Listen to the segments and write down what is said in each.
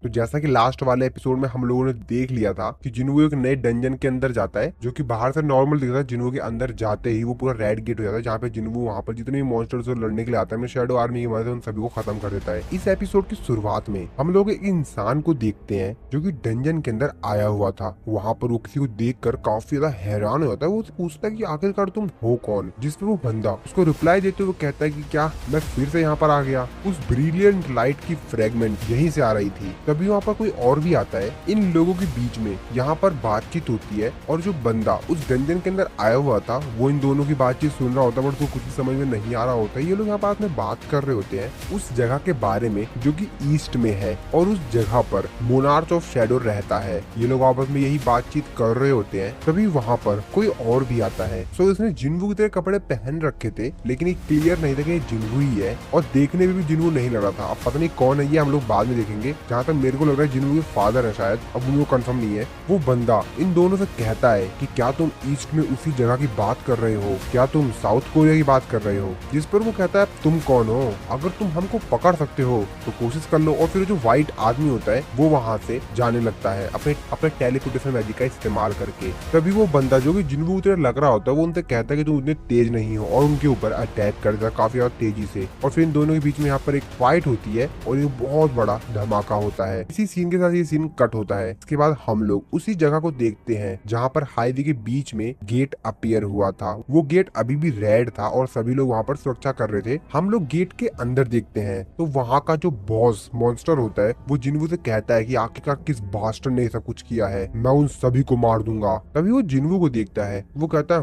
तो जैसा कि लास्ट वाले एपिसोड में हम लोगों ने देख लिया था कि जिन्वू एक नए डंजन के अंदर जाता है जो कि बाहर से नॉर्मल दिखता है। जिन्वू के अंदर जाते ही वो पूरा रेड गेट हो जाता है जहाँ पे जिन्वू वहाँ पर जितने भी मॉन्स्टर्स लड़ने के लिए आता है शैडो आर्मी की मदद से उन सभी को खत्म कर देता है। इस एपिसोड की शुरुआत में हम लोग एक इंसान को देखते हैं जो कि डंजन के अंदर आया हुआ था। वहाँ पर वो किसी को देखकर काफी ज्यादा हैरान हो जाता है। वो उससे पूछता है कि आखिरकार तुम हो कौन, जिसपे वो बंदा उसको रिप्लाई देते हुए कहता है कि क्या मैं फिर से यहाँ पर आ गया। उस ब्रिलियंट लाइट की फ्रेगमेंट यहीं से आ रही थी। तभी वहाँ पर कोई और भी आता है। इन लोगों के बीच में यहाँ पर बातचीत होती है और जो बंदा उस डंजन के अंदर आया हुआ था वो इन दोनों की बातचीत सुन रहा होता है, बट उसको कुछ समझ में नहीं आ रहा होता है। ये लोग यहाँ पास में बात कर रहे होते हैं उस जगह के बारे में जो कि ईस्ट में है और उस जगह पर मोनार्च ऑफ शैडो रहता है। ये लोग आपस में यही बातचीत कर रहे होते हैं। तभी वहाँ पर कोई और भी आता है। सो इसने जिन्वू की तरह कपड़े पहन रखे थे लेकिन ये क्लियर नहीं था कि ये जिन्वू ही है और देखने में भी जिन्वू नहीं लग रहा था। अब पता नहीं कौन है ये, हम लोग बाद में देखेंगे। जहाँ तक मेरे को लग रहा है जिन्वू के फादर है शायद, अब वो कंफर्म नहीं है। वो बंदा इन दोनों से कहता है कि क्या तुम ईस्ट में उसी जगह की बात कर रहे हो, क्या तुम साउथ कोरिया की बात कर रहे हो। जिस पर वो कहता है तुम कौन हो, अगर तुम हमको पकड़ सकते हो तो कोशिश कर लो। और फिर जो व्हाइट आदमी होता है वो वहाँ से जाने लगता है अपने टेलीपोर्टेशन मैजिक का इस्तेमाल करके। तभी वो बंदा जो कि जिन्वू की तरह लग रहा होता है वो उनसे कहता है कि तुम उतने तेज नहीं हो और उनके ऊपर अटैक कर देता है काफी ज्यादा तेजी से। और फिर इन दोनों के बीच में यहाँ पर एक फाइट होती है और एक बहुत बड़ा धमाका होता है। इसी सीन के साथ ये सीन कट होता है। इसके बाद हम लोग उसी जगह को देखते हैं जहाँ पर हाईवे के बीच में गेट अपीयर हुआ था। वो गेट अभी भी रेड था और सभी लोग वहाँ पर सुरक्षा कर रहे थे। हम लोग गेट के अंदर देखते हैं तो वहाँ का जो बॉस मॉन्स्टर होता है वो जिन्वू से कहता है कि आखिरकार किस बास्टर्ड ने सब कुछ किया है, मैं उन सभी को मार दूंगा। तभी वो जिन्वू को देखता है। वो कहता है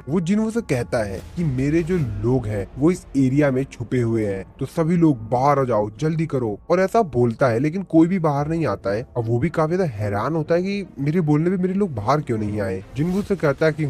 वो जिन्वू से कहता है कि मेरे जो लोग हैं वो इस एरिया में छुपे हुए हैं, तो सभी लोग बाहर आ जाओ, जल्दी करो। और ऐसा बोलता है लेकिन कोई भी बाहर नहीं आता है। अब वो भी काफी ज्यादा हैरान होता है कि मेरे बोलने पे मेरे लोग बाहर क्यों नहीं आए। जिन्वू से कहता है कि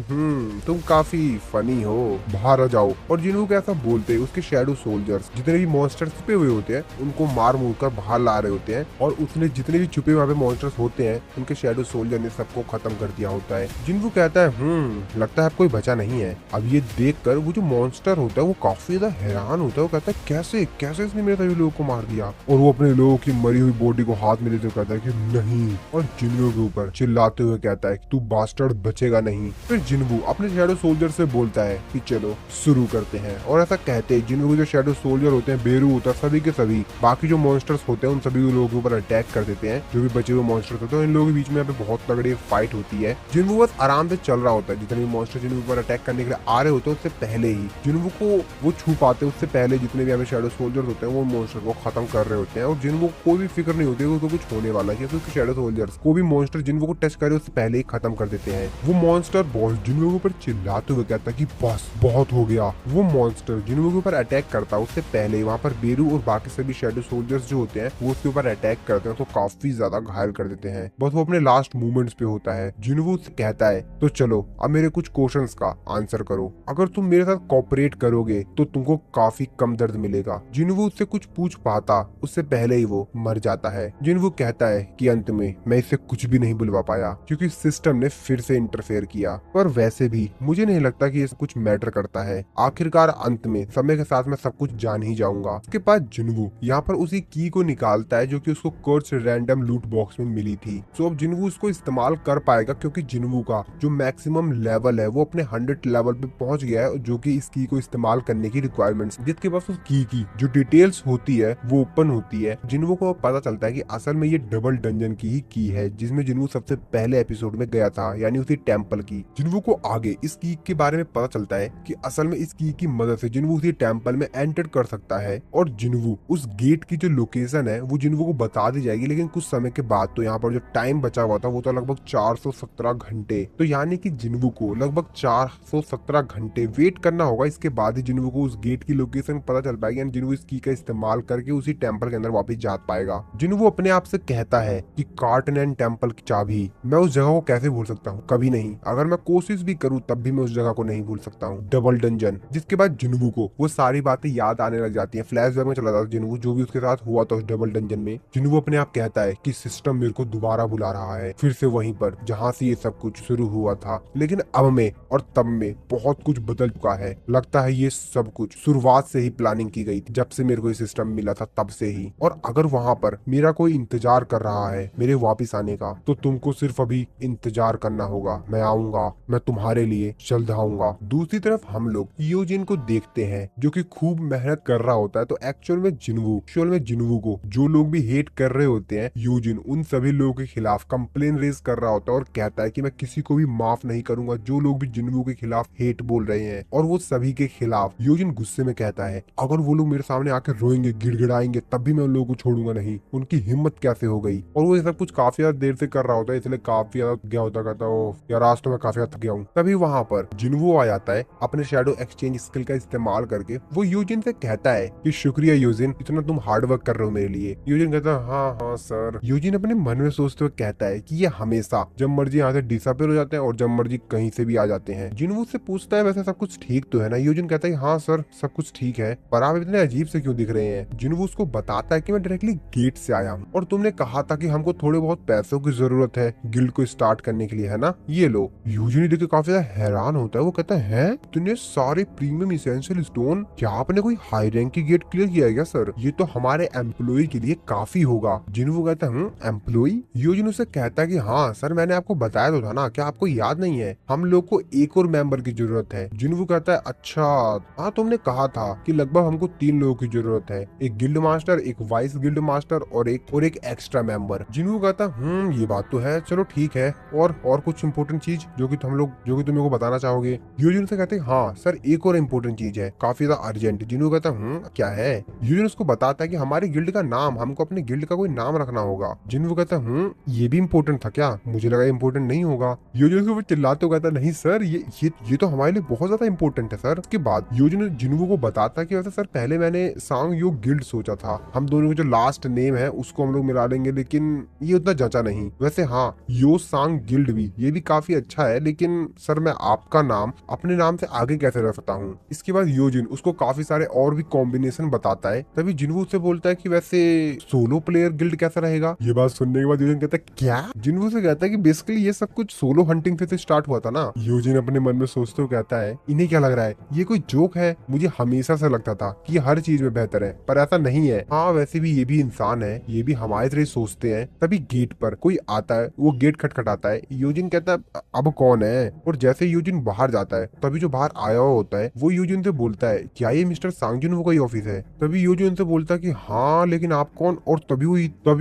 तुम काफी फनी हो, बाहर आ जाओ। और जिन्वू को ऐसा बोलते हैं उसके शैडो सोल्जर्स जितने भी मॉन्स्टर्स छुपे हुए होते हैं उनको मार मूर कर बाहर ला रहे होते हैं। और उसने जितने भी छुपे वहाँ पे मॉन्स्टर्स होते हैं उनके शैडो सोल्जर ने सबको खत्म कर दिया होता है। जिन्वू कहता है लगता है अब कोई बचा नहीं है। अब ये देखकर वो जो मॉन्स्टर होता है वो काफी ज्यादा हैरान होता है। वो कहता है कैसे कैसे इसने मेरे सभी लोगों को मार दिया। और वो अपने लोगों की मरी हुई बॉडी को हाथ में लेते हुए कहता है कि नहीं, और जिन्वू के ऊपर चिल्लाते हुए कहता है कि तू बास्टर्ड बचेगा नहीं। फिर जिन्वू अपने शैडो सोल्जर से बोलता है कि चलो शुरू करते हैं। और ऐसा कहते हैं जिन्वू के जो शैडो सोल्जर होते हैं, बेरू होता है, सभी के सभी बाकी जो मॉन्स्टर्स होते हैं उन सभी लोगों के ऊपर अटैक कर देते हैं। जो भी बचे हुए मॉन्स्टर्स होते हैं इन लोगों के बीच में यहाँ पे बहुत तगड़ी फाइट होती है। जिन्वू बस आराम से चल रहा होता है। जितने भी मॉन्स्टर जिन्वू ऊपर अटैक करने के लिए आ रहे होते हैं उससे पहले ही जिन्वू को वो छू पाते हैं। उससे पहले जितने भी यहाँ पे शैडो सोल्जर्स होते हैं वो मॉन्स्टर को खत्म कर रहे होते हैं। और जिन्वू को कोई भी फिक्र नहीं होती है उसको कुछ होने वाला है। उसके शैडो सोल्जर्स को भी मॉन्स्टर जिन्वू को टच करे उससे पहले ही खत्म कर देते हैं। वो मॉन्स्टर बॉस जिन्वू के ऊपर चिल्लाते हुए कहता है कि बस बहुत हो गया। वो मॉन्स्टर जिन्वू के ऊपर अटैक करता है उससे पहले ही वहाँ पर बेरू और बाकी सभी शैडो सोल्जर्स जो होते हैं वो उसके ऊपर अटैक करते हैं तो काफी ज्यादा घायल कर देते हैं। बस वो अपने लास्ट मूवमेंट्स पे होता है। जिन्वू से कहता है तो चलो अब मेरे कुछ क्वेश्चंस का आंसर करो, अगर तुम मेरे साथ कोऑपरेट करोगे तो तुमको काफी कम दर्द मिलेगा। जिन्वू उससे कुछ पूछ पाता उससे पहले ही वो मर जाता है। जिन्वू कहता है कि अंत में मैं इससे कुछ भी नहीं बुलवा पाया क्योंकि सिस्टम ने फिर से इंटरफेयर किया, पर वैसे भी मुझे नहीं लगता कि ये कुछ मैटर करता है। आखिरकार अंत में समय के साथ मैं सब कुछ जान ही जाऊंगा। उसके बाद जिन्वू यहाँ पर उसी की को निकालता है जो कि उसको कर्स रैंडम लूट बॉक्स में मिली थी। सो अब जिन्वू उसको इस्तेमाल कर पाएगा क्योंकि जिन्वू का जो मैक्सिमम लेवल है वो अपने 100 लेवल पे पहुंच गया है, जो कि इस की को इस्तेमाल करने की रिक्वायरमेंट्स जिसके पास उस की जो डिटेल्स होती है वो ओपन होती है। जिन्वू को पता चलता है कि असल में ये डबल डंजन की ही की है जिसमें जिन्वू सबसे पहले एपिसोड में गया था, यानी उसी टेम्पल की। जिन्वू को आगे इस की के बारे में पता चलता है कि असल में इस की मदद से जिन्वू उसी टेम्पल में एंटर कर सकता है और जिन्वू उस गेट की जो लोकेशन है वो जिन्वू को बता दी जाएगी। लेकिन कुछ समय के बाद तो यहाँ पर जो टाइम बचा हुआ था वो तो लगभग 417 घंटे, तो यानी कि जिन्वू को लगभग 417 घंटे वेट करना होगा। इसके बाद ही जिन्वू को उस गेट की लोकेशन पता चल पाएगी एंड जिन्वू इस की का इस्तेमाल करके उसी टेम्पल के अंदर वापस जा पाएगा। जिन्वू अपने आप से कहता है कि कार्टनैन टेम्पल की चाबी, मैं उस जगह को कैसे भूल सकता हूँ, कभी नहीं। अगर मैं कोशिश भी करूँ तब भी मैं उस जगह को नहीं भूल सकता हूँ, डबल डंजन। जिसके बाद जिन्वू को वो सारी बातें याद आने लग जाती है। फ्लैशबैक में चला जाता है जिन्वू जो भी उसके साथ हुआ था उस डबल डंजन में। जिन्वू अपने आप कहता है कि सिस्टम मेरे को दोबारा बुला रहा है, फिर से वहीं पर जहाँ से ये सब कुछ शुरू हुआ था। लेकिन अब में और तब में बहुत कुछ बदल चुका है। लगता है ये सब कुछ शुरुआत से ही प्लानिंग की गई थी, जब से मेरे को ये सिस्टम मिला था तब से ही। और अगर वहां पर मेरा कोई इंतजार कर रहा है मेरे वापिस आने का, तो तुमको सिर्फ अभी इंतजार करना होगा, मैं आऊंगा, मैं तुम्हारे लिए जल्द आऊंगा। दूसरी तरफ हम लोग यूजिन को देखते हैं जो कि खूब मेहनत कर रहा होता है। तो एक्चुअल में जिन्वू को जो लोग भी हेट कर रहे होते हैं, यूजिन उन सभी लोगों के खिलाफ कंप्लेन रेज कर रहा होता है और कहता है कि मैं किसी को भी माफ नहीं करूंगा जो लोग भी जिन्वू के खिलाफ हेट बोल रहे हैं। और वो सभी के खिलाफ यूजिन गुस्से में कहता है अगर वो लोग मेरे सामने आकर रोएंगे, गिड़गिड़ाएंगे, तब भी मैं उन लोगों को छोड़ूंगा नहीं, उनकी हिम्मत कैसे हो गई। और वो ये सब कुछ काफी ज्यादा देर से कर रहा होता है, इसलिए काफी ज्यादा गया होता, कहता है यार आज तो मैं काफी ज्यादा थक गया हूँ। तभी वहां पर जिन्वू आ जाता है अपने शैडो एक्सचेंज स्किल का इस्तेमाल करके। वो यूजिन से कहता है कि शुक्रिया यूजिन, इतना तुम हार्ड वर्क कर रहे हो मेरे लिए। यूजिन कहता है हाँ हाँ सर। यूजिन अपने मन में सोचते हुए कहता है कि ये हमेशा जब मर्जी यहाँ से डिसअपियर हो जाते हैं और जब मर्जी कहीं से भी आ जाते हैं। जिन्वू से पूछता है वैसे सब कुछ ठीक तो है ना। यूजिन कहता है हाँ सर सब कुछ ठीक है, पर आप इतने अजीब से क्यों दिख रहे हैं। जिन्वू उसको बताता है कि मैं डायरेक्टली गेट से आया हूँ और तुमने कहा था कि हमको थोड़े बहुत पैसों की जरूरत है गिल्ड को स्टार्ट करने के लिए, है ना, ये लो। यूजिन देख के काफी ज्यादा हैरान होता है। वो कहता है इतने सारे प्रीमियम इसेंशियल स्टोन, क्या आपने कोई हाई रैंक की गेट क्लियर किया है क्या सर? ये तो हमारे एम्प्लॉय के लिए काफी होगा। जिन्वू कहता है एम्प्लॉय? यूजिन उसे कहता है कि हाँ सर मैंने आपको बताया तो था ना, क्या आपको याद नहीं है, हम लोग को एक और मेंबर की जरूरत है। जिन्वू कहता है अच्छा हाँ तुमने कहा था कि लगभग हमको 3 लोगों की जरूरत है, एक गिल्ड मास्टर, एक वाइस गिल्ड मास्टर और एक एक्स्ट्रा मेंबर। जिन्वू कहता है ये बात तो है, चलो ठीक है, और कुछ इंपोर्टेंट चीज जो कि तुम मेरे को बताना चाहोगे? यूजिन से कहते हैं हाँ सर एक और इम्पोर्टेंट चीज है, काफी ज्यादा अर्जेंट। जिन्वू कहता है क्या है? यूजिन उसको बताता है कि हमारे गिल्ड का नाम, हमको अपने गिल्ड का कोई नाम रखना होगा। जिन्वू कहता है ये भी इम्पोर्टेंट था क्या? मुझे लगा इम्पोर्टेंट नहीं होगा। यूजिन उसके ऊपर चिल्लाते हुए कहता नहीं सर ये तो हमारे लिए बहुत ज्यादा इम्पोर्टेंट है सर। उसके बाद यूजिन जिन्वू को बताता है कि वैसे सर पहले मैंने सांग यो गिल्ड सोचा था, हम दोनों के जो लास्ट नेम है उसको हम लोग मिला लेंगे, लेकिन ये उतना जचा नहीं। वैसे हाँ यो सांग गिल्ड भी, ये भी काफी अच्छा है, लेकिन सर मैं आपका नाम अपने नाम से आगे कैसे रख सकता हूँ? इसके बाद यूजिन उसको काफी सारे और भी कॉम्बिनेशन बताता है। तभी जिन्वू से बोलता है कि वैसे सोलो प्लेयर गिल्ड कैसा रहेगा? ये बात सुनने के बाद यूजिन कहता है क्या? जिन्वू से कहता है कि बेसिकली ये सब कुछ सोलो हंटिंग से स्टार्ट हुआ था ना। यूजिन अपने मन में सोचते हुए कहता है इन्हें क्या लग रहा है, ये कोई जोक है? मुझे हमेशा से लगता था कि ये हर चीज में बेहतर है, पर ऐसा नहीं है। हाँ वैसे भी ये भी इंसान है, ये भी हमारे तरह सोचते हैं। तभी गेट पर कोई आता है, वो गेट खटखटाता है। यूजिन कहता है अब कौन है? और जैसे यूजिन बाहर जाता है तभी जो बाहर आया हुआ होता है वो यूजिन से बोलता है क्या ये मिस्टर सांग जिन्वू का ही ऑफिस है? तभी यूजिन से बोलता है कि हाँ लेकिन आप कौन? और तभी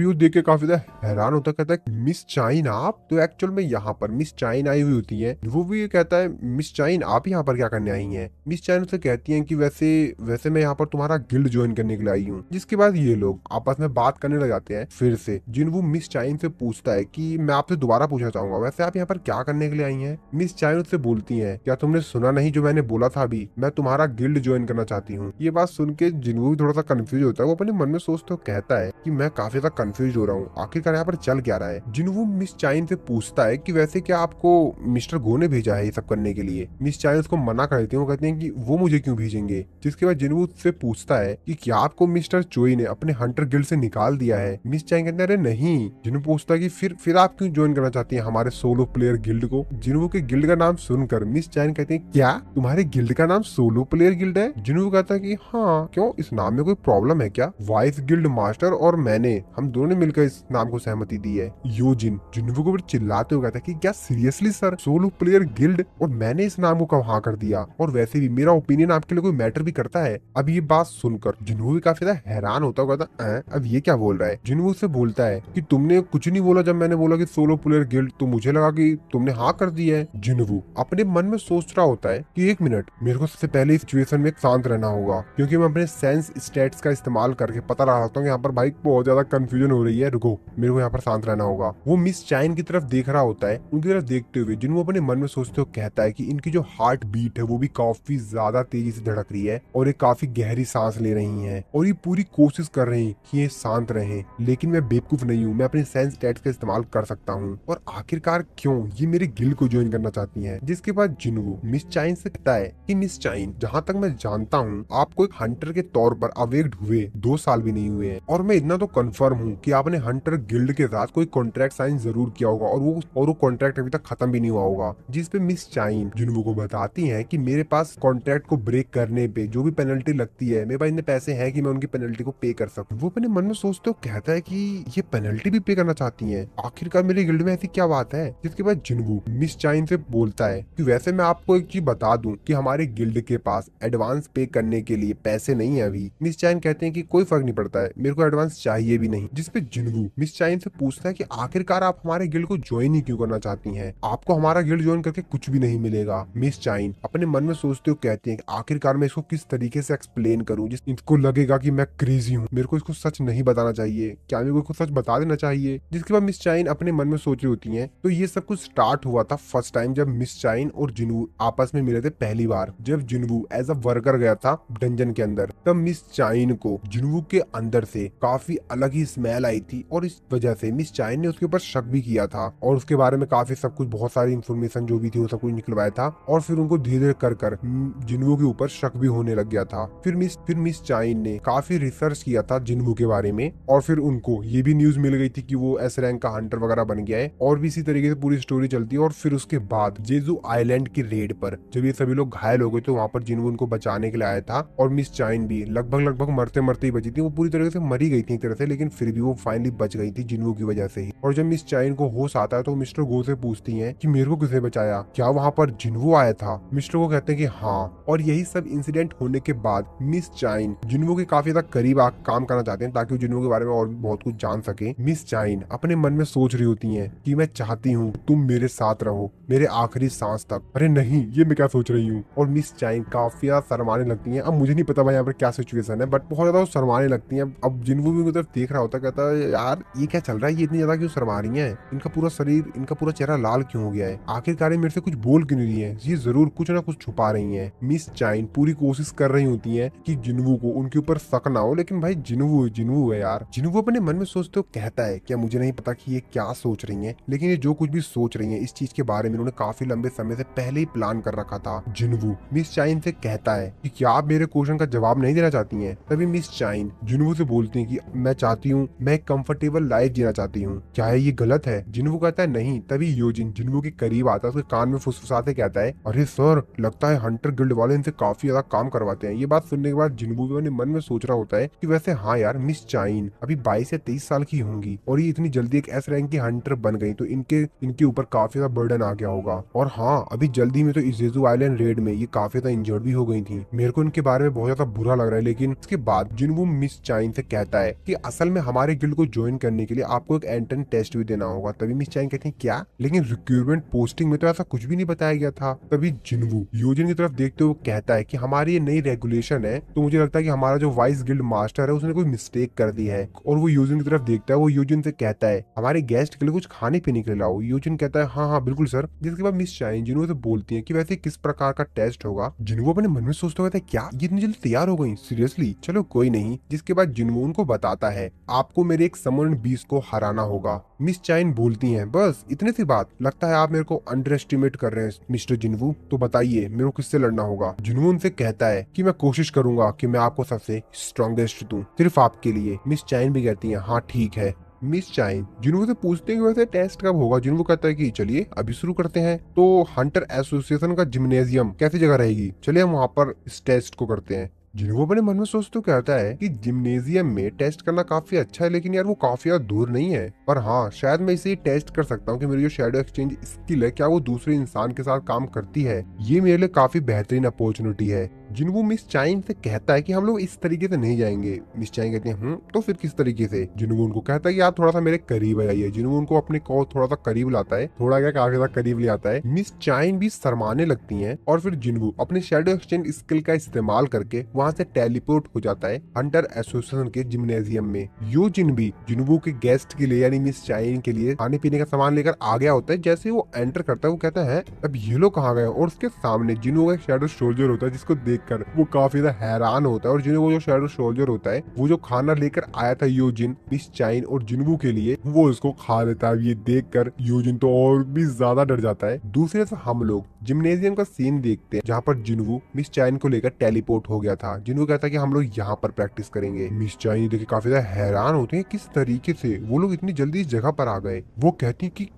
वो देख के काफी ज्यादा हैरान होता, कहता है मिस चाइन आप? तो एक्चुअल में यहाँ पर मिस चाइन आई हुई होती है। वो भी कहता है मिस चाइन आप यहाँ पर क्या करने आई हैं? मिस चाइन उसे कहती हैं कि वैसे मैं यहाँ पर तुम्हारा गिल्ड ज्वाइन करने के लिए आई हूँ। जिसके बाद ये लोग आपस में बात करने लग जाते हैं। फिर से जिन्वू मिस चाइन से पूछता है कि मैं आपसे दोबारा पूछना चाहूंगा, वैसे आप यहाँ पर क्या करने के लिए आई हैं? मिस चाइन उससे बोलती हैं क्या तुमने सुना नहीं जो मैंने बोला था अभी, मैं तुम्हारा गिल्ड ज्वाइन करना चाहती हूँ। ये बात सुन के जिन्वू भी थोड़ा सा कंफ्यूज होता है। वो अपने मन में सोचते हुए कहता है कि मैं काफी ज्यादा कंफ्यूज हो रहा हूँ, आखिरकार यहाँ पर चल क्या रहा है। जिन्वू मिस चाइन से पूछता है कि वैसे क्या आपको मिस्टर गो ने भेजा है ये सब करने के लिए? मिस चाइन उसको मना कर देती है। वो कहते हैं कि वो मुझे क्यों भेजेंगे? जिसके बाद जिन्वू से पूछता है कि क्या आपको मिस्टर चोई ने अपने हंटर गिल्ड से निकाल दिया है? मिस चाइन कहते हैं अरे नहीं। जिन्वू पूछता है कि फिर आप क्यों ज्वाइन करना चाहती हैं हमारे सोलो प्लेयर गिल्ड को? जिन्वू के गिल्ड का नाम सुनकर मिस चाइन कहते हैं क्या तुम्हारे गिल्ड का नाम सोलो प्लेयर गिल्ड है? जिन्वू कहता है कि हाँ क्यों, इस नाम में कोई प्रॉब्लम है क्या? वाइस गिल्ड मास्टर और मैंने, हम दोनों ने मिलकर इस नाम को सहमति दी है। यूजिन जिन्वू को चिल्लाते हुए कहता है कि क्या seriously sir, solo player guild और मैंने इस नाम को कहाँ कर दिया? और वैसे भी मेरा ओपिनियन आपके लिए कोई मैटर भी करता है? अब ये बात सुनकर जिन्वू भी काफी ज्यादा हैरान होता हुआ कहता है अब ये क्या बोल रहा है? जिन्वू से बोलता है कि तुमने कुछ नहीं बोला जब मैंने बोला कि सोलो प्लेयर गिल्ड, तो मुझे लगा कि तुमने हाँ कर दी है। जिन्वू अपने मन में सोच रहा होता है कि एक मिनट, मेरे को सबसे पहले इस सिचुएशन में शांत रहना होगा, क्योंकि मैं अपने सेंस स्टेट्स का इस्तेमाल करके पता लगा सकता हूँ यहाँ पर भाई बहुत ज्यादा कंफ्यूजन हो रही है, रुको मेरे को यहाँ पर शांत रहना होगा। वो मिस चाइन की तरफ देख रहा होता है। उनकी तरफ देखते हुए जिन्वू अपने मन में सोचते हुए कहता है कि इनकी जो हार्ट बीट है वो भी काफी ज्यादा तेजी से धड़क रही है और ये काफी गहरी सांस ले रही हैं और ये पूरी कोशिश कर रही हैं कि ये शांत रहें, लेकिन मैं बेवकूफ नहीं हूँ, मैं अपने सेंस स्टेट्स का इस्तेमाल कर सकता हूँ और आखिरकार क्यों ये मेरे गिल्ड को ज्वाइन करना चाहती हैं। जिसके बाद जिन्वू मिस चाइन से कहता है कि मिस चाइन, जहाँ तक मैं जानता हूँ आपको एक हंटर के तौर पर अवेक्ड हुए 2 साल भी नहीं हुए हैं और मैं इतना तो कंफर्म हूँ कि आपने हंटर गिल्ड के साथ कोई कॉन्ट्रैक्ट साइन जरूर किया होगा और वो कॉन्ट्रैक्ट अभी तक खत्म भी नहीं हुआ होगा। जिसपे मिस चाइन जिन्वू को बताती हैं कि मेरे पास कॉन्ट्रैक्ट को ब्रेक करने पे जो भी पेनल्टी लगती है, मेरे पास इतने पैसे हैं कि मैं उनकी पेनल्टी को पे कर सकूं। वो अपने मन में सोचते सोचते हो कहता है कि ये पेनल्टी भी पे करना चाहती हैं। आखिरकार मेरे गिल्ड में ऐसी क्या बात है? जिसके बाद जिनवू मिस चाइन से बोलता है कि वैसे मैं आपको एक चीज बता दूं कि हमारे गिल्ड के पास एडवांस पे करने के लिए पैसे नहीं है अभी। मिस चाइन कहते हैं कि कोई फर्क नहीं पड़ता है, मेरे को एडवांस चाहिए भी नहीं। जिसपे जिनवू मिस चाइन से पूछता है कि आखिरकार आप हमारे गिल्ड को ज्वाइन ही क्यों करना चाहती हैं? आपको हमारा गिल्ड ज्वाइन करके कुछ भी नहीं मिलेगा। मिस चाइन अपने मन में सोचते हुए कहते हैं कि आखिरकार मैं इसको किस तरीके से एक्सप्लेन करूं जिस इनको लगेगा कि मैं क्रेजी हूं। मेरे को इसको सच नहीं बताना चाहिए, क्या मेरे को इसको सच बता देना चाहिए? जिसके बाद मिस चाइन अपने मन में सोच रही होती हैं। तो ये सब कुछ स्टार्ट हुआ था फर्स्ट टाइम जब मिस चाइन और जिनवू आपस में मिले थे पहली बार, जब जिनवू एज अ वर्कर गया था डंजन के अंदर। तब मिस चाइन को जिनवू के अंदर से काफी अलग ही स्मेल आई थी और इस वजह से मिस चाइन ने उसके ऊपर शक भी किया था और उसके बारे में काफी सब कुछ बहुत सारी इंफॉर्मेशन जो भी थी वो सब कुछ निकलवाया था और फिर उनको धीरे धीरे कर जिनवू के ऊपर शक भी होने लग गया था। फिर मिस चाइन ने काफी रिसर्च किया था जिनवू के बारे में और फिर उनको ये भी न्यूज मिल गई थी कि वो एस रैंक का हंटर वगैरह बन गया है और भी इसी तरीके से पूरी स्टोरी चलती है। और फिर उसके बाद जेजू आइलैंड की रेड पर जब ये सभी लोग घायल हो गए तो वहां पर जिनवू उनको बचाने के लिए आया था और मिस चाइन भी लगभग मरते मरते ही बची थी। वो पूरी तरीके से मरी गई थी एक तरह से, लेकिन फिर भी वो फाइनली बच गई थी जिनवू की वजह से ही। और जब मिस चाइन को होश आता है तो मिस्टर गो से पूछती है कि मेरे को किसने बचाया, क्या वहां पर जिनवू आया था? मिस्टर गो कहते हैं कि हाँ। और यही सब इंसिडेंट होने के बाद मिस चाइन जिनवू के काफी ज्यादा करीब काम करना चाहते हैं ताकि वो जिनवू के बारे में और भी बहुत कुछ जान सके। मिस चाइन अपने मन में सोच रही होती हैं कि मैं चाहती हूँ तुम मेरे साथ रहो मेरे आखिरी सांस तक। अरे नहीं, ये मैं क्या सोच रही हूँ। और मिस चाइन काफी ज्यादा शर्माने लगती हैं। अब मुझे नहीं पता भाई यहाँ पर क्या सिचुएशन है, बट बहुत ज्यादा वो शर्माने लगती हैं। अब जिनवू भी उनकी तरफ देख रहा होता है, कहता है यार ये क्या चल रहा है, ये इतनी ज्यादा क्यों शर्मा रही है? इनका पूरा शरीर, इनका पूरा चेहरा लाल क्यों हो गया है? आखिरकार मेरे से कुछ बोल क्यों नहीं रही है? ये जरूर कुछ ना कुछ छुपा रही है। मिस चाइन पूरी कोशिश कर रही होती है कि जिनवू को उनके ऊपर शक ना हो, लेकिन भाई जिनवू है यार। जिनवू अपने मन में सोचते हुए कहता है क्या मुझे नहीं पता कि ये क्या सोच रही है, लेकिन ये जो कुछ भी सोच रही है इस चीज के बारे में उन्होंने काफी लंबे समय से पहले ही प्लान कर रखा था। जिनवू मिस चाइन से कहता है कि क्या आप मेरे क्वेश्चन का जवाब नहीं देना चाहती हैं? तभी मिस चाइन जिनवू से बोलती है कि मैं चाहती हूँ, मैं एक कंफर्टेबल लाइफ जीना चाहती हूँ, क्या है ये गलत है? जिनवू कहता है नहीं। तभी योजिन जिनवू के करीब आता है, उसके कान में फुसफुसाते कहता है अरे सर, लगता है हंटर गिल्ड वाले इनसे काफी ज्यादा काम करवाते हैं। ये बात सुनने के बाद जिनवू भी अपने मन में सोच रहा होता है कि वैसे हाँ यार, मिस चाइन अभी 22 या 23 साल की होंगी और ये इतनी जल्दी एक एस रैंक की हंटर बन गई तो इनके ऊपर काफी ज्यादा बर्डन आ गया होगा। और हाँ, अभी जल्दी में तो इस जेजू आइलैंड रेड में ये काफी ज्यादा इंजर्ड भी हो गई थी। मेरे को इनके बारे में बहुत ज्यादा बुरा लग रहा है। लेकिन इसके बाद जिनवू मिस चाइन से कहता है कि असल में हमारे गिल्ड को ज्वाइन करने के लिए आपको एक एंट्रेंस टेस्ट भी देना होगा। तभी मिस चाइन कहती है क्या? लेकिन रिक्रूटमेंट पोस्टिंग में तो ऐसा कुछ भी नहीं बताया गया था। तभी जिनवू योजिन की तरफ देखते हुए कहता है कि हमारी ये नई रेगुलेशन है, तो मुझे लगता है कि हमारा जो वाइस गिल्ड मास्टर है उसने कोई मिस्टेक कर दी है। और वो यूजिन की तरफ देखता है, वो यूजिन से कहता है हमारे गेस्ट के लिए कुछ खाने पीने के लिए लाओ। यूजिन कहता है हाँ हाँ बिल्कुल सर। जिसके बाद मिस चाइन जिनवू से बोलती है कि वैसे किस प्रकार का टेस्ट होगा। जिनवू अपने मन में सोचते हुए क्या ये इतनी जल्दी तैयार हो गई, सीरियसली? चलो कोई नहीं। जिसके बाद जिनवू उनको बताता है आपको मेरे एक समन बीस्ट को हराना होगा। मिस चाइन बोलती हैं बस इतने सी बात, लगता है आप मेरे को अंडर एस्टिमेट कर रहे हैं मिस्टर जिनवू, तो बताइए मेरे को किससे लड़ना होगा? जिनवू उनसे कहता है कि मैं कोशिश करूंगा कि मैं आपको सबसे स्ट्रॉन्गेस्ट दूं, सिर्फ आपके लिए। मिस चाइन भी कहती है हाँ ठीक है। मिस चाइन जिनवू से पूछते हैं कि वैसे टेस्ट कब होगा? जिनवू कहता है कि चलिए अभी शुरू करते हैं। तो हंटर एसोसिएशन का जिम्नेजियम कैसी जगह रहेगी, चलिए हम वहां पर इस टेस्ट को करते हैं। जिन्होंने अपने मन में सोच तो कहता है कि जिम्नेजियम में टेस्ट करना काफी अच्छा है, लेकिन यार वो काफी ज्यादा दूर नहीं है। पर हाँ, शायद मैं इसे टेस्ट कर सकता हूँ कि मेरी जो शैडो एक्सचेंज स्किल है क्या वो दूसरे इंसान के साथ काम करती है। ये मेरे लिए काफी बेहतरीन अपॉर्चुनिटी है। जिनवू मिस चाइन से कहता है कि हम लोग इस तरीके से नहीं जाएंगे। मिस चाइन कहते हैं तो फिर किस तरीके से? जिनवू उनको कहता है कि आप थोड़ा सा मेरे करीब आइए। जिनवू उनको अपने को थोड़ा सा करीब लाता है, थोड़ा क्या काफी ज्यादा करीब ले आता है। मिस चाइन भी शर्माने लगती हैं और फिर जिनवू अपने शैडो एक्सचेंज स्किल का इस्तेमाल करके वहां से टेलीपोर्ट हो जाता है हंटर एसोसिएशन के जिम्नेजियम में। योजिन भी जिनवू के गेस्ट के लिए यानी मिस चाइन के लिए खाने पीने का सामान लेकर आ गया होता है। जैसे वो एंटर करता है वो कहता है अब ये लोग कहाँ गए, और उसके सामने जिनवू का एक शैडो सोल्जर होता है जिसको देखकर वो काफी ज्यादा हैरान होता है। और जिन्हों वो जो शैडो सोल्जर होता है वो जो खाना लेकर आया था योजिन, मिस चाइन और जिनवू के लिए, वो उसको खा लेता है। ये देखकर योजिन तो और भी ज्यादा डर जाता है। दूसरे से हम लोग जिम्नेजियम का सीन देखते हैं जहाँ पर जिनवू मिस चाइन को लेकर टेलीपोर्ट हो गया था। जिनवू कहता है कि हम लोग यहाँ पर प्रैक्टिस करेंगे। मिस चाइन देखे काफी ज्यादा हैरान होते हैं किस तरीके से वो लोग इतनी जल्दी इस जगह पर आ गए। वो कहती है कि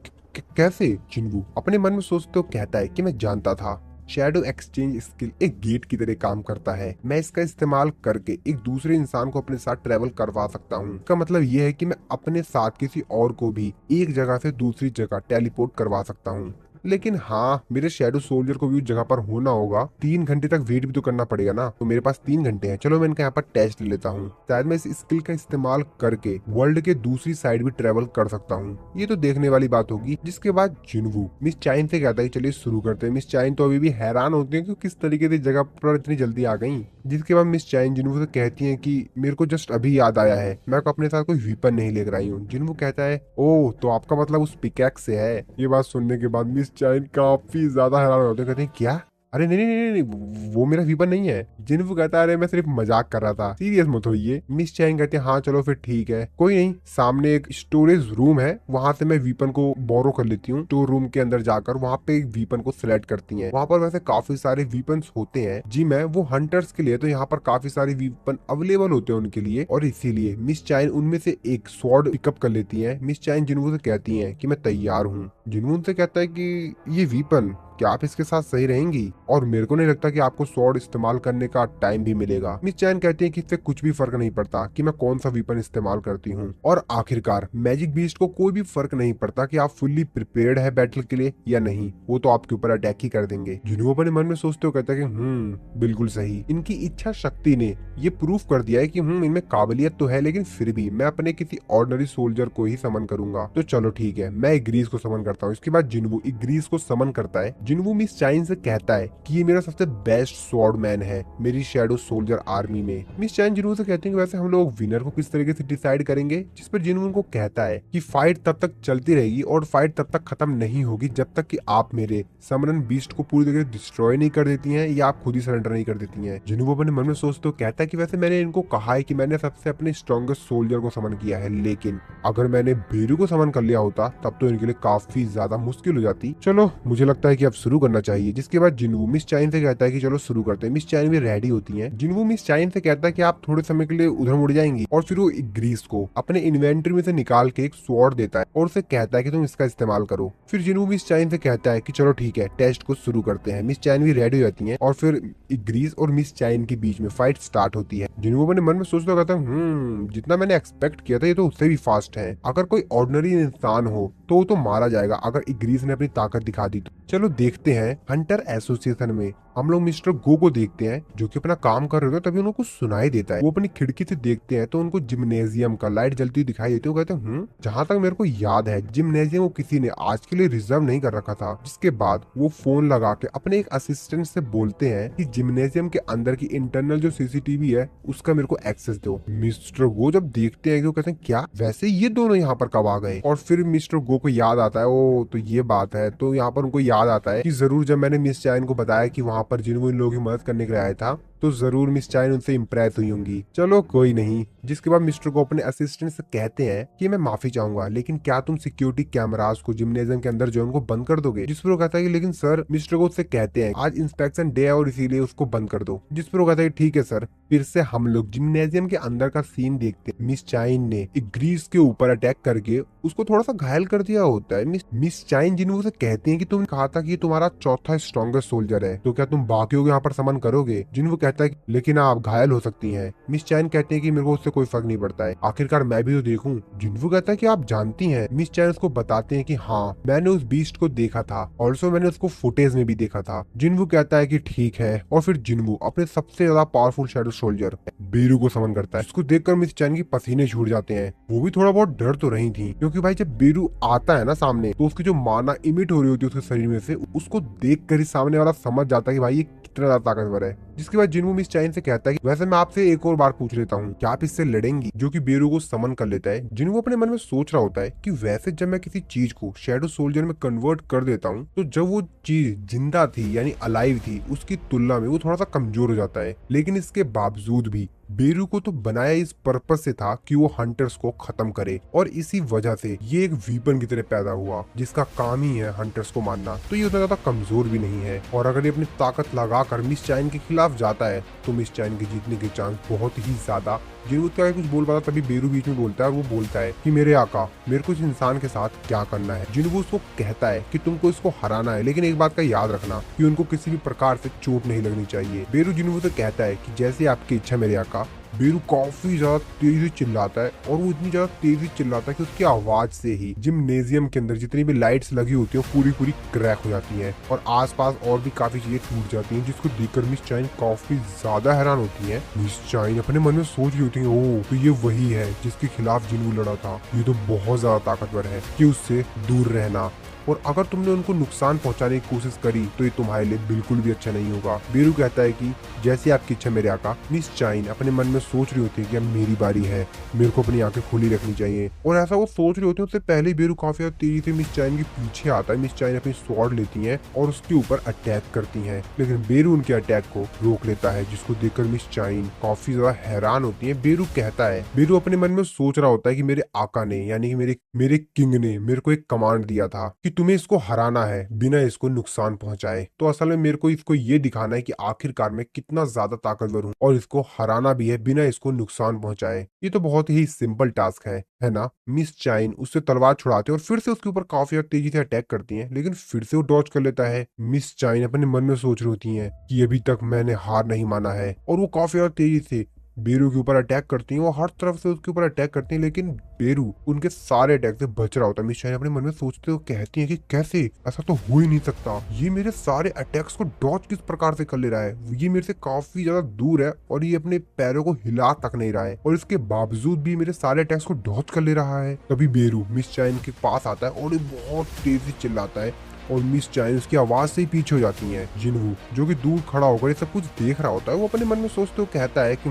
कैसे? जिनवू अपने मन में सोचते हो कहता है कि मैं जानता था शैडो एक्सचेंज स्किल एक गेट की तरह काम करता है। मैं इसका इस्तेमाल करके एक दूसरे इंसान को अपने साथ ट्रेवल करवा सकता हूँ। इसका मतलब यह है कि मैं अपने साथ किसी और को भी एक जगह से दूसरी जगह टेलीपोर्ट करवा सकता हूँ। लेकिन हाँ, मेरे शैडो सोल्जर को भी उस जगह पर होना होगा। 3 घंटे तक वेट भी तो करना पड़ेगा ना, तो मेरे पास 3 घंटे हैं। चलो मैं इनका यहाँ पर टेस्ट ले लेता हूँ। शायद मैं इस स्किल का इस्तेमाल करके वर्ल्ड के दूसरी साइड भी ट्रेवल कर सकता हूँ। ये तो देखने वाली बात होगी। जिसके बाद जिनवू मिस चाइन से कहता है कि चलिए शुरू करते हैं। मिस चाइन तो अभी भी हैरान होती है कि किस तरीके से जगह पर इतनी जल्दी आ गई। जिसके बाद मिस चाइन जिनवू से कहती है कि मेरे को जस्ट अभी याद आया है, मैं अपने साथ कोई वीपन नहीं लेकर आई हूँ। जिनवू कहता है ओह, तो आपका मतलब उस पिकैक्स से है। ये बात सुनने के बाद मिस चाइन काफी ज्यादा हैरान होते हैं, कहते हैं क्या? अरे नहीं नहीं नहीं नहीं, वो मेरा वीपन नहीं है। जिनवू कहता है अरे मैं सिर्फ मजाक कर रहा था, सीरियस मत होइए। मिस चाइन कहते हैं हाँ चलो फिर ठीक है, कोई नहीं। सामने एक स्टोरेज रूम है, वहां से मैं वीपन को बोरो कर लेती हूँ। स्टोर रूम के अंदर जाकर वहां पे एक वीपन को सिलेक्ट करती है। वहां पर वैसे काफी सारे वीपन्स होते हैं जी, मैं वो हंटर्स के लिए, तो यहाँ पर काफी सारे वीपन अवेलेबल होते हैं उनके लिए, और इसीलिए मिस चाइन उनमें से एक स्वॉर्ड पिकअप कर लेती है। मिस चाइन जिनवू से कहती है कि मैं तैयार हूँ। जिनवू उनसे कहता है कि ये वीपन क्या आप इसके साथ सही रहेंगी, और मेरे को नहीं लगता कि आपको स्वॉर्ड इस्तेमाल करने का टाइम भी मिलेगा। मिस चैन कहती है कि इससे कुछ भी फर्क नहीं पड़ता कि मैं कौन सा वीपन इस्तेमाल करती हूँ, और आखिरकार मैजिक बीस्ट को कोई भी फर्क नहीं पड़ता कि आप फुल्ली प्रिपेयर्ड है बैटल के लिए या नहीं, वो तो आपके ऊपर अटैक ही कर देंगे। जिन्हों अपने मन में सोचते हो कहता है कि बिल्कुल सही, इनकी इच्छा शक्ति ने ये प्रूफ कर दिया है कि इनमें काबिलियत तो है, लेकिन फिर भी मैं अपने किसी ऑर्डिनरी सोल्जर को ही समन करूंगा। तो चलो ठीक है, मैं इग्रीस को समन करता हूँ। इसके बाद जिनवू इग्रीस को समन करता है। जिनवू मिस चाइन से कहता है कि ये मेरा सबसे बेस्ट स्वॉर्ड मैन है मेरी शैडो सोल्जर आर्मी में। मिस चाइन जिनवू से कहते हैं कि वैसे हम लोग विनर को किस तरीके से डिसाइड करेंगे, जिस पर जिनवू उनको कहता है कि फाइट तब तक चलती रहेगी और फाइट तब तक खत्म नहीं होगी जब तक कि आप मेरे समरन बीस्ट को पूरी तरीके से डिस्ट्रॉय नहीं कर देती हैं या आप खुद ही सरेंडर नहीं कर देती हैं। जिनवू अपने मन में सोचते हो कहता है कि वैसे मैंने इनको कहा है कि मैंने सबसे अपने स्ट्रॉन्गेस्ट सोल्जर को समन किया है, लेकिन अगर मैंने बेरू को समन कर लिया होता तब तो इनके लिए काफी ज्यादा मुश्किल हो जाती। चलो मुझे लगता है कि अब शुरू करना चाहिए। जिसके बाद जिनवू मिस चाइन से कहता है कि चलो शुरू करते हैं। मिस चाइन भी रेडी होती हैं। जिनवू मिस चाइन से कहता है कि आप थोड़े समय के लिए उधर मुड़ जाएंगी, और फिर वो इग्रीस को अपने इन्वेंटरी में से निकाल के एक स्वॉर्ड देता है और उसे कहता है कि तुम इसका इस्तेमाल करो। फिर जिनवू मिस चाइन से कहता है कि चलो ठीक है, टेस्ट को शुरू करते हैं। मिस चाइन भी रेडी हो जाती है और फिर इग्रीस और मिस चाइन के बीच में फाइट स्टार्ट होती है। जिनवू अपने मन में सोचता कहता है जितना मैंने एक्सपेक्ट किया था ये तो उससे भी फास्ट है। अगर कोई ऑर्डिनरी इंसान हो तो वो तो मारा जाएगा अगर इग्रीस ने अपनी ताकत दिखा दी तो। चलो देखते हैं। हंटर एसोसिएशन में हम लोग मिस्टर गो को देखते हैं जो कि अपना काम कर रहे थे, तभी उनको कुछ सुनाई देता है। वो अपनी खिड़की से देखते हैं तो उनको जिम्नेजियम का लाइट जलती हुई दिखाई देती है। वो कहते हैं जहां तक मेरे को याद है जिम्नेजियम को किसी ने आज के लिए रिजर्व नहीं कर रखा था। जिसके बाद वो फोन लगा के अपने एक असिस्टेंट से बोलते हैं कि जिम्नेजियम के अंदर की इंटरनल जो सीसीटीवी है उसका मेरे को एक्सेस दो। मिस्टर गो जब देखते हैं कि वो कहते हैं क्या वैसे ये दोनों यहाँ पर कब आ गए, और फिर मिस्टर गो को याद आता है ओ तो ये बात है। तो यहाँ पर उनको याद आता है कि जरूर जब मैंने मिस चाइन को बताया कि वहां पर जिन इन लोगों की मदद करने के लिए आया था तो जरूर मिस चाइन उनसे इम्प्रेस हुई होंगी। चलो कोई नहीं। जिसके बाद मिस्टर को अपने असिस्टेंट से कहते हैं कि मैं माफी चाहूंगा, लेकिन क्या तुम सिक्योरिटी कैमरास को जिम्नेजियम के अंदर जो उनको बंद कर दोगे। जिस पर वो कहता है कि लेकिन सर, मिस्टर को उससे कहते हैं आज इंस्पेक्शन डे है और इसीलिए उसको बंद कर दो। जिस पर वो कहता है ठीक है सर। फिर से हम लोग जिम्नेजियम के अंदर का सीन देखते हैं। मिस चाइन ने इग्रीस के ऊपर अटैक करके उसको थोड़ा सा घायल कर दिया होता है। मिस चाइन जिन्हों से कहते हैं कि तुमने कहा था कि तुम्हारा चौथा स्ट्रॉन्गेस्ट सोल्जर है, तो क्या तुम बाकियों को यहाँ पर समन करोगे। जिन्हों कहता है लेकिन आप घायल हो सकती हैं। मिस चाइन कहते हैं कि मेरे को उससे कोई फर्क नहीं पड़ता है, आखिरकार मैं भी तो देखूं। जिन्हों कहता है कि आप जानती हैं। मिस चाइन उसको बताते हैं कि हाँ मैंने उस बीस्ट को देखा था, ऑल्सो मैंने उसको फुटेज में भी देखा था। जिन्हों कहता है कि ठीक है, और फिर जिन्हों अपने सबसे ज्यादा पावरफुल शैडो सोल्जर बेरू को समन करता है। इसको देखकर मिस चाइन की पसीने छूट जाते हैं। वो भी थोड़ा बहुत डर तो रही थी, क्योंकि भाई जब बेरू आता है ना सामने तो उसकी जो माना इमिट हो रही होती है उसके शरीर में से, उसको देख कर ही सामने वाला समझ जाता है कि भाई ये कितना ज्यादा ताकतवर है। जिसके बाद जिन्हों मिस चाइन से कहता है कि वैसे मैं आपसे एक और बार पूछ लेता हूँ, क्या आप इससे लड़ेंगी, जो कि बेरू को समन कर लेता है। जिन्हों अपने मन में सोच रहा होता है कि वैसे जब मैं किसी चीज को शैडो सोल्जर में कन्वर्ट कर देता हूँ तो जब वो चीज जिंदा थी यानी अलाइव थी उसकी तुलना में वो थोड़ा सा कमजोर हो जाता है, लेकिन इसके बावजूद भी बेरू को तो बनाया इस पर्पज से था कि वो हंटर्स को खत्म करे, और इसी वजह से ये एक वीपन की तरह पैदा हुआ जिसका काम ही है हंटर्स को मारना। तो ये उतना ज्यादा कमजोर भी नहीं है, और अगर ये अपनी ताकत लगाकर मिस चाइन के खिलाफ जाता है तो मिस चाइन के जीतने के चांस बहुत ही ज्यादा। जिन्हों क्या कुछ बोल पाता, तभी बेरू बीच में बोलता है और वो बोलता है कि मेरे आका, मेरे को इस इंसान के साथ क्या करना है। जिन्हों उसको कहता है कि तुमको इसको हराना है, लेकिन एक बात का याद रखना कि उनको किसी भी प्रकार से चोट नहीं लगनी चाहिए। बेरू जिन्हों से कहता है कि जैसे आपकी इच्छा मेरे आका। बेरू काफी ज्यादा तेजी से चिल्लाता है, और वो इतनी ज्यादा तेजी से चिल्लाता है कि उसकी आवाज से ही जिम्नेजियम के अंदर जितनी भी लाइट्स लगी होती हैं पूरी पूरी क्रैक हो जाती हैं, और आसपास और भी काफी चीजें टूट जाती हैं, जिसको देखकर मिस चाइन काफी ज्यादा हैरान होती है। मिस चाइन अपने मन में सोच रही होती है, ओह तो ये वही है जिसके खिलाफ जिन्हों लड़ा था, ये तो बहुत ज्यादा ताकतवर है, कि उससे दूर रहना, और अगर तुमने उनको नुकसान पहुंचाने की कोशिश करी तो ये तुम्हारे लिए बिल्कुल भी अच्छा नहीं होगा। बेरू कहता है कि जैसे आपकी इच्छा मेरे आका। मिस चाइन अपने मन में सोच रही होती है कि अब मेरी बारी है, मेरे को अपनी आंखें खुली रखनी चाहिए, और ऐसा वो सोच रही होती है उससे पहले ही बेरू काफी तेजी से मिस चाइन के पीछे आता है। मिस चाइन अपनी स्वॉर्ड लेती है और उसके ऊपर अटैक करती है, लेकिन बेरू उनके अटैक को रोक लेता है, जिसको देखकर मिस चाइन काफी ज्यादा हैरान होती है। बेरू कहता है, बेरू अपने मन में सोच रहा होता है कि मेरे आका ने यानी कि मेरे किंग ने मेरे को एक कमांड दिया था कि तुम्हें इसको हराना है बिना इसको नुकसान पहुंचाए। तो असल में मेरे को इसको ये दिखाना है कि आखिरकार मैं कितना ज्यादा ताकतवर हूँ, और इसको हराना भी है बिना इसको नुकसान पहुंचाए। ये तो बहुत ही सिंपल टास्क है ना। मिस चाइन उससे तलवार छुड़ाते हैं और फिर से उसके ऊपर काफी तेजी से अटैक करती हैं, लेकिन फिर से वो डॉज कर लेता है। मिस चाइन अपने मन में सोच रही होती है कि अभी तक मैंने हार नहीं माना है, और वो काफी तेजी से बेरू के ऊपर अटैक करती हैं, वो हर तरफ से उसके ऊपर अटैक करती हैं, लेकिन बेरू उनके सारे अटैक से बच रहा होता है। मिस चाइन अपने मन में सोचते हुए कहती हैं कि कैसे, ऐसा तो हो ही नहीं सकता, ये मेरे सारे अटैक्स को डॉज किस प्रकार से कर ले रहा है, ये मेरे से काफी ज्यादा दूर है और ये अपने पैरों को हिला तक नहीं रहा है, और इसके बावजूद भी मेरे सारे अटैक्स को डॉज कर ले रहा है। तभी बेरू मिस चाइन के पास आता है और बहुत तेजी चिल्लाता है, और मिस चाइन उसकी आवाज से ही पीछे हो जाती हैं। जिन्हू जो कि दूर खड़ा होकर ये सब कुछ देख रहा होता है, वो अपने मन में सोचते हुए कहता है कि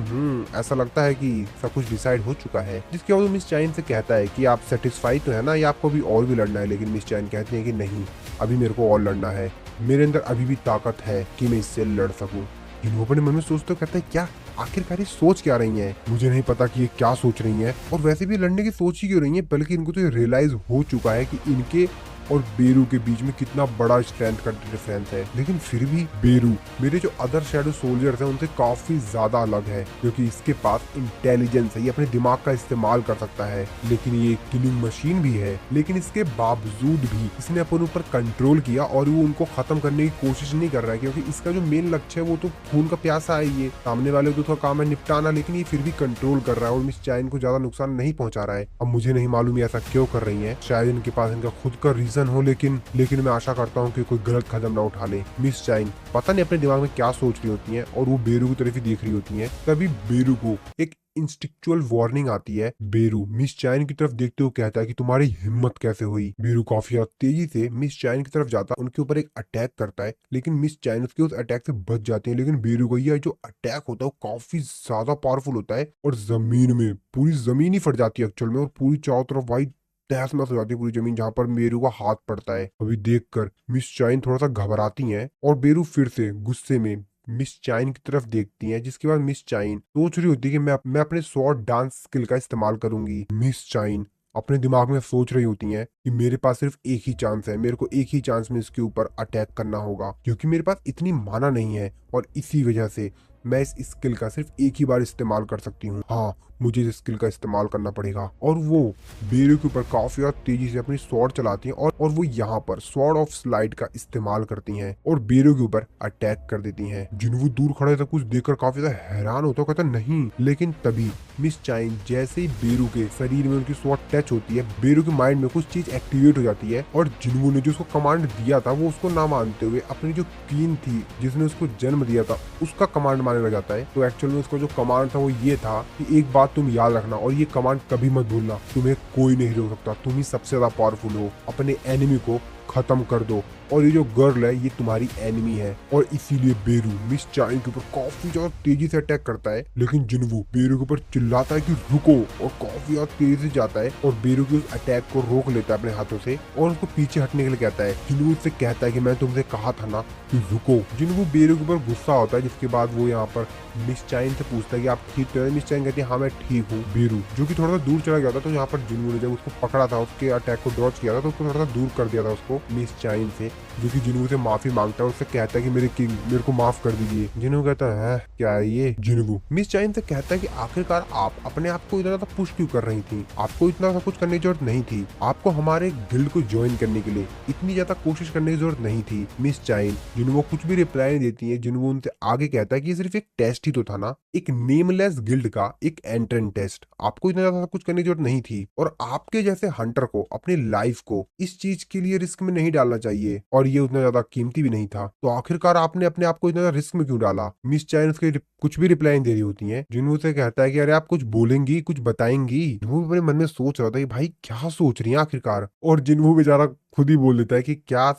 ऐसा लगता है कि सब कुछ डिसाइड हो चुका है। जिसके बाद वो मिस चाइन से कहता है कि आप सेटिस्फाई तो है ना, या आपको अभी और भी लड़ना है। लेकिन मिस चाइन कहती है कि नहीं, अभी मेरे को और लड़ना है, मेरे अंदर अभी भी ताकत है कि मैं इससे लड़ सकूं। जिन्हू अपने मन में सोचते हुए कहता है, क्या आखिरकार ये सोच क्या रही हैं? मुझे नहीं पता कि ये क्या सोच रही हैं, और वैसे भी लड़ने की सोच ही क्यों रही हैं, बल्कि इनको तो ये रियलाइज हो चुका है कि इनके और बेरू के बीच में कितना बड़ा स्ट्रेंथ का डिफरेंस है। लेकिन फिर भी बेरू मेरे जो अदर शैडो सोल्जर्स हैं उनसे काफी ज्यादा अलग है, क्योंकि इसके पास इंटेलिजेंस है, ये अपने दिमाग का इस्तेमाल कर सकता है। लेकिन ये किलिंग मशीन भी है, लेकिन इसके बावजूद भी इसने अपन ऊपर कंट्रोल किया, और वो उनको खत्म करने की कोशिश नहीं कर रहा है, क्योंकि इसका जो मेन लक्ष्य है वो तो खून का प्यासा है। ये सामने वाले को तो काम है निपटाना, लेकिन ये फिर भी कंट्रोल कर रहा है और मिस चाइन को ज्यादा नुकसान नहीं पहुंचा रहा है। अब मुझे नहीं मालूम ये ऐसा क्यों कर रही है, शायद इनके पास इनका खुद का रीजन हो, लेकिन मैं आशा करता हूँ कि कोई गलत कदम ना उठा ले। मिस चाइन पता नहीं अपने दिमाग में क्या सोच रही होती हैं, और वो बेरू की तरफ ही देख रही होती हैं। तभी बेरू को एक इंस्टिक्चुअल वार्निंग आती है। बेरू मिस चाइन की तरफ देखते हुए कहता है कि तुम्हारी हिम्मत कैसे हुई। बेरू काफी तेजी से मिस चाइन की तरफ जाता है, उनके ऊपर एक अटैक करता है, लेकिन मिस चाइन उसके उस अटैक से बच जाती है। लेकिन बेरू का यह जो अटैक होता है वो काफी ज्यादा पावरफुल होता है, और जमीन में पूरी जमीन ही फट जाती है एक्चुअल में, और पूरी चारों तरफ वाइट तहस नहस हो जाती है पूरी जमीन जहां पर बेरू का हाथ पड़ता है। अभी देखकर मिस चाइन थोड़ा सा घबराती हैं, और बेरू फिर से गुस्से में मिस चाइन की तरफ देखती हैं। जिसके बाद मिस चाइन सोच रही होती है कि मैं अपने स्वॉर्ड डांस स्किल का इस्तेमाल करूंगी। मिस चाइन अपने दिमाग में सोच रही होती हैं कि मेरे पास सिर्फ एक ही चांस है, मेरे को एक ही चांस में इसके ऊपर अटैक करना होगा, क्योंकि मेरे पास इतनी माना नहीं है, और इसी वजह से मैं इस स्किल का सिर्फ एक ही बार इस्तेमाल कर सकती हूँ। हाँ, मुझे इस स्किल का इस्तेमाल करना पड़ेगा। और वो बेरू के ऊपर काफी तेजी से अपनी स्वॉर्ड चलाती हैं, और वो यहाँ पर स्वॉर्ड ऑफ स्लाइड का इस्तेमाल करती हैं और बेरू के ऊपर अटैक कर देती हैं। जिन्हों दूर खड़े सब कुछ देखकर काफी ज्यादा हैरान होता है, कहता नहीं। लेकिन तभी मिस चाइन जैसे ही बेरू के शरीर में उनकी स्वॉर्ड टच होती है, बेरू के माइंड में कुछ चीज एक्टिवेट हो जाती है, और जिन्हों ने जो उसको कमांड दिया था वो उसको ना मानते हुए अपनी जो क्वीन थी जिसने उसको जन्म दिया था उसका कमांड मानने लग जाता है। तो एक्चुअल में उसका जो कमांड था वो ये था कि एक बात तुम याद रखना, और ये कमांड कभी मत भूलना, तुम्हें कोई नहीं रोक सकता, तुम ही सबसे ज्यादा पावरफुल हो, अपने एनिमी को खत्म कर दो। और ये जो गर्ल है ये तुम्हारी एनिमी है। और इसीलिए बेरू मिस चाइन के ऊपर काफी ज्यादा तेजी से अटैक करता है, लेकिन जिनवू बेरू के ऊपर चिल्लाता है कि रुको, और काफी ज्यादा तेजी से जाता है और बेरू के उस अटैक को रोक लेता है अपने हाथों से और उसको पीछे हटने के लिए कहता है। जिनवू उससे कहता है कि मैं तुमसे कहा था ना कि रुको। जिनवू बेरू के ऊपर गुस्सा होता है, जिसके बाद वो यहाँ पर मिस चाइन से पूछता है कि आप ठीक तो है। मिस चाइन कहती है हाँ मैं ठीक हूँ। बेरू जो कि थोड़ा सा दूर चला गया था, तो यहाँ पर जिनवू ने जब उसको पकड़ा था, उसके अटैक को डॉज किया था, तो उसको थोड़ा सा दूर कर दिया था उसको मिस चाइन से, जो कि जिनवू से माफी मांगता है। उससे कहता है कि मेरे किंग मेरे को माफ कर दीजिए। जिनवू कहता है क्या है ये। जिनवू मिस चाइन से कहता है कि आखिरकार आप अपने आप को इतना ज्यादा पुश क्यों कर रही थी, आपको इतना सब कुछ करने की जरूरत नहीं थी, आपको हमारे गिल्ड को ज्वाइन करने के लिए इतनी ज्यादा कोशिश करने की जरूरत नहीं थी मिस चाइन। जिनवू कुछ भी रिप्लाई नहीं देती है। जिनवू उनसे आगे कहता है कि सिर्फ एक टेस्ट ही तो था ना, एक नेमलेस गिल्ड का एक एंट्रेंस टेस्ट, आपको इतना ज्यादा कुछ करने की जरूरत नहीं थी, और आपके जैसे हंटर को अपनी लाइफ को इस चीज के लिए रिस्क में नहीं डालना चाहिए, और ये उतना ज्यादा कीमती भी नहीं था, तो आखिरकार आपने अपने आप को इतना ज्यादा रिस्क में क्यों डाला। मिस चाइन उसके कुछ भी रिप्लाई नहीं दे रही होती है। जिनवू से कहता है कि अरे आप कुछ बोलेंगी, कुछ बताएंगी। जिनवू अपने मन में सोच रहा था कि भाई क्या सोच रही है आखिरकार, और जिनवू बेचारा खुद ही बोल देता है कि क्या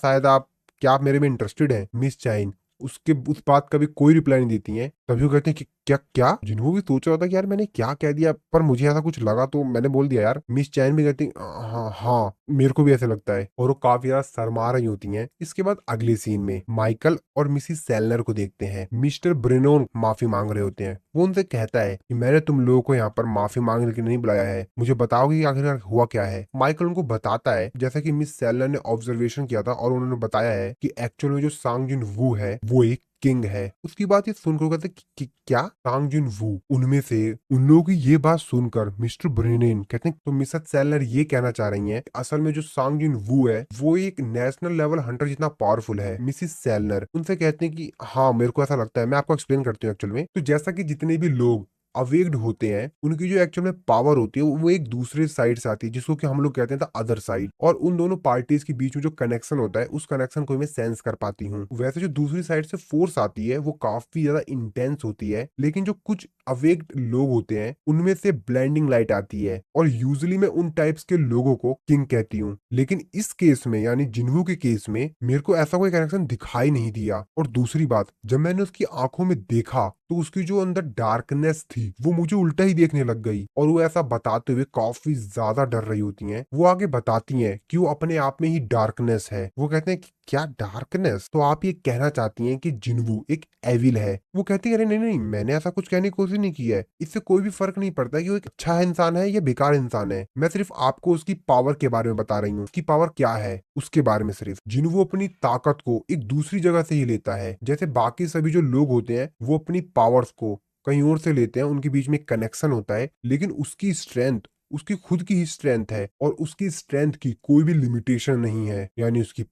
आप मेरे में इंटरेस्टेड है। मिस चाइन उसके उस बात का भी कोई रिप्लाई नहीं देती है। तभी वो कहते हैं कि क्या क्या। जिन्हों भी सोच रहा था कि यार मैंने क्या कह दिया, पर मुझे ऐसा कुछ लगा तो मैंने बोल दिया यार। मिस चैन भी कहती हाँ हाँ मेरे को भी ऐसा लगता है, और वो काफी ज्यादा शर्मा रही होती हैं। इसके बाद अगले सीन में माइकल और मिसिस सेलनर को देखते हैं। मिस्टर ब्रेनोन माफी मांग रहे होते हैं। वो उनसे कहता है कि मैंने तुम लोगों को यहाँ पर माफी मांगने के लिए नहीं बुलाया है, मुझे बताओगे कि आखिरकार हुआ क्या है। माइकल उनको बताता है जैसा कि मिस सेलनर ने ऑब्जर्वेशन किया था, और उन्होंने बताया है कि एक्चुअल में जो सांग जिन वू है वो एक किंग है। उसकी बात ये सुनकर कहते कि क्या सांग जिन वू। उनमें से उन लोगों की ये बात सुनकर मिस्टर ब्रेनेन कहते हैं तो मिसेस सेलनर ये कहना चाह रही हैं असल में जो सांग जिन वू है वो एक नेशनल लेवल हंटर जितना पावरफुल है। मिसिस सेलनर उनसे कहते हैं कि हाँ मेरे को ऐसा लगता है। मैं आपको एक्सप्लेन करती हूँ। एक्चुअल में तो जैसा कि जितने भी लोग अवेक्ड होते हैं उनकी जो एक्चुअल में पावर होती है वो एक दूसरे साइड से आती है, जिसको कि हम लोग कहते हैं द अदर साइड, और उन दोनों पार्टीज के बीच में जो कनेक्शन होता है उस कनेक्शन को मैं सेंस कर पाती हूँ। वैसे जो दूसरी साइड से फोर्स आती है वो काफी ज्यादा इंटेंस होती है, लेकिन जो कुछ अवेक्ड लोग होते हैं उनमें से ब्लाइंडिंग लाइट आती है, और यूजुअली मैं उन टाइप्स के लोगों को किंग कहती हूँ। लेकिन इस केस में यानी जिन्हू के केस में मेरे को ऐसा कोई कनेक्शन दिखाई नहीं दिया। और दूसरी बात, जब मैंने उसकी आंखों में देखा तो उसकी जो अंदर डार्कनेस थी वो मुझे उल्टा ही देखने लग गई, और वो ऐसा बताते हुए काफी ज्यादा डर रही होती हैं। वो आगे बताती हैं कि वो अपने आप में ही डार्कनेस है। वो कहते हैं कि क्या डार्कनेस, तो आप ये कहना चाहती हैं कि जिन्वू एक एविल है। वो कहती है अरे नहीं नहीं मैंने ऐसा कुछ कहने की कोशिश नहीं की है, इससे कोई भी फर्क नहीं पड़ता कि वो एक अच्छा इंसान है या बेकार इंसान है। मैं सिर्फ आपको उसकी पावर के बारे में बता रही हूँ, उसकी पावर क्या है उसके बारे में सिर्फ। जिन्वू अपनी ताकत को एक दूसरी जगह से ही लेता है, जैसे बाकी सभी जो लोग होते हैं वो अपनी पावर्स को कहीं और से लेते हैं, उनके बीच में कनेक्शन होता है, लेकिन उसकी स्ट्रेंथ उसकी खुद की ही स्ट्रेंथ है, और उसकी स्ट्रेंथ की कोई भी लिमिटेशन नहीं है, यानी उसके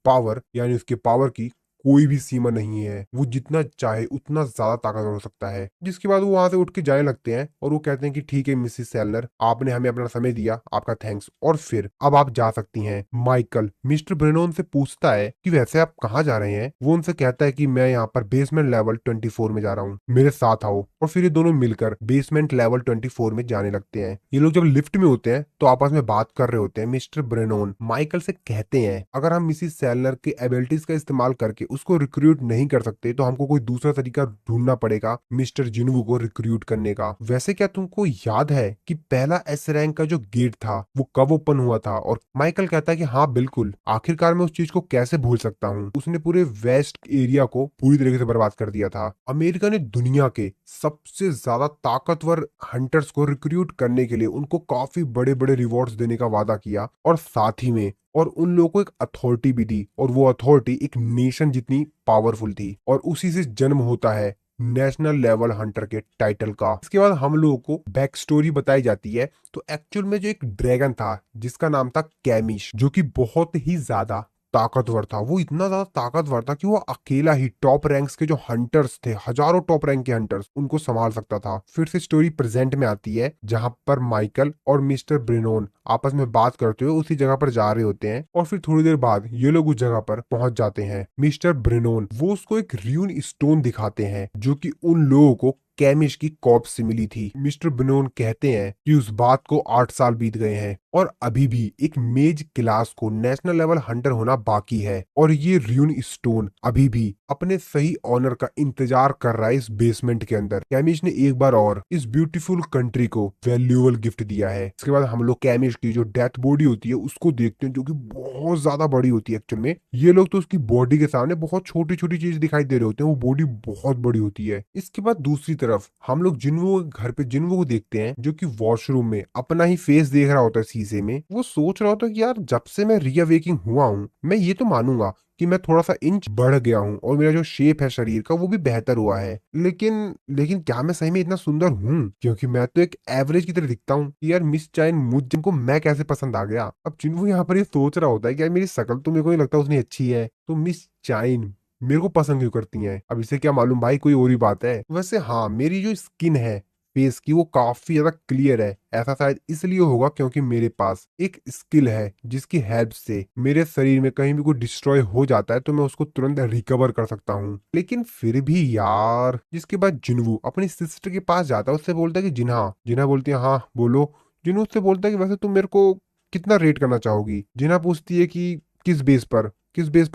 पावर की कोई भी सीमा नहीं है। वो जितना चाहे उतना ज्यादा ताकतवर हो सकता है। जिसके बाद वो वहां से उठ के जाने लगते हैं, और वो कहते हैं कि ठीक है मिसिस सेलनर, आपने हमें अपना समय दिया, आपका थैंक्स, और फिर अब आप जा सकती हैं। माइकल मिस्टर ब्रेनोन से पूछता है कि वैसे आप कहाँ जा रहे हैं। वो उनसे कहता है कि मैं यहाँ पर बेसमेंट लेवल 24 में जा रहा हूँ, मेरे साथ आओ। और फिर ये दोनों मिलकर बेसमेंट लेवल 24 में जाने लगते हैं। ये लोग जब लिफ्ट में होते हैं तो आपस में बात कर रहे होते हैं। मिस्टर ब्रेनोन माइकल से कहते हैं अगर हम मिसिस सेलनर के एबिलिटीज का इस्तेमाल करके उसको रिक्रूट नहीं कर सकते तो हमको कोई दूसरा तरीका ढूंढना पड़ेगा मिस्टर जिन्वू को रिक्रूट करने का। वैसे क्या तुमको याद है कि पहला एस रैंक का जो गेट था वो कब ओपन हुआ था। और माइकल कहता है कि हाँ बिल्कुल, आखिरकार मैं उस चीज को कैसे भूल सकता हूँ, उसने पूरे वेस्ट एरिया को पूरी तरीके से बर्बाद कर दिया था। अमेरिका ने दुनिया के सबसे ज्यादा ताकतवर हंटर्स को रिक्रूट करने के लिए उनको काफी बड़े बड़े रिवॉर्ड्स देने का वादा किया, और साथ ही में और उन लोगों को एक अथॉरिटी भी दी, और वो अथॉरिटी एक नेशन जितनी पावरफुल थी, और उसी से जन्म होता है नेशनल लेवल हंटर के टाइटल का। इसके बाद हम लोगों को बैक स्टोरी बताई जाती है। तो एक्चुअल में जो एक ड्रैगन था जिसका नाम था कैमिश, जो कि बहुत ही ज्यादा ताकतवर था, वो इतना ज्यादा ताकतवर था कि वो अकेला ही टॉप रैंक्स के जो हंटर्स थे, हजारों टॉप रैंक के हंटर्स, उनको संभाल सकता था। फिर से स्टोरी प्रेजेंट में आती है जहां पर माइकल और मिस्टर ब्रेनोन आपस में बात करते हुए उसी जगह पर जा रहे होते हैं, और फिर थोड़ी देर बाद ये लोग उस जगह पर पहुंच जाते हैं। मिस्टर ब्रेनोन वो उसको एक र्यून स्टोन दिखाते हैं जो कि उन लोगों को कैमिश की कॉर्प्स से मिली थी। मिस्टर बनोन कहते हैं कि उस बात को 8 साल बीत गए हैं और अभी भी एक मेज क्लास को नेशनल लेवल हंटर होना बाकी है, और ये र्यून स्टोन अभी भी अपने सही ऑनर का इंतजार कर रहा है इस बेसमेंट के अंदर। कैमिश ने एक बार और इस ब्यूटीफुल कंट्री को वैल्यूएबल गिफ्ट दिया है। इसके बाद हम लोग कैमिश की जो डेथ बॉडी होती है उसको देखते हैं, जो कि बहुत ज्यादा बड़ी होती है। एक्चुअल में ये लोग तो उसकी बॉडी के सामने बहुत छोटी छोटी चीज दिखाई दे रहे होते हैं, वो बॉडी बहुत बड़ी होती है। इसके बाद दूसरी तरफ हम लोग जिन्वो के घर पे जिन्वो को देखते हैं, जो कि वॉशरूम में अपना ही फेस देख रहा होता है शीशे में। वो सोच रहा होता है कि यार जब से मैं रीअवेकिंग हुआ हूँ, मैं ये तो मानूंगा कि मैं थोड़ा सा इंच बढ़ गया हूँ और मेरा जो शेप है शरीर का वो भी बेहतर हुआ है, लेकिन लेकिन क्या मैं सही में इतना सुंदर हूँ? क्योंकि मैं तो एक एवरेज की तरह दिखता हूँ। यार मिस चाइन मुझ जिनको मैं कैसे पसंद आ गया? अब जिनको यहाँ पर ये सोच रहा होता है कि यार मेरी शक्ल तो मेरे को नहीं लगता उतनी अच्छी है, तो मिस चाइन मेरे को पसंद क्यों करती हैं? अब इसे क्या मालूम भाई, कोई और ही बात है। वैसे हाँ, मेरी जो स्किन है फेस की वो काफी ज्यादा क्लियर है। ऐसा शायद इसलिए होगा क्योंकि मेरे पास एक स्किल है जिसकी हेल्प से मेरे शरीर में कहीं भी कोई डिस्ट्रॉय हो जाता है तो मैं उसको तुरंत रिकवर कर सकता हूँ। लेकिन फिर भी यार, जिसके बाद जिन्वू अपनी सिस्टर के पास जाता है, उससे बोलता है कि जिन्हा जिन्हा बोलती है हाँ बोलो। जिन्हू उससे बोलता है कि वैसे तुम मेरे को कितना रेट करना चाहोगी? जिन्हा पूछती है कि किस बेस पर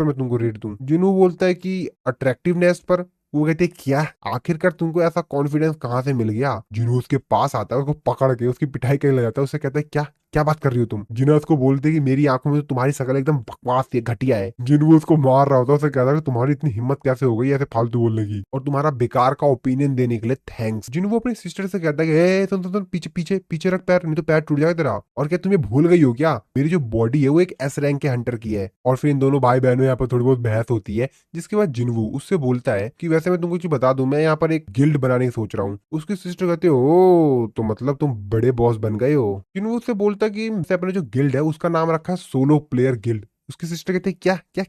मैं तुमको रेट दूं? जिन्हू बोलता है कि अट्रैक्टिवनेस पर। वो कहते हैं क्या, आखिरकार तुमको ऐसा कॉन्फिडेंस कहाँ से मिल गया? जिन्हू उसके पास आता है, उसको पकड़ के उसकी पिटाई करने लग जाता है। उससे कहता है क्या क्या बात कर रही हो तुम? जिन्हों उसको बोलते हैं कि मेरी आंखों में तो तुम्हारी शक्ल एकदम बकवास है, घटिया है। जिन्हों उसको मार रहा होता है, उसे कहता है कि तुम्हारी इतनी हिम्मत कैसे हो गई ऐसे फालतू बोलने की, और तुम्हारा बेकार का ओपिनियन देने के लिए थैंक्स। जिन्हों वो अपनी सिस्टर से कहता है कि सुन सुन सुन, पीछे पीछे पीछे रख पैर, नहीं तो पैर टूट जाएगा तेरा। और क्या तुम्हें भूल गई हो क्या, मेरी जो बॉडी है वो एक एस रैंक के हंटर की है। और फिर इन दोनों भाई बहनों यहाँ पर थोड़ी बहुत बहस होती है, जिसके बाद जिन्वू उससे बोलता है कि वैसे मैं तुमको कुछ बता दूं, मैं यहाँ पर एक गिल्ड बनाने की सोच रहा हूँ। उसकी सिस्टर कहते हो तो मतलब तुम बड़े बॉस बन गए हो। जिन्वू उससे बोलता है कि अपने जो गिल्ड है उसका नाम रखा है सोलो प्लेयर गिल्ड। उसकी सिस्टर कहते हैं क्या क्या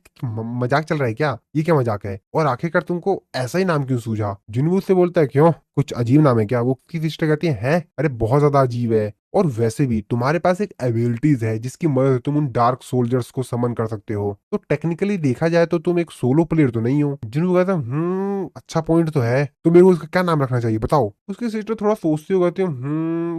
मजाक चल रहा है क्या? ये क्या मजाक है? और आखिरकार तुमको ऐसा ही नाम क्यों सूझा? जिन्वू उससे बोलता है क्यों, कुछ अजीब नाम है क्या? वो उसकी सिस्टर कहती है अरे बहुत ज्यादा अजीब है, और वैसे भी तुम्हारे पास एक एबिलिटीज है जिसकी मदद से तुम उन डार्क सोल्जर्स को समन कर सकते हो, तो टेक्निकली देखा जाए तो तुम एक सोलो प्लेयर तो नहीं हो। जिन्हों कहता अच्छा पॉइंट तो है, तो मेरे को उसका क्या नाम रखना चाहिए बताओ? उसकी सिस्टर थोड़ा सोचती हो, कहती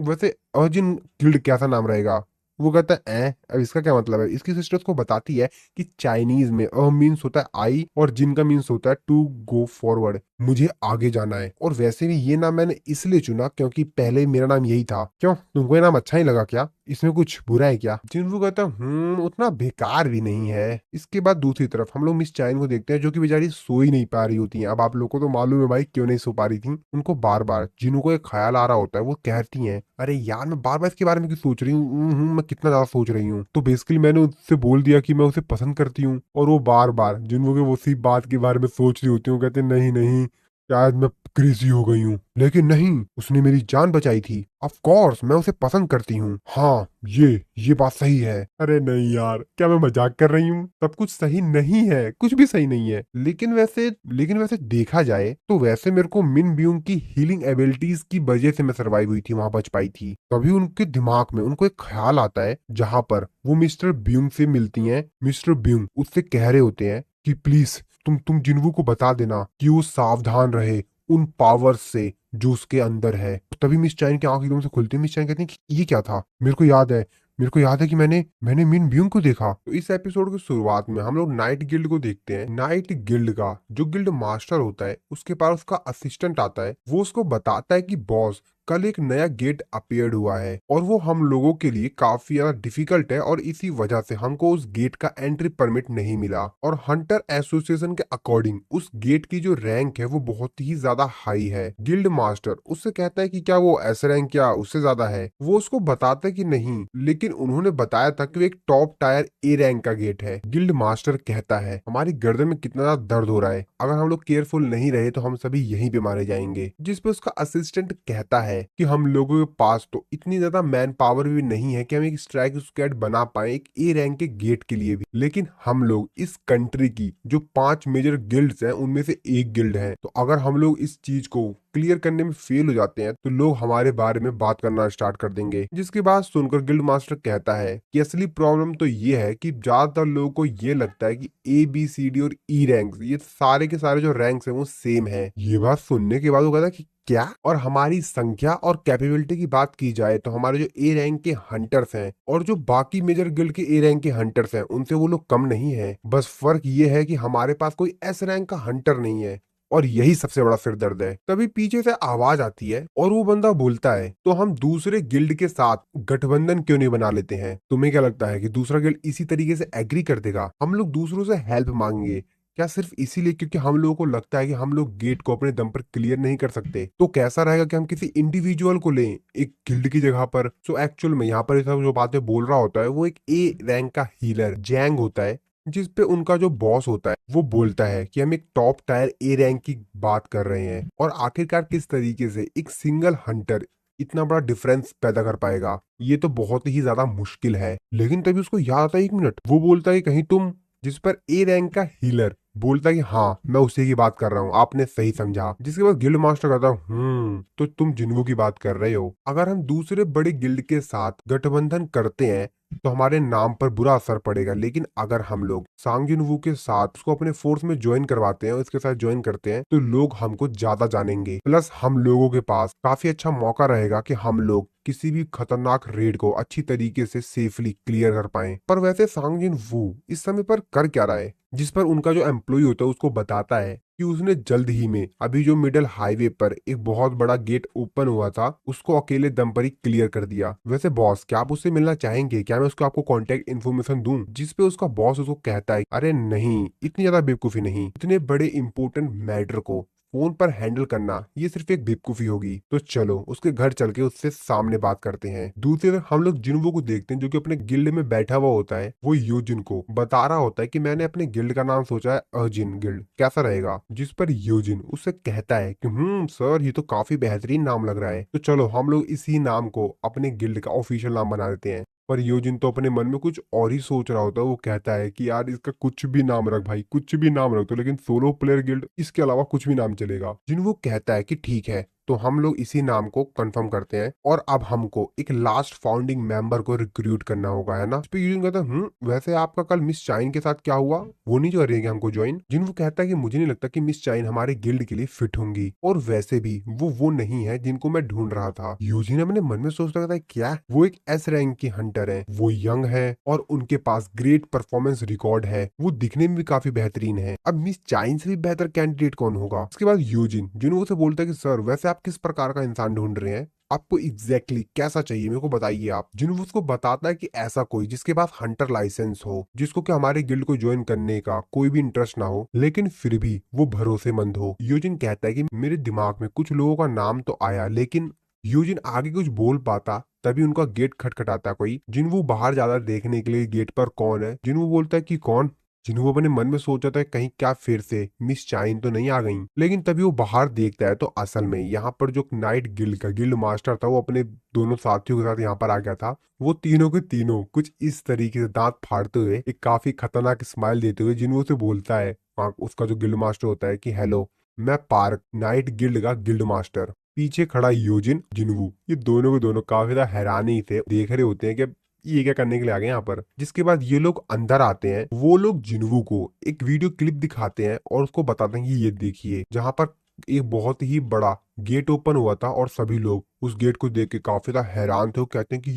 वैसे अर्जुन गिल्ड कैसा नाम रहेगा? वो कहता है अब इसका क्या मतलब है? इसकी सिस्टर उसको बताती है कि चाइनीज में अ मीन्स होता है आई, और जिन का मीन्स होता है टू गो फॉरवर्ड, मुझे आगे जाना है। और वैसे भी ये नाम मैंने इसलिए चुना क्योंकि पहले मेरा नाम यही था। क्यों, तुमको ये नाम अच्छा ही लगा क्या? इसमें कुछ बुरा है क्या? जिन्हों कहता है उतना बेकार भी नहीं है। इसके बाद दूसरी तरफ हम लोग मिस चाइन को देखते हैं, जो कि बेचारी सो ही नहीं पा रही होती है। अब आप लोगों को तो मालूम है भाई क्यों नहीं सो पा रही थी। उनको बार बार जिन्हों को एक ख्याल आ रहा होता है, वो कहती हैं अरे यार मैं बार बार इसके बारे में क्यों सोच रही हूँ, मैं कितना ज्यादा सोच रही हूँ। तो बेसिकली मैंने उससे बोल दिया कि मैं उसे पसंद करती हूँ, और वो बार बार जिन्हों के उसी बात के बारे में सोच रही होती हूँ। कहते नहीं नहीं, शायद मैं क्रेजी हो गई हूँ, लेकिन नहीं, उसने मेरी जान बचाई थी। ऑफ कोर्स मैं उसे पसंद करती हूँ। हाँ ये बात सही है। अरे नहीं यार, क्या मैं मजाक कर रही हूँ? सब कुछ सही नहीं है, कुछ भी सही नहीं है। लेकिन वैसे देखा जाए तो वैसे मेरे को मिन ब्यूंग की हीलिंग एबिलिटीज की वजह से मैं सरवाइव हुई थी, वहां बच पाई थी। तभी उनके दिमाग में उनको एक ख्याल आता है, जहां पर वो मिस्टर ब्यूंग से मिलती हैं। मिस्टर ब्यूंग उससे कह रहे होते हैं कि प्लीज तुम जिन्वू को बता देना कि वो सावधान रहे उन पावर्स से जो उसके अंदर है। तभी मिस चाइन की आंख एकदम से खुलती है। मिस चाइन कहती है कि ये क्या था? मेरे को याद है कि मैंने मिन ब्यूंग को देखा। तो इस एपिसोड की शुरुआत में हम लोग नाइट गिल्ड को देखते हैं। नाइट गिल्ड का जो गिल्ड मास्टर होता है, उसके पास उसका असिस्टेंट आता है। वो उसको बताता है कि बॉस कल एक नया गेट अपीयर्ड हुआ है, और वो हम लोगों के लिए काफी ज्यादा डिफिकल्ट है, और इसी वजह से हमको उस गेट का एंट्री परमिट नहीं मिला। और हंटर एसोसिएशन के अकॉर्डिंग उस गेट की जो रैंक है वो बहुत ही ज्यादा हाई है। गिल्ड मास्टर उससे कहता है कि क्या वो एस रैंक क्या उससे ज्यादा है? वो उसको बताता है कि नहीं, लेकिन उन्होंने बताया था कि वो एक टॉप टायर ए रैंक का गेट है। गिल्ड मास्टर कहता है हमारी गर्दन में कितना ज्यादा दर्द हो रहा है, अगर हम लोग केयरफुल नहीं रहे तो हम सभी यहीं पे मारे जाएंगे। जिसपे उसका असिस्टेंट कहता है कि हम लोगों के पास तो इतनी ज्यादा मैन पावर भी नहीं है कि हम एक स्ट्राइक स्क्वाड बना पाए एक ए रैंक के गेट के लिए भी, लेकिन हम लोग इस कंट्री की जो 5 मेजर गिल्ड्स हैं उनमें से एक गिल्ड है। तो अगर हम लोग इस चीज को क्लियर करने में फेल हो जाते हैं तो लोग हमारे बारे में बात करना स्टार्ट कर देंगे। जिसकी बात सुनकर गिल्ड मास्टर कहता है कि असली प्रॉब्लम तो ये है कि ज्यादातर लोगों को ये लगता है कि A B C D और E रैंक्स, ये सारे के सारे जो रैंक्स हैं वो सेम है। ये बात सुनने के बाद वो कहता है कि क्या? और हमारी संख्या और कैपेबिलिटी की बात की जाए तो हमारे जो ए रैंक के हंटर्स हैं और जो बाकी मेजर गिल्ड के ए रैंक के हंटर्स हैं उनसे वो लोग कम नहीं है। बस फर्क ये है कि हमारे पास कोई एस रैंक का हंटर नहीं है और यही सबसे बड़ा सिर दर्द है। तभी पीछे से आवाज आती है और वो बंदा बोलता है, तो हम दूसरे गिल्ड के साथ गठबंधन क्यों नहीं बना लेते हैं? तुम्हें क्या लगता है कि दूसरा गिल्ड इसी तरीके से एग्री कर देगा? हम लोग दूसरों से हेल्प मांगेंगे क्या सिर्फ इसीलिए क्योंकि हम लोगों को लगता है कि हम लोग गेट को अपने दम पर क्लियर नहीं कर सकते? तो कैसा रहेगा कि हम किसी इंडिविजुअल को लें एक गिल्ड की जगह पर? सो एक्चुअल में यहाँ पर ये सब जो बातें बोल रहा होता है वो एक ए रैंक का हीलर जैंग होता है, जिस पे उनका जो बॉस होता है वो बोलता है कि हम एक टॉप टायर ए रैंक की बात कर रहे हैं और आखिरकार किस तरीके से एक सिंगल हंटर इतना बड़ा डिफरेंस पैदा कर पाएगा, ये तो बहुत ही ज्यादा मुश्किल है। लेकिन तभी उसको याद आता है, एक मिनट, वो बोलता है कहीं तुम, जिस पर ए रैंक का हीलर बोलता है कि हाँ मैं उसी की बात कर रहा हूँ, आपने सही समझा। जिसके बाद गिल्ड मास्टर कहता है तो तुम जिन्वू की बात कर रहे हो। अगर हम दूसरे बड़े गिल्ड के साथ गठबंधन करते हैं तो हमारे नाम पर बुरा असर पड़ेगा, लेकिन अगर हम लोग सांग जिनवू के साथ उसको अपने फोर्स में ज्वाइन करवाते हैं और इसके साथ ज्वाइन करते हैं तो लोग हमको ज्यादा जानेंगे। प्लस हम लोगों के पास काफी अच्छा मौका रहेगा कि हम लोग किसी भी खतरनाक रेड को अच्छी तरीके से सेफली क्लियर कर पाए। पर वैसे सांग जिन वू इस समय पर कर क्या रहा है? जिस पर उनका जो एम्प्लॉय होता है उसको बताता है कि उसने जल्द ही में अभी जो मिडल हाईवे पर एक बहुत बड़ा गेट ओपन हुआ था उसको अकेले दम पर ही क्लियर कर दिया। वैसे बॉस क्या आप उससे मिलना चाहेंगे? क्या मैं उसको आपको कांटेक्ट इन्फॉर्मेशन दूं? जिस पे उसका बॉस उसको कहता है अरे नहीं, इतनी ज्यादा बेवकूफी नहीं, इतने बड़े इंपॉर्टेंट मैटर को फोन पर हैंडल करना ये सिर्फ एक बेवकूफी होगी। तो चलो उसके घर चल के उससे सामने बात करते हैं। दूसरी तरफ हम लोग जिन्वो को देखते हैं जो कि अपने गिल्ड में बैठा हुआ होता है। वो योजिन को बता रहा होता है कि मैंने अपने गिल्ड का नाम सोचा है अर्जिन गिल्ड, कैसा रहेगा? जिस पर योजिन उससे कहता है कि सर ये तो काफी बेहतरीन नाम लग रहा है, तो चलो हम लोग इसी नाम को अपने गिल्ड का ऑफिशियल नाम बना देते हैं। पर योजिन तो अपने मन में कुछ और ही सोच रहा होता है। वो कहता है कि यार इसका कुछ भी नाम रख भाई, कुछ भी नाम रख दो, लेकिन सोलो प्लेयर गिल्ड इसके अलावा कुछ भी नाम चलेगा। जिन वो कहता है कि ठीक है, तो हम लोग इसी नाम को कंफर्म करते हैं और अब हमको एक लास्ट फाउंडिंग मेंबर को रिक्रूट करना होगा, है ना? इस पे यूजिन कहता है वैसे आपका कल मिस चाइन के साथ क्या हुआ? वो नहीं कर रही है हमको ज्वाइन? जिन वो कहता है कि मुझे नहीं लगता कि मिस चाइन हमारे गिल्ड के लिए फिट होंगी और वैसे भी वो नहीं है जिनको मैं ढूंढ रहा था। यूजिन अपने मन में सोचता रहता है क्या वो एक एस रैंक की हंटर है, वो यंग है और उनके पास ग्रेट परफॉर्मेंस रिकॉर्ड है, वो दिखने में भी काफी बेहतरीन है। अब मिस चाइन से भी बेहतर कैंडिडेट कौन होगा? उसके बाद यूजिन जिन से बोलता है कि सर वैसे आप किस प्रकार का इंसान ढूंढ रहे हैं? आपको एग्जैक्टली कैसा चाहिए मेरे को बताइए आप। जिन्होंने उसको बताता है कि ऐसा कोई जिसके पास हंटर लाइसेंस हो, जिसको कि हमारे गिल्ड को ज्वाइन करने का कोई भी इंटरेस्ट ना हो, लेकिन फिर भी वो भरोसेमंद हो। यूजिन कहता है कि मेरे दिमाग में कुछ लोगों का नाम तो आया, लेकिन यूजिन आगे कुछ बोल पाता तभी उनका गेट खटखटाता कोई। जिन वो बाहर जाता देखने के लिए गेट पर कौन है। जिन वो बोलता है कि कौन? जिन्हों अपने मन में सोचा था कहीं क्या फिर से मिस चाइन तो नहीं आ गई, लेकिन तभी वो बाहर देखता है तो असल में यहाँ पर जो नाइट गिल्ड का गिल्ड मास्टर था वो अपने दोनों साथियों के साथ यहाँ पर आ गया था। वो तीनों के तीनों कुछ इस तरीके से दांत फाड़ते हुए एक काफी खतरनाक स्माइल देते हुए जिन्हों से बोलता है, उसका जो गिल्ड मास्टर होता है, कि हेलो मैं पार्क नाइट गिल्ड का गिल्ड मास्टर। पीछे खड़ा योजिन जिन्वू, ये दोनों के दोनों काफी ज्यादा हैरानी से देख रहे होते हैं कि ये क्या करने के लिए आ गए यहाँ पर। जिसके बाद ये लोग अंदर आते हैं। वो लोग जिन्वू को एक वीडियो क्लिप दिखाते हैं और उसको बताते हैं कि ये देखिए जहाँ पर एक बहुत ही बड़ा गेट ओपन हुआ था और सभी लोग उस गेट को देख के काफी ज्यादा हैरान थे। वो कहते हैं कि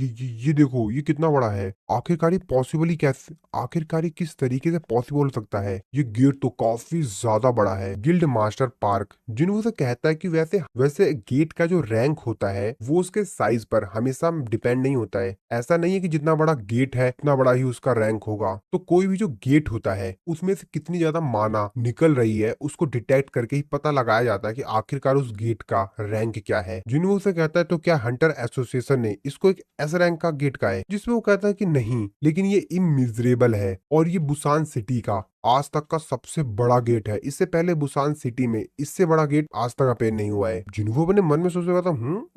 ये देखो ये कितना बड़ा है, आखिरकार ये पॉसिबल ही कैसे, आखिरकार ये किस तरीके से पॉसिबल हो सकता है? ये गेट तो काफी ज्यादा बड़ा है। गिल्ड मास्टर पार्क जिन्हों से कहता है कि वैसे वैसे गेट का जो रैंक होता है वो उसके साइज पर हमेशा डिपेंड नहीं होता है। ऐसा नहीं है कि जितना बड़ा गेट है उतना बड़ा ही उसका रैंक होगा। तो कोई भी जो गेट होता है उसमें से कितनी ज्यादा माना निकल रही है उसको डिटेक्ट करके ही पता लगाया जाता है कि आखिरकार उस गेट का रैंक क्या है। जिन्हों से कहता है तो क्या हंटर एसोसिएशन ने इसको एक एस रैंक का गेट का है? जिसमें वो कहता है कि नहीं, लेकिन ये इमिजरेबल है और ये बुसान सिटी का आज तक का सबसे बड़ा गेट है। इससे पहले बुसान सिटी में इससे बड़ा गेट आज तक अपेयर नहीं हुआ है। जिन्हों अपने मन में सोच रहा था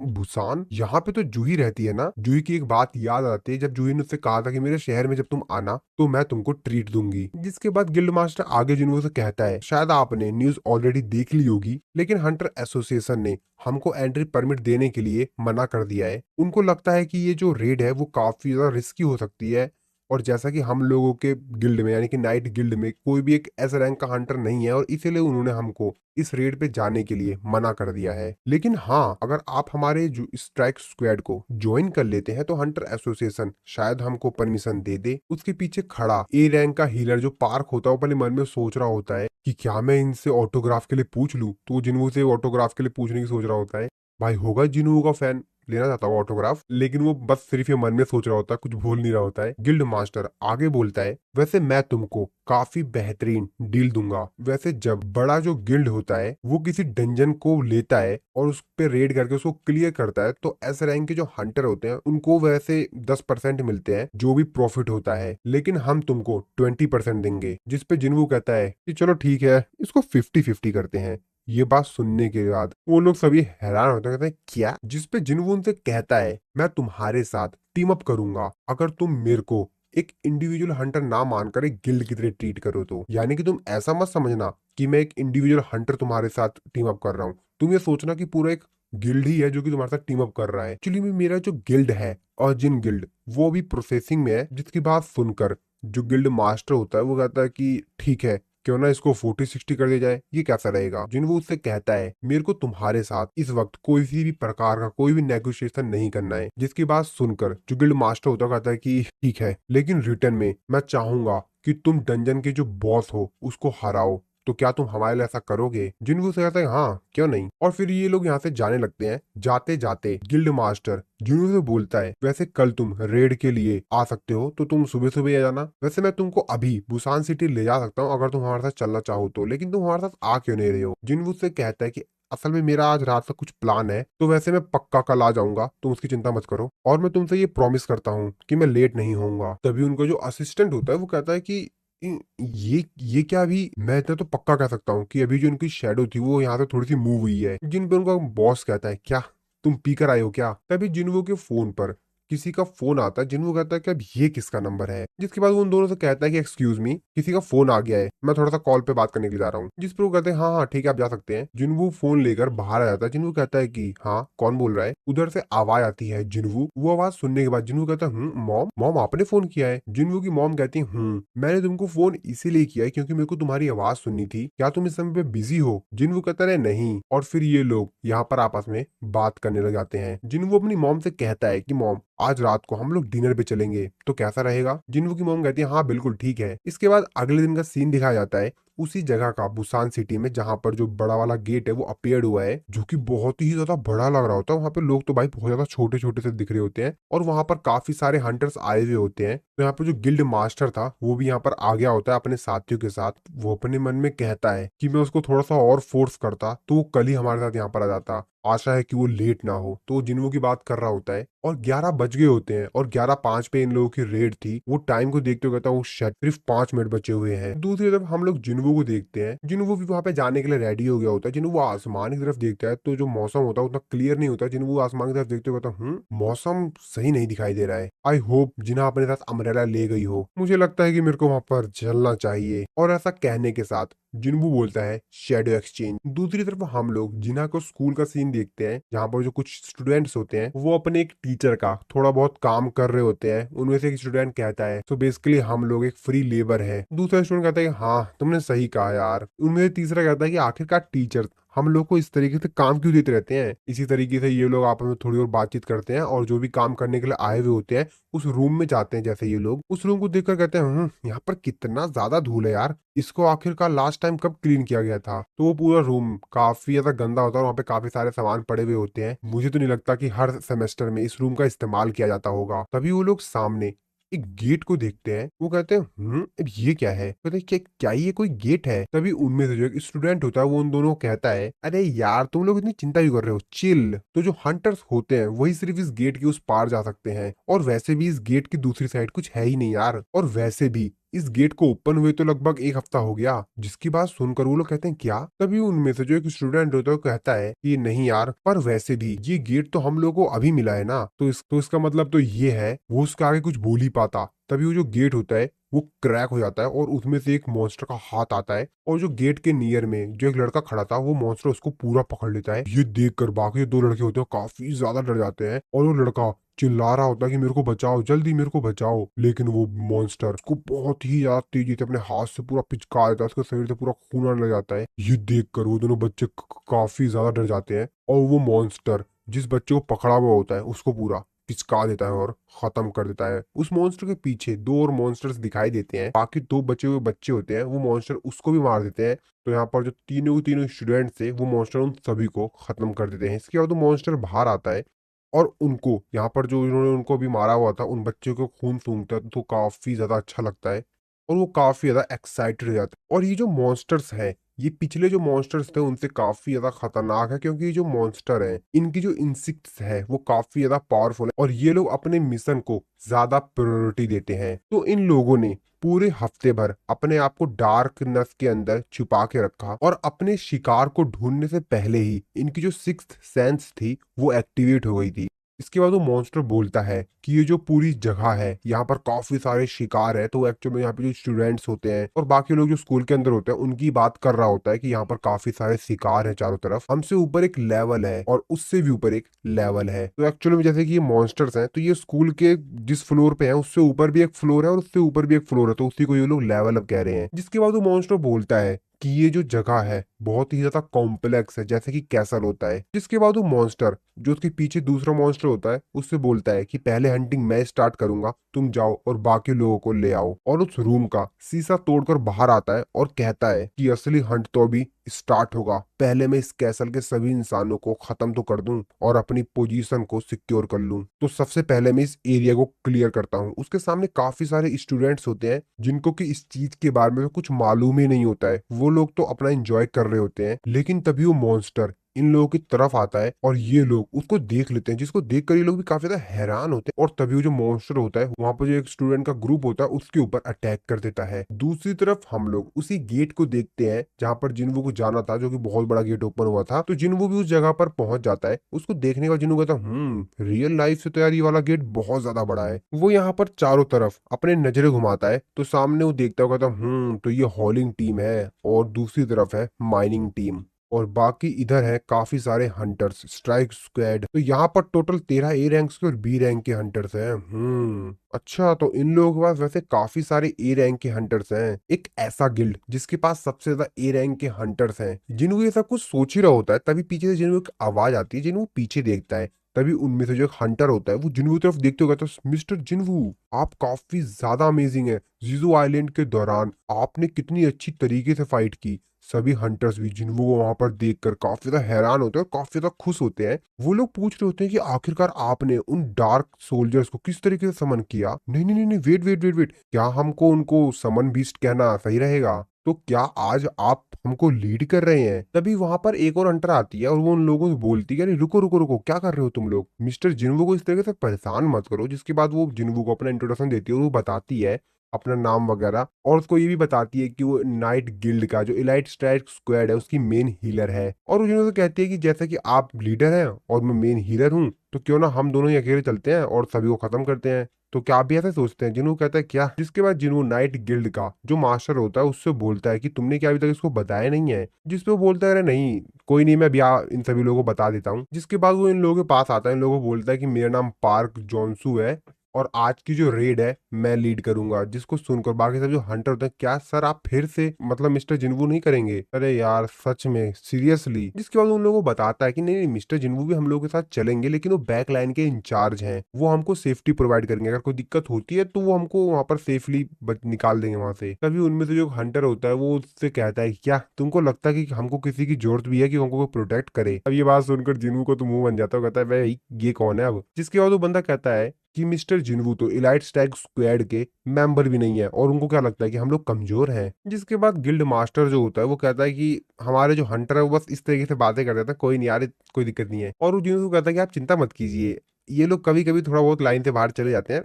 बुसान, यहाँ पे तो जूही रहती है ना? जूही की एक बात याद आती है जब जूही ने उससे कहा था कि मेरे शहर में जब तुम आना तो मैं तुमको ट्रीट दूंगी। जिसके बाद गिल्ड मास्टर आगे जिन्हों से कहता है, शायद आपने न्यूज ऑलरेडी देख ली होगी, लेकिन हंटर एसोसिएशन ने हमको एंट्री परमिट देने के लिए मना कर दिया है। उनको लगता है कि ये जो रेड है वो काफी ज्यादा रिस्की हो सकती है और जैसा कि हम लोगों के गिल्ड में यानी कि नाइट गिल्ड में कोई भी एक एस रैंक का हंटर नहीं है और इसीलिए उन्होंने हमको इस रेड पे जाने के लिए मना कर दिया है। लेकिन हाँ, अगर आप हमारे जो स्ट्राइक स्क्वाड को ज्वाइन कर लेते हैं तो हंटर एसोसिएशन शायद हमको परमिशन दे दे। उसके पीछे खड़ा ए रैंक का हीलर जो पार्क होता है वो अपने मन में सोच रहा होता है कि क्या मैं इनसे ऑटोग्राफ के लिए पूछ लूं, तो वो जिन्हों से ऑटोग्राफ के लिए पूछने की सोच रहा होता है। भाई होगा जिन्हों का फैन, लेना चाहता हुआ ऑटोग्राफ, लेकिन वो बस सिर्फ ये मन में सोच रहा होता है, कुछ भूल नहीं रहा होता है। गिल्ड मास्टर आगे बोलता है, वैसे मैं तुमको काफी बेहतरीन डील दूंगा। वैसे जब बड़ा जो गिल्ड होता है वो किसी डंजन को लेता है और उस पे रेड करके उसको क्लियर करता है तो एस रैंक के जो हंटर होते हैं उनको वैसे 10% मिलते हैं जो भी प्रॉफिट होता है, लेकिन हम तुमको 20% देंगे। जिसपे जिन्वू कहता है कि चलो ठीक है, इसको 50-50 करते हैं। ये बात सुनने के बाद वो लोग सभी हैरान होते हैं, कहते हैं क्या? जिसपे जिन्वू उनसे कहता है, मैं तुम्हारे साथ टीम अप करूंगा अगर तुम मेरे को एक इंडिविजुअल हंटर ना मानकर एक गिल्ड की तरह ट्रीट करो तो। यानी कि तुम ऐसा मत समझना कि मैं एक इंडिविजुअल हंटर तुम्हारे साथ टीम अप कर रहा हूँ, तुम ये सोचना कि पूरा एक गिल्ड ही है जो कि तुम्हारे साथ टीम अप कर रहा है। एक्चुअली में मेरा जो गिल्ड है और जिन गिल्ड वो भी प्रोसेसिंग में है। जिसकी बात सुनकर जो गिल्ड मास्टर होता है वो कहता है कि ठीक है, क्यों ना इसको 40-60 कर दिया जाए, ये कैसा रहेगा? जिन वो उससे कहता है, मेरे को तुम्हारे साथ इस वक्त कोई सी भी प्रकार का कोई भी नेगोशिएशन नहीं करना है। जिसकी बात सुनकर जो गिल्ड मास्टर होता है कहता है कि ठीक है, लेकिन रिटर्न में मैं चाहूंगा कि तुम डंजन के जो बॉस हो उसको हराओ। तो क्या तुम हमारे लिए ऐसा करोगे? जिनवू से कहता है हाँ क्यों नहीं। और फिर ये लोग यहाँ से जाने लगते हैं। जाते जाते गिल्ड मास्टर जिनवू से बोलता है, वैसे कल तुम रेड के लिए आ सकते हो तो तुम सुबह सुबह आ जाना। वैसे मैं तुमको अभी बुसान सिटी ले जा सकता हूँ अगर तुम हमारे साथ चलना चाहो तो, लेकिन तुम हमारे साथ आ क्यों नहीं रहे हो? जिनवू से कहता है कि असल में मेरा आज रात का कुछ प्लान है, तो वैसे मैं पक्का कल आ जाऊंगा, तुम उसकी चिंता मत करो और मैं तुमसे ये प्रॉमिस करता हूँ कि मैं लेट नहीं होऊंगा। तभी उनका जो असिस्टेंट होता है वो कहता है कि ये क्या? अभी मैं इतना तो पक्का कह सकता हूँ कि अभी जो उनकी शेडो थी वो यहाँ से थोड़ी सी मूव हुई है। जिन पे उनका बॉस कहता है, क्या तुम पी कर आए हो क्या? तभी जिन्वो के फोन पर किसी का फोन आता है। जिन्वो कहता है कि अब ये किसका नंबर है? जिसके बाद वो उन दोनों से कहता है कि एक्सक्यूज मी, किसी का फोन आ गया है, मैं थोड़ा सा कॉल पे बात करने के लिए जा रहा हूँ। जिस पर वो कहते हैं हाँ हाँ ठीक है आप जा सकते हैं। जिन्वो फोन लेकर बाहर आ जाता है। जिन्वो कहता है कि हाँ कौन बोल रहा है? उधर से आवाज आती है जिन्वो। वो आवाज सुनने के बाद जिन्वो कहता है मॉम, मॉम आपने फोन किया है? जिन्वो की मॉम कहती है मैंने तुमको फोन इसीलिए किया है क्योंकि मेरे को तुम्हारी आवाज सुननी थी। क्या तुम इस समय पे बिजी हो? जिन्वो कहता है नहीं। और फिर ये लोग यहाँ पर आपस में बात करने लग जाते हैं। जिन्वो अपनी मॉम से कहता है कि मॉम आज रात को हम लोग डिनर पे चलेंगे तो कैसा रहेगा? जिन्वो की मॉम कहती है हाँ बिल्कुल ठीक है। इसके बाद अगले दिन का सीन दिखाया जाता है उसी जगह का, बुसान सिटी में, जहां पर जो बड़ा वाला गेट है वो अपीयर्ड हुआ है जो कि बहुत ही ज्यादा बड़ा लग रहा होता है। वहां पे लोग तो भाई बहुत ज्यादा छोटे छोटे से दिख रहे होते हैं और वहां पर काफी सारे हंटर्स आए हुए होते हैं। तो यहाँ पर जो गिल्ड मास्टर था वो भी यहाँ पर आ गया होता है अपने साथियों के साथ। वो अपने मन में कहता है कि मैं उसको थोड़ा सा और फोर्स करता तो वो कल ही हमारे साथ यहाँ पर आ जाता, आशा है कि वो लेट ना हो। तो जिन्वो की बात कर रहा होता है और 11 बज गए होते हैं और 11:05 पे इन लोगों की रेड थी। वो टाइम को देखते हुए कहता है सिर्फ 5 मिनट बचे हुए हैं। दूसरी तरफ हम लोग जिन्वो को देखते हैं। जिन्वो भी वहां पे जाने के लिए रेडी हो गया होता है। जिन्वो आसमान की तरफ देखता है तो जो मौसम होता है उतना क्लियर नहीं होता। जिन्वो आसमान की तरफ देखते हुए कहता है मौसम सही नहीं दिखाई दे रहा है। आई होप जिन्हा अपने साथ अम्ब्रेला ले गई हो, मुझे लगता है कि मेरे को वहां पर चलना चाहिए। और ऐसा कहने के साथ जिन्वो बोलता है शेडो एक्सचेंज। दूसरी तरफ हम लोग जिन्हा को स्कूल का सीन देखते हैं जहाँ पर जो कुछ स्टूडेंट्स होते हैं वो अपने एक टीचर का थोड़ा बहुत काम कर रहे होते हैं। उनमें से एक स्टूडेंट कहता है तो बेसिकली हम लोग एक फ्री लेबर है। दूसरा स्टूडेंट कहता है कि हाँ तुमने सही कहा यार। उनमें से तीसरा कहता है कि आखिरकार टीचर हम लोग को इस तरीके से काम क्यों देते रहते हैं? इसी तरीके से ये लोग आपस में थोड़ी और बातचीत करते हैं और जो भी काम करने के लिए आए हुए होते हैं उस रूम में जाते हैं। जैसे ये लोग उस रूम को देखकर कहते हैं यहाँ पर कितना ज्यादा धूल है यार, इसको आखिरकार लास्ट टाइम कब क्लीन किया गया था? तो वो पूरा रूम काफी ज्यादा गंदा होता है और वहाँ पे काफी सारे सामान पड़े हुए होते हैं। मुझे तो नहीं लगता कि हर सेमेस्टर में इस रूम का इस्तेमाल किया जाता होगा। तभी वो लोग सामने एक गेट को देखते हैं। वो कहते हैं अब ये क्या है? कहते हैं क्या ये कोई गेट है? तभी उनमें से जो एक स्टूडेंट होता है वो उन दोनों को कहता है, अरे यार तुम लोग इतनी चिंता क्यों कर रहे हो, चिल। तो जो हंटर्स होते हैं वही सिर्फ इस गेट के उस पार जा सकते हैं और वैसे भी इस गेट की दूसरी साइड कुछ है ही नहीं यार। और वैसे भी इस गेट को ओपन हुए तो लगभग 1 हफ्ता हो गया। जिसकी बात सुनकर वो लोग कहते हैं क्या? तभी उनमें से जो एक स्टूडेंट होता है वो कहता है कि नहीं यार, पर वैसे भी ये गेट तो हम लोग को अभी मिला है ना, तो इसका मतलब तो ये है वो उसके आगे कुछ बोल ही पाता तभी वो जो गेट होता है वो क्रैक हो जाता है और उसमें से एक मॉन्स्टर का हाथ आता है और जो गेट के नियर में जो एक लड़का खड़ा था वो मॉन्स्टर उसको पूरा पकड़ लेता है। ये देखकर बाकी दो लड़के होते हैं काफी ज्यादा डर जाते हैं और वो लड़का चिल्ला रहा होता है कि मेरे को बचाओ, जल्दी मेरे को बचाओ। लेकिन वो मॉन्स्टर उसको बहुत ही ज्यादा तेजी से अपने हाथ से पूरा पिचका देता है, उसके शरीर से पूरा खून आने लग जाता है। ये देखकर वो दोनों बच्चे काफी ज्यादा डर जाते हैं और वो मॉन्स्टर जिस बच्चे को पकड़ा हुआ होता है उसको पूरा पिचका देता है और खत्म कर देता है। उस मॉन्स्टर के पीछे दो और मॉन्स्टर्स दिखाई देते हैं, बाकी दो बचे हुए बच्चे होते हैं वो मॉन्स्टर उसको भी मार देते हैं। तो यहाँ पर जो तीनों के तीनों स्टूडेंट्स थे वो मॉन्स्टर उन सभी को खत्म कर देते हैं। इसके बाद वो मॉन्स्टर बाहर आता है और उनको यहाँ पर जो इन्होंने उनको भी मारा हुआ था उन बच्चों को खून सूंघता है तो काफी ज्यादा अच्छा लगता है और वो काफी ज्यादा एक्साइटेड हो जाता है। और ये जो मॉन्स्टर्स है ये पिछले जो मॉन्स्टर्स थे उनसे काफी ज्यादा खतरनाक है, क्योंकि ये जो मॉन्स्टर है इनकी जो इंसेक्ट्स है वो काफी ज्यादा पावरफुल है और ये लोग अपने मिशन को ज्यादा प्रायोरिटी देते हैं। तो इन लोगों ने पूरे हफ्ते भर अपने आप को डार्कनेस के अंदर छुपा के रखा और अपने शिकार को ढूंढने से पहले ही इनकी जो सिक्स्थ सेंस थी वो एक्टिवेट हो गई थी। इसके बाद वो मॉन्स्टर बोलता है कि ये जो पूरी जगह है यहाँ पर काफी सारे शिकार है। तो एक्चुअली यहाँ पे जो स्टूडेंट्स होते हैं और बाकी लोग जो स्कूल के अंदर होते हैं उनकी बात कर रहा होता है कि यहाँ पर काफी सारे शिकार है चारों तरफ, हमसे ऊपर एक लेवल है और उससे भी ऊपर एक लेवल है। तो एक्चुअली में जैसे कि ये मॉन्स्टर्स हैं तो ये स्कूल के जिस फ्लोर पे है उससे ऊपर भी एक फ्लोर है और उससे ऊपर भी एक फ्लोर है, तो उसी को ये लोग लेवल अप कह रहे हैं। जिसके बाद वो मॉन्स्टर बोलता है कि ये जो जगह है बहुत ही ज्यादा कॉम्प्लेक्स है जैसे कि कैसल होता है। जिसके बाद वो मॉन्स्टर जो उसके पीछे दूसरा मॉन्स्टर होता है उससे बोलता है कि पहले हंटिंग मैं स्टार्ट करूंगा, तुम जाओ और बाकी लोगों को ले आओ। और उस रूम का शीशा तोड़कर बाहर आता है और कहता है कि असली हंट तो अभी स्टार्ट होगा, पहले मैं इस कैसल के सभी इंसानों को खत्म तो कर दूं और अपनी पोजीशन को सिक्योर कर लूं। तो सबसे पहले मैं इस एरिया को क्लियर करता हूं। उसके सामने काफी सारे स्टूडेंट्स होते हैं जिनको कि इस चीज के बारे में तो कुछ मालूम ही नहीं होता है, वो लोग तो अपना एंजॉय कर रहे होते हैं। लेकिन तभी वो मॉन्स्टर इन लोगों की तरफ आता है और ये लोग उसको देख लेते हैं, जिसको देखकर ये लोग भी काफी ज्यादा हैरान होते हैं। और तभी वो जो मॉन्स्टर होता है वहां पर जो एक स्टूडेंट का ग्रुप होता है उसके ऊपर अटैक कर देता है। दूसरी तरफ हम लोग उसी गेट को देखते हैं जहां पर जिन्वू को जाना था, जो कि बहुत बड़ा गेट ओपन हुआ था। तो जिन्वू भी उस जगह पर पहुंच जाता है। उसको देखने के बाद जिन्वू कहता है रियल लाइफ से तो यार ये वाला गेट बहुत ज्यादा बड़ा है। वो यहाँ पर चारों तरफ अपने नजरें घुमाता है तो सामने वो देखता हुआ कहता तो ये हॉलिंग टीम है और दूसरी तरफ है माइनिंग टीम और बाकी इधर है काफी सारे हंटर्स स्ट्राइक स्क्वाड। तो यहाँ पर टोटल 13 ए रैंक के और बी रैंक के हंटर्स हैं। अच्छा, तो इन लोगों के पास वैसे काफी सारे ए रैंक के हंटर्स हैं। एक ऐसा गिल्ड जिसके पास सबसे ज्यादा ए रैंक के हंटर्स हैं। जिन्हों ये सब कुछ सोच ही रहा होता है तभी पीछे से जिन्हों एक आवाज आती है। जिन्हों पीछे देखता है तभी उनमें से जो एक हंटर होता है वो जिन्वू की तरफ देखते हुए कहता है मिस्टर जिन्वू आप काफी ज्यादा अमेजिंग है। जीजू आइलैंड के दौरान आपने कितनी अच्छी तरीके से फाइट की। सभी हंटर्स भी जिन्वू को वहां पर देखकर काफी ज्यादा हैरान होते हैं और काफी ज्यादा खुश होते हैं। वो लोग पूछ रहे होते हैं कि आखिरकार आपने उन डार्क सोल्जर्स को किस तरीके से समन किया। नहीं नहीं नहीं नहीं, वेट वेट वेट वेट, क्या हमको उनको समन बीस्ट कहना सही रहेगा? तो क्या आज आप हमको लीड कर रहे हैं? तभी वहां पर एक और हंटर आती है और वो उन लोगों से बोलती है अरे रुको रुको रुको, क्या कर रहे हो तुम लोग? मिस्टर जिन्वू को इस तरीके से परेशान मत करो। जिसके बाद वो जिन्वू को अपना इंट्रोडक्शन देती है और वो बताती है अपना नाम वगैरह और उसको ये भी बताती है कि वो नाइट गिल्ड का जो इलाइट स्ट्राइक स्क्वाड है उसकी मेन हीलर है। और वो जिन्वू से कहती है कि जैसा कि आप लीडर हैं और मैं मेन हीलर हूँ तो क्यों ना हम दोनों ही अकेले चलते हैं और सभी को खत्म करते हैं। तो क्या आप भी ऐसे सोचते हैं? जिन्हों कहता है क्या। जिसके बाद जिन्हों नाइट गिल्ड का जो मास्टर होता है उससे बोलता है कि तुमने क्या अभी तक इसको बताया नहीं है? जिसपे वो बोलता है अरे नहीं कोई नहीं, मैं अभी इन सभी लोगों को बता देता हूँ। जिसके बाद वो इन लोगों के पास आता है, इन लोगों को बोलता है कि मेरा नाम पार्क जॉनसू है और आज की जो रेड है मैं लीड करूंगा। जिसको सुनकर बाकी सब जो हंटर होते हैं क्या सर आप फिर से मतलब मिस्टर जिन्वू नहीं करेंगे? अरे यार सच में सीरियसली? जिसके बाद उन लोगों को बताता है कि नहीं नहीं मिस्टर जिन्वू भी हम लोगों के साथ चलेंगे लेकिन वो बैक लाइन के इंचार्ज हैं, वो हमको सेफ्टी प्रोवाइड करेंगे। अगर कोई दिक्कत होती है तो वो हमको वहां पर सेफली निकाल देंगे वहां से। तभी उनमें से जो हंटर होता है वो उससे कहता है क्या तुमको लगता है कि हमको किसी की जरूरत भी है कि हमको प्रोटेक्ट करे? अब ये बात सुनकर जिन्वू को तो मुंह बन जाता है, कहता है भाई ये कौन है अब? जिसके बाद वो बंदा कहता है कि मिस्टर जिन्वू तो इलाइट स्टैग स्क्वाड के मेंबर भी नहीं है और उनको क्या लगता है कि हम लोग कमजोर हैं। जिसके बाद गिल्ड मास्टर जो होता है वो कहता है कि हमारे जो हंटर है वो बस इस तरीके से बातें कर देता है, कोई नहीं यार कोई दिक्कत नहीं है। और वो जिन्वू को कहता है कि आप चिंता मत कीजिए, ये लोग कभी कभी थोड़ा बहुत लाइन से बाहर चले जाते हैं,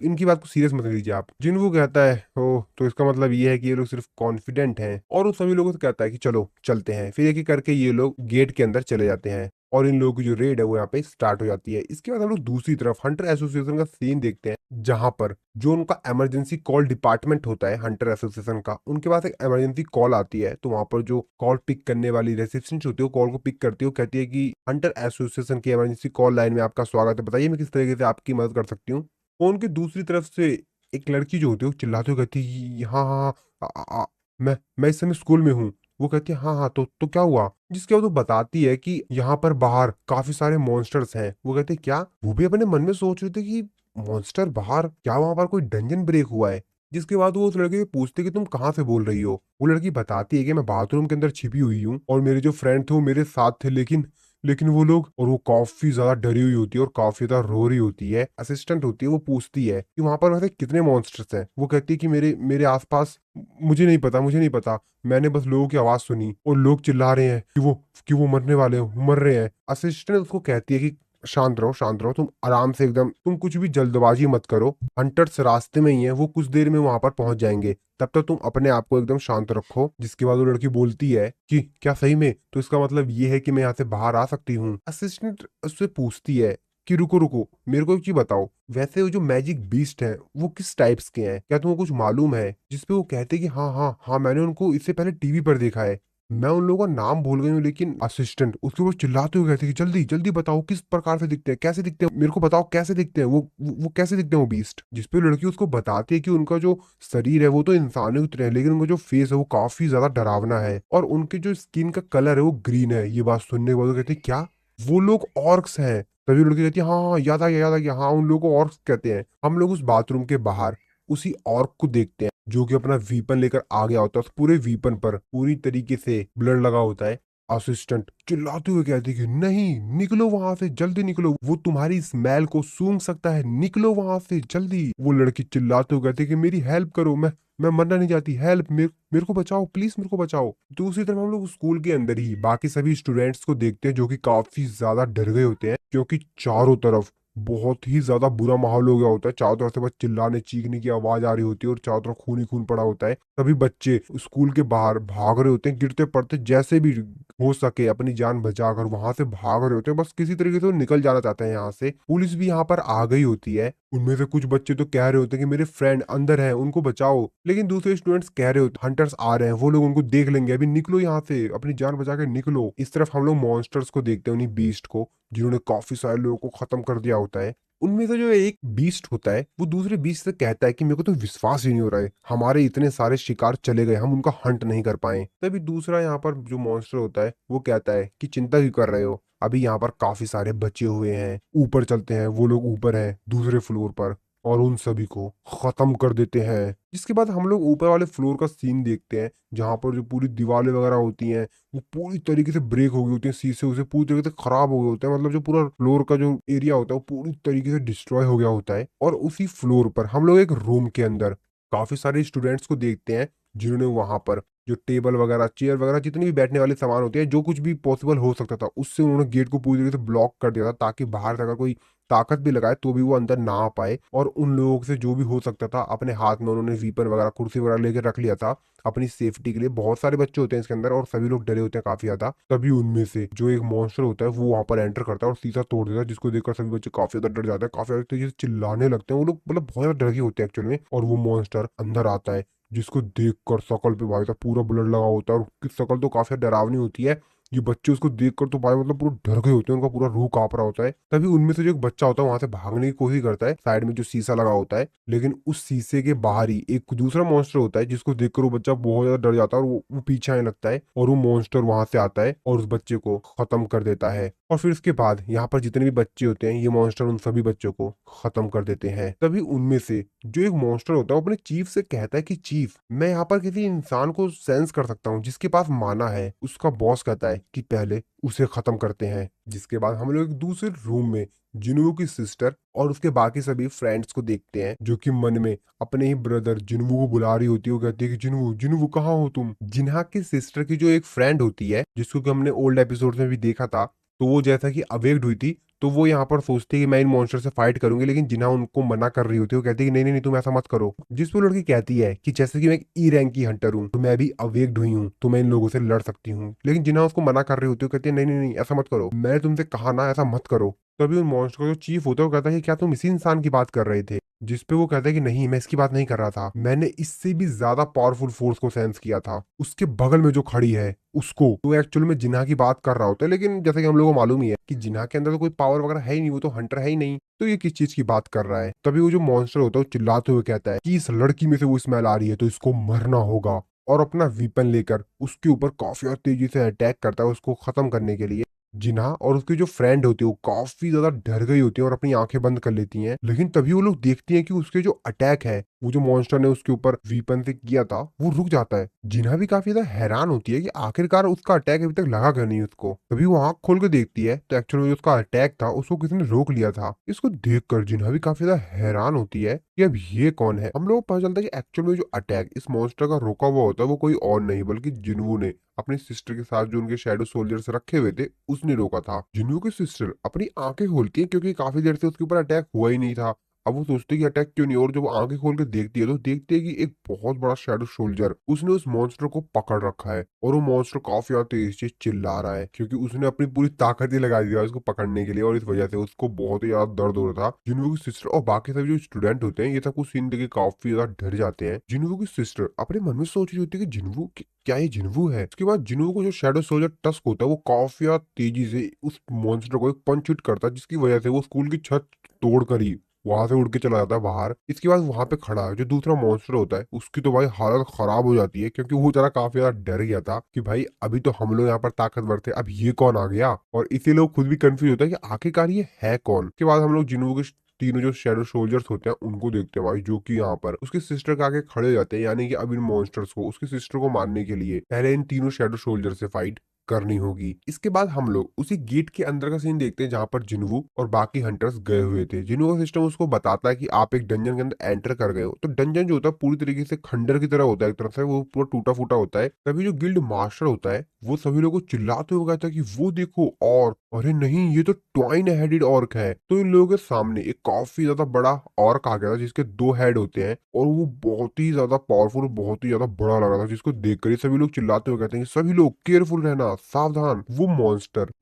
इनकी बात को सीरियस मत लीजिए आप। जिन्वू कहता है ओ तो इसका मतलब ये है कि ये लोग सिर्फ कॉन्फिडेंट हैं। और उन सभी लोगों से कहता है कि चलो चलते हैं। फिर एक एक करके ये लोग गेट के अंदर चले जाते हैं। और इन लोगों की जो रेड है वो यहाँ पे स्टार्ट हो जाती है। इसके बाद हम लोग दूसरी तरफ हंटर एसोसिएशन का सीन देखते हैं, जहां पर जो उनका इमरजेंसी कॉल डिपार्टमेंट होता है हंटर एसोसिएशन का, उनके पास एक इमरजेंसी कॉल आती है। तो वहां पर जो कॉल पिक करने वाली रिसेप्शनिस्ट होती है वो कॉल को पिक करती है, वो कहती है कि हंटर एसोसिएशन की इमरजेंसी कॉल लाइन में आपका स्वागत है, बताइए मैं किस तरीके से आपकी मदद कर सकती हूँ। फोन की दूसरी तरफ से एक लड़की जो होती है वो चिल्लाती हुई कहती है, हाँ हाँ हाँ, मैं इस समय स्कूल में हूँ। वो कहती है हाँ हाँ, तो क्या हुआ। जिसके बाद वो बताती है कि यहाँ पर बाहर काफी सारे मॉन्स्टर्स हैं। वो कहते हैं क्या। वो भी अपने मन में सोच रहे थे कि मॉन्स्टर बाहर, क्या वहां पर कोई डंजन ब्रेक हुआ है। जिसके बाद वो उस लड़के से पूछते कि तुम कहाँ से बोल रही हो। वो लड़की बताती है कि मैं बाथरूम के अंदर छिपी हुई हूँ और मेरे जो फ्रेंड थे वो मेरे साथ थे, लेकिन लेकिन वो लोग, और वो काफी ज्यादा डरी हुई होती है और काफी ज्यादा रो रही होती है। असिस्टेंट होती है, वो पूछती है कि वहां पर वैसे कितने मॉन्स्टर्स हैं। वो कहती है कि मेरे मेरे आसपास, मुझे नहीं पता, मैंने बस लोगों की आवाज सुनी और लोग चिल्ला रहे हैं कि वो मरने वाले हैं, मर रहे हैं। असिस्टेंट उसको कहती है कि शांत रहो, तुम आराम से एकदम, तुम कुछ भी जल्दबाजी मत करो, हंटर्स रास्ते में ही है, वो कुछ देर में वहां पर पहुंच जाएंगे, तब तक तुम अपने आप को एकदम शांत रखो। जिसके बाद वो लड़की बोलती है कि क्या सही में, तो इसका मतलब ये है कि मैं यहाँ से बाहर आ सकती हूँ। असिस्टेंट उससे पूछती है कि रुको रुको, मेरे को एक चीज बताओ, वैसे वो जो मैजिक बीस्ट है वो किस टाइप्स के हैं, क्या तुमको कुछ मालूम है। जिसपे वो कहते हैं कि हाँ हाँ हाँ, मैंने उनको इससे पहले टीवी पर देखा है, मैं उन लोगों का नाम भूल गई हूँ। लेकिन असिस्टेंट उसके ऊपर चिल्लाते हुए कहते हैं कि जल्दी जल्दी बताओ किस प्रकार से दिखते हैं, कैसे दिखते हैं, मेरे को बताओ कैसे दिखते हैं वो कैसे दिखते हैं वो बीस्ट। जिसपे लड़की उसको बताती है कि उनका जो शरीर है वो तो इंसानी उतरे है, लेकिन उनका जो फेस है वो काफी ज्यादा डरावना है और उनके जो स्किन का कलर है वो ग्रीन है। ये बात सुनने के बाद वो कहते हैं क्या, वो लोग ऑर्क्स हैं। तभी लड़की कहती है हाँ हाँ, याद आ गया, हाँ उन लोगों को ऑर्क्स कहते हैं। हम लोग उस बाथरूम के बाहर उसी ऑर्क को देखते हैं जो कि अपना वीपन लेकर आ गया होता है। उस पूरे वीपन पर पूरी तरीके से ब्लड लगा होता है। असिस्टेंट चिल्लाते हुए कहती है कि नहीं, निकलो वहां से, जल्दी निकलो, वो तुम्हारी स्मेल को सूंघ सकता है, निकलो वहां से जल्दी। वो लड़की चिल्लाते हुए कहती है कि मेरी हेल्प करो, मैं मरना नहीं चाहती, हेल्प, मेरे को बचाओ प्लीज, मेरे को बचाओ। दूसरी तरफ हम लोग स्कूल के अंदर ही बाकी सभी स्टूडेंट्स को देखते हैं जो कि काफी ज्यादा डर गए होते हैं, क्योंकि चारों तरफ बहुत ही ज्यादा बुरा माहौल हो गया होता है। चारों तरफ से बस चिल्लाने चीखने की आवाज आ रही होती है और चारों तरफ खून ही खून पड़ा होता है। सभी बच्चे स्कूल के बाहर भाग रहे होते हैं, गिरते पड़ते जैसे भी हो सके अपनी जान बचाकर वहां से भाग रहे होते हैं। बस किसी तरीके से वो निकल जाना चाहते हैं यहाँ से। पुलिस भी यहाँ पर आ गई होती है। उनमें से कुछ बच्चे तो कह रहे होते हैं कि मेरे फ्रेंड अंदर हैं, उनको बचाओ, लेकिन दूसरे स्टूडेंट्स कह रहे होते हंटर्स आ रहे हैं, वो लोग उनको देख लेंगे, अभी निकलो यहाँ से, अपनी जान बचा के निकलो। इस तरफ हम लोग मॉन्स्टर्स को देखते हैं, उन्हीं बीस्ट को, जिन्होंने काफी सारे लोगों को खत्म कर दिया होता है। उनमें से जो एक बीस्ट होता है वो दूसरे बीस्ट से कहता है कि मेरे को तो विश्वास ही नहीं हो रहा है, हमारे इतने सारे शिकार चले गए, हम उनका हंट नहीं कर पाए। तभी दूसरा यहाँ पर जो मॉन्स्टर होता है वो कहता है कि चिंता क्यों कर रहे हो, अभी यहाँ पर काफी सारे बचे हुए हैं, ऊपर चलते हैं। वो लोग ऊपर हैं दूसरे फ्लोर पर और उन सभी को खत्म कर देते हैं। जिसके बाद हम लोग ऊपर वाले फ्लोर का सीन देखते हैं, जहां पर जो पूरी दीवारें वगैरह होती हैं वो पूरी तरीके से ब्रेक हो गई होती हैं, शीशे उसे पूरी तरीके से खराब हो गए होते हैं। मतलब जो पूरा फ्लोर का जो एरिया होता है वो पूरी तरीके से डिस्ट्रॉय हो गया होता है। और उसी फ्लोर पर हम लोग एक रूम के अंदर काफी सारे स्टूडेंट्स को देखते हैं, जिन्होंने वहां पर जो टेबल वगैरह, चेयर वगैरह, जितनी भी बैठने वाले सामान होते हैं, जो कुछ भी पॉसिबल हो सकता था उससे उन्होंने गेट को पूरी तरीके से ब्लॉक कर दिया था, ताकि बाहर से अगर कोई ताकत भी लगाए तो भी वो अंदर ना आ पाए। और उन लोगों से जो भी हो सकता था अपने हाथ में उन्होंने वीपन वगैरह, कुर्सी वगैरह लेकर रख लिया था अपनी सेफ्टी के लिए। बहुत सारे बच्चे होते हैं इसके अंदर और सभी लोग डरे होते हैं काफी ज्यादा। तभी उनमें से जो एक मॉन्स्टर होता है वो वहां पर एंटर करता है और शीशा तोड़ देता है, जिसको देखकर सभी बच्चे काफी ज्यादा डर जाते हैं, काफी ज्यादा तेजी से चिल्लाने लगते हैं। वो लोग मतलब बहुत ज्यादा डर गए होते हैं एक्चुअल में। और वो मॉन्स्टर अंदर आता है, जिसको देखकर शकल पे भाई साहब पूरा ब्लड लगा होता है और उसकी शकल तो काफी डरावनी होती है। ये बच्चे उसको देखकर तो भाई मतलब पूरा डर गए होते हैं, उनका पूरा रूह कांप रहा होता है। तभी उनमें से जो एक बच्चा होता है वहां से भागने की कोशिश करता है, साइड में जो शीशा लगा होता है, लेकिन उस शीशे के बाहर ही एक दूसरा मॉन्स्टर होता है, जिसको देखकर वो बच्चा बहुत ज्यादा डर जाता है और वो पीछे आने लगता है। और वो मॉन्स्टर वहां से आता है और उस बच्चे को खत्म कर देता है। और फिर उसके बाद यहाँ पर जितने भी बच्चे होते हैं, ये मॉन्स्टर उन सभी बच्चों को खत्म कर देते हैं। तभी उनमें से जो एक मॉन्स्टर होता है वो अपने चीफ से कहता है कि चीफ, मैं यहाँ पर किसी इंसान को सेंस कर सकता हूँ जिसके पास माना है। उसका बॉस कहता है कि पहले उसे खत्म करते हैं। जिसके बाद हम लोग एक दूसरे रूम में जिन्वू की सिस्टर और उसके बाकी सभी फ्रेंड्स को देखते हैं, जो कि मन में अपने ही ब्रदर जिन्वू को बुला रही होती है। वो कहती है कि जिन्वू, जिन्वू कहाँ हो तुम। जिन्हा की सिस्टर की जो एक फ्रेंड होती है, जिसको कि हमने ओल्ड एपिसोड में भी देखा था, तो वो जैसा कि अवेक्ड हुई थी, तो वो यहाँ पर सोचती है कि मैं इन मॉन्स्टर से फाइट करूंगी, लेकिन जिन्हा उनको मना कर रही होती है। वो कहती है कि नहीं नहीं नहीं, तुम ऐसा मत करो। जिस पे लड़की कहती है कि जैसे कि मैं एक ई रैंक की हंटर हूँ, तो मैं भी अवेक्ड हुई हूँ, तो मैं इन लोगों से लड़ सकती हूँ। लेकिन जिन्हा उसको मना कर रही होती है, वो कहती है नहीं नहीं नहीं, ऐसा मत करो, मैंने तुमसे कहा ना ऐसा मत करो। तभी उन मॉन्स्टर का जो चीफ होता है वो कहता है कि क्या तुम इसी इंसान की बात कर रहे थे? जिस पे वो कहता है कि नहीं, मैं इसकी बात नहीं कर रहा था, मैंने इससे भी ज्यादा पावरफुल फोर्स को सेंस किया था, उसके बगल में जो खड़ी है उसको। तो एक्चुअल में जिन्हा की बात कर रहा होता है, लेकिन जैसे कि हम लोगों को मालूम ही है कि जिन्हा के अंदर तो कोई पावर वगैरह है ही नहीं, वो तो हंटर है ही नहीं, तो ये किस चीज की बात कर रहा है। तभी वो जो मॉन्स्टर होता है वो चिल्लाते हुए कहता है कि इस लड़की में से वो स्मेल आ रही है, तो इसको मरना होगा। और अपना वीपन लेकर उसके ऊपर काफी और तेजी से अटैक करता है उसको खत्म करने के लिए। जिन्हा और उसकी जो फ्रेंड होती है वो काफी ज्यादा डर गई होती है और अपनी आंखें बंद कर लेती हैं। लेकिन तभी वो लोग देखती हैं कि उसके जो अटैक है, वो जो मॉन्स्टर ने उसके ऊपर वीपन से किया था, वो रुक जाता है। जिन्हा भी काफी ज्यादा हैरान होती है कि आखिरकार उसका अटैक अभी तक लगा क्यों नहीं उसको। तभी वो आंख खोल के देखती है तो एक्चुअली जो उसका अटैक था उसको किसी ने रोक लिया था। इसको देखकर जिन्हा भी काफी ज्यादा हैरान होती है कि अब ये कौन है। हम लोग को पता चलता है कि एक्चुअल में जो अटैक इस मॉन्स्टर का रोका हुआ होता है वो कोई और नहीं बल्कि जिन्वू ने अपनी सिस्टर के साथ जो उनके शैडो सोल्जर्स रखे हुए थे उसने रोका था। जिन्हों की सिस्टर अपनी आंखें खोलती है क्योंकि काफी देर से उसके ऊपर अटैक हुआ ही नहीं था। अब वो सोचती है कि अटैक क्यों नहीं, और जब वो आंखें खोल के देखती है तो देखती है कि एक बहुत बड़ा शैडो सोल्जर उसने उस मॉन्स्टर को पकड़ रखा है, और वो मॉन्स्टर काफी ज्यादा तेज से चिल्ला रहा है क्योंकि उसने अपनी पूरी ताकत ही लगा दी है उसको पकड़ने के लिए, और इस वजह से उसको बहुत ही ज्यादा दर्द हो रहा था। जिन्हों की सिस्टर और बाकी सभी जो स्टूडेंट होते हैं ये सब कुछ सीन देख के काफी ज्यादा डर जाते हैं। जिन्हों की सिस्टर अपने मन में सोच रही होती है कि जिन्वू क्या ये जिन्वू है। उसके बाद जिन्वू को जो शैडो सोल्जर टस्क होता है वो काफी ज्यादा तेजी से उस मॉन्स्टर को एक पंच हिट करता है, जिसकी वजह से वो स्कूल की छत तोड़कर ही वहां से उड़ के चला जाता है बाहर। इसके बाद वहां पे खड़ा है जो दूसरा मॉन्स्टर होता है, उसकी तो भाई हालत खराब हो जाती है क्योंकि वो जरा काफी ज्यादा डर गया था कि भाई अभी तो हम लोग यहाँ पर ताकतवर थे, अब ये कौन आ गया। और इसी लोग खुद भी कंफ्यूज होता है कि आखिरकार ये है कौन। के बाद हम लोग जिन्हों के तीनों जो शैडो सोल्जर्स होते हैं उनको देखते हैं भाई, जो कि यहाँ पर उसकी सिस्टर के आगे खड़े हो जाते हैं, यानी कि अब इन मॉन्स्टर्स को उसकी सिस्टर को मारने के लिए पहले इन तीनों शैडो सोल्जर से फाइट करनी होगी। इसके बाद हम लोग उसी गेट के अंदर का सीन देखते हैं जहां पर जिन्वू और बाकी हंटर्स गए हुए थे। जिन्वू का सिस्टम उसको बताता है कि आप एक डंजन के अंदर एंटर कर गए हो। तो डंजन जो होता है पूरी तरीके से खंडर की तरह होता है, एक तरह से वो पूरा टूटा फूटा होता है। तभी जो गिल्ड मास्टर होता है वो सभी लोगों को चिल्लाते हुए कहता है कि वो देखो, और अरे नहीं ये तो ट्वाइन हेडेड ऑर्क है। तो इन लोगों के सामने एक काफी ज्यादा बड़ा ऑर्क आ गया था जिसके दो हेड होते हैं, और वो बहुत ही ज्यादा पावरफुल, बहुत ही ज्यादा बड़ा लग रहा था, जिसको देखकर ही सभी लोग चिल्लाते हुए कहते हैं कि सभी लोग केयरफुल रहना, सावधान। वो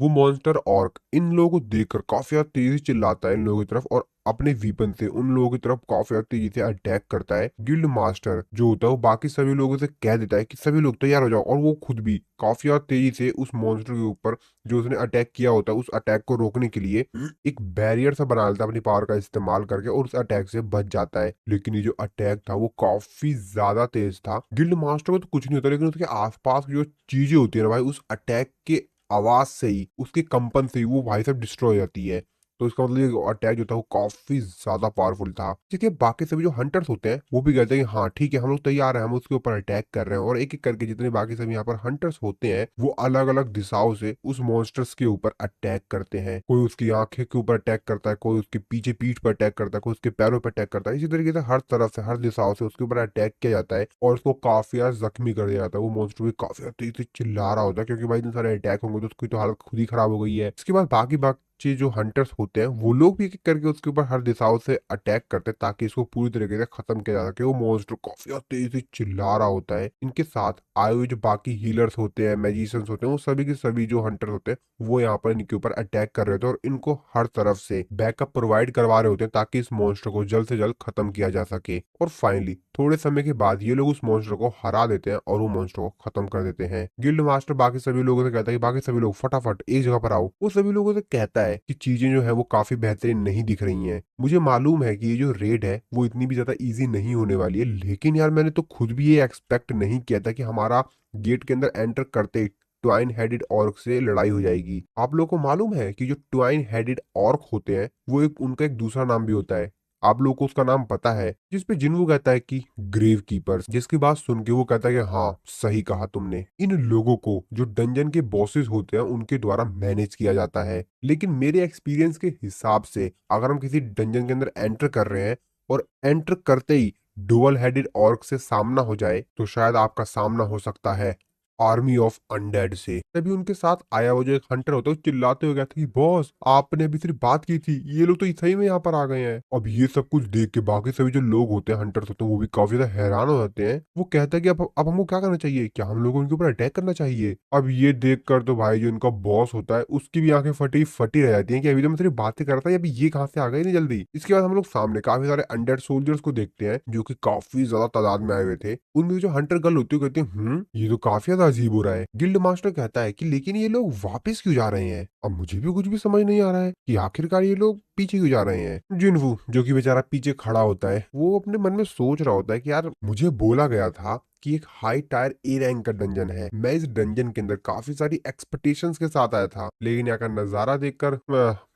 मॉन्स्टर ऑर्क इन लोगों को देखकर काफी ज्यादा तेजी से चिल्लाता है इन लोगों की तरफ, और अपने वीपन से उन लोगों की तरफ काफी ज्यादा तेजी से अटैक करता है। गिल्ड मास्टर जो होता है वो बाकी सभी लोगों से कह देता है कि सभी लोग तैयार हो जाओ, और वो खुद भी काफी ज्यादा तेजी से उस मॉन्स्टर के ऊपर जो उसने अटैक किया होता है उस अटैक को रोकने के लिए एक बैरियर सा बना लेता है अपनी पावर का इस्तेमाल करके, और उस अटैक से बच जाता है। लेकिन ये जो अटैक था वो काफी ज्यादा तेज था। गिल्ड मास्टर को तो कुछ नहीं होता, लेकिन उसके आसपास जो चीजें होती है ना भाई, उस अटैक के आवाज से ही, उसके कंपन से ही वो भाई साहब डिस्ट्रॉय हो जाती है। तो इसका मतलब ये अटैक जो था वो काफी ज्यादा पावरफुल था। देखिए बाकी सभी जो हंटर्स होते हैं वो भी कहते हैं कि हाँ ठीक है, हम लोग तैयार हैं, हम उसके ऊपर अटैक कर रहे हैं। और एक एक करके जितने बाकी सभी यहाँ पर हंटर्स होते हैं वो अलग अलग दिशाओं से उस मॉन्स्टर्स के ऊपर अटैक करते हैं। कोई उसकी आंखें के ऊपर अटैक करता है, कोई उसके पीछे पीठ पर अटैक करता है, कोई उसके पैरों पर अटैक करता है। इसी तरीके से हर तरफ से, हर दिशाओं से उसके ऊपर अटैक किया जाता है और उसको काफी ज्यादा जख्मी कर दिया जाता है। वो मॉन्स्टर भी काफी ज्यादा तेज से चिल्ला रहा होता है क्योंकि भाई इतने सारे अटैक होंगे तो उसकी तो हालत खुद ही खराब हो गई है। इसके बाद बाकी बाकी जो हंटर्स होते हैं वो लोग भी एक एक करके उसके ऊपर हर दिशाओं से अटैक करते हैं ताकि इसको पूरी तरीके से खत्म किया जा सके। वो मॉन्स्टर काफी ज्यादा तेजी से चिल्ला रहा होता है। इनके साथ आए हुए जो बाकी हीलर्स होते हैं, मैजिशियंस होते हैं, वो सभी के सभी जो हंटर होते हैं वो यहाँ पर इनके ऊपर अटैक कर रहे होते हैं और इनको हर तरफ से बैकअप प्रोवाइड करवा रहे होते हैं ताकि इस मॉन्स्टर को जल्द से जल्द खत्म किया जा सके। और फाइनली थोड़े समय के बाद ये लोग उस मॉन्स्टर को हरा देते हैं और वो मॉन्स्टर को खत्म कर देते हैं। गिल्ड मास्टर बाकी सभी लोगों से कहता है कि बाकी सभी लोग फटाफट एक जगह पर आओ। वो सभी लोगों से कहता है कि चीजें जो है वो काफी बेहतरीन नहीं दिख रही हैं। मुझे मालूम है कि ये जो रेड है वो इतनी भी ज्यादा इजी नहीं होने वाली है, लेकिन यार मैंने तो खुद भी ये एक्सपेक्ट नहीं किया था कि हमारा गेट के अंदर एंटर करते ही ट्वाइन हेडेड ऑर्क से लड़ाई हो जाएगी। आप लोगों को मालूम है कि जो ट्वाइन हेडेड ऑर्क होते हैं वो एक उनका एक दूसरा नाम भी होता है। आप लोगों को उसका नाम पता है? जिसपे जिन्वू कहता है कि ग्रेव कीपर्स, जिसकी बात सुन के वो कहता है कि हाँ सही कहा तुमने। इन लोगों को जो डंजन के बॉसेस होते हैं उनके द्वारा मैनेज किया जाता है, लेकिन मेरे एक्सपीरियंस के हिसाब से अगर हम किसी डंजन के अंदर एंटर कर रहे हैं और एंटर करते ही डुअल हेडेड ऑर्क से सामना हो जाए तो शायद आपका सामना हो सकता है आर्मी ऑफ अनडेड से। तभी उनके साथ आया वो जो एक हंटर होता है वो चिल्लाते हुए कहता है कि बॉस आपने अभी सिर्फ बात की थी, ये लोग तो सही में यहाँ पर आ गए हैं। अब ये सब कुछ देख के बाकी सभी जो लोग होते हैं, हंटर्स होते हैं, वो भी काफी ज्यादा हैरान हो जाते हैं। वो कहता है कि अब हमको क्या करना चाहिए, क्या हम लोगों को उनके ऊपर अटैक करना चाहिए। अब ये देख कर तो भाई जो इनका बॉस होता है उसकी भी आंखें फटी फटी रह जाती है कि अभी तो मैं सिर्फ बातें कर रहा था, अभी ये कहाँ से आ गए नहीं जल्दी। इसके बाद हम लोग सामने काफी सारे अनडेड सोल्जर्स को देखते हैं जो कि काफी ज्यादा तादाद में आए हुए थे। उनमें जो हंटर गर्ल होती है कहती है ये तो काफी ज्यादा अजीब हो रहा है। गिल्ड मास्टर कहता है कि लेकिन ये लोग वापस क्यों जा रहे हैं। अब मुझे भी कुछ भी समझ नहीं आ रहा है कि आखिरकार ये लोग पीछे क्यों जा रहे हैं। जिनवू जो कि बेचारा पीछे खड़ा होता है वो अपने मन में सोच रहा होता है कि यार मुझे बोला गया था कि एक हाई टायर ए रैंक का डंजन है, मैं इस डंजन के अंदर काफी सारी एक्सपेक्टेशंस के साथ आया था, लेकिन यहाँ का नजारा देखकर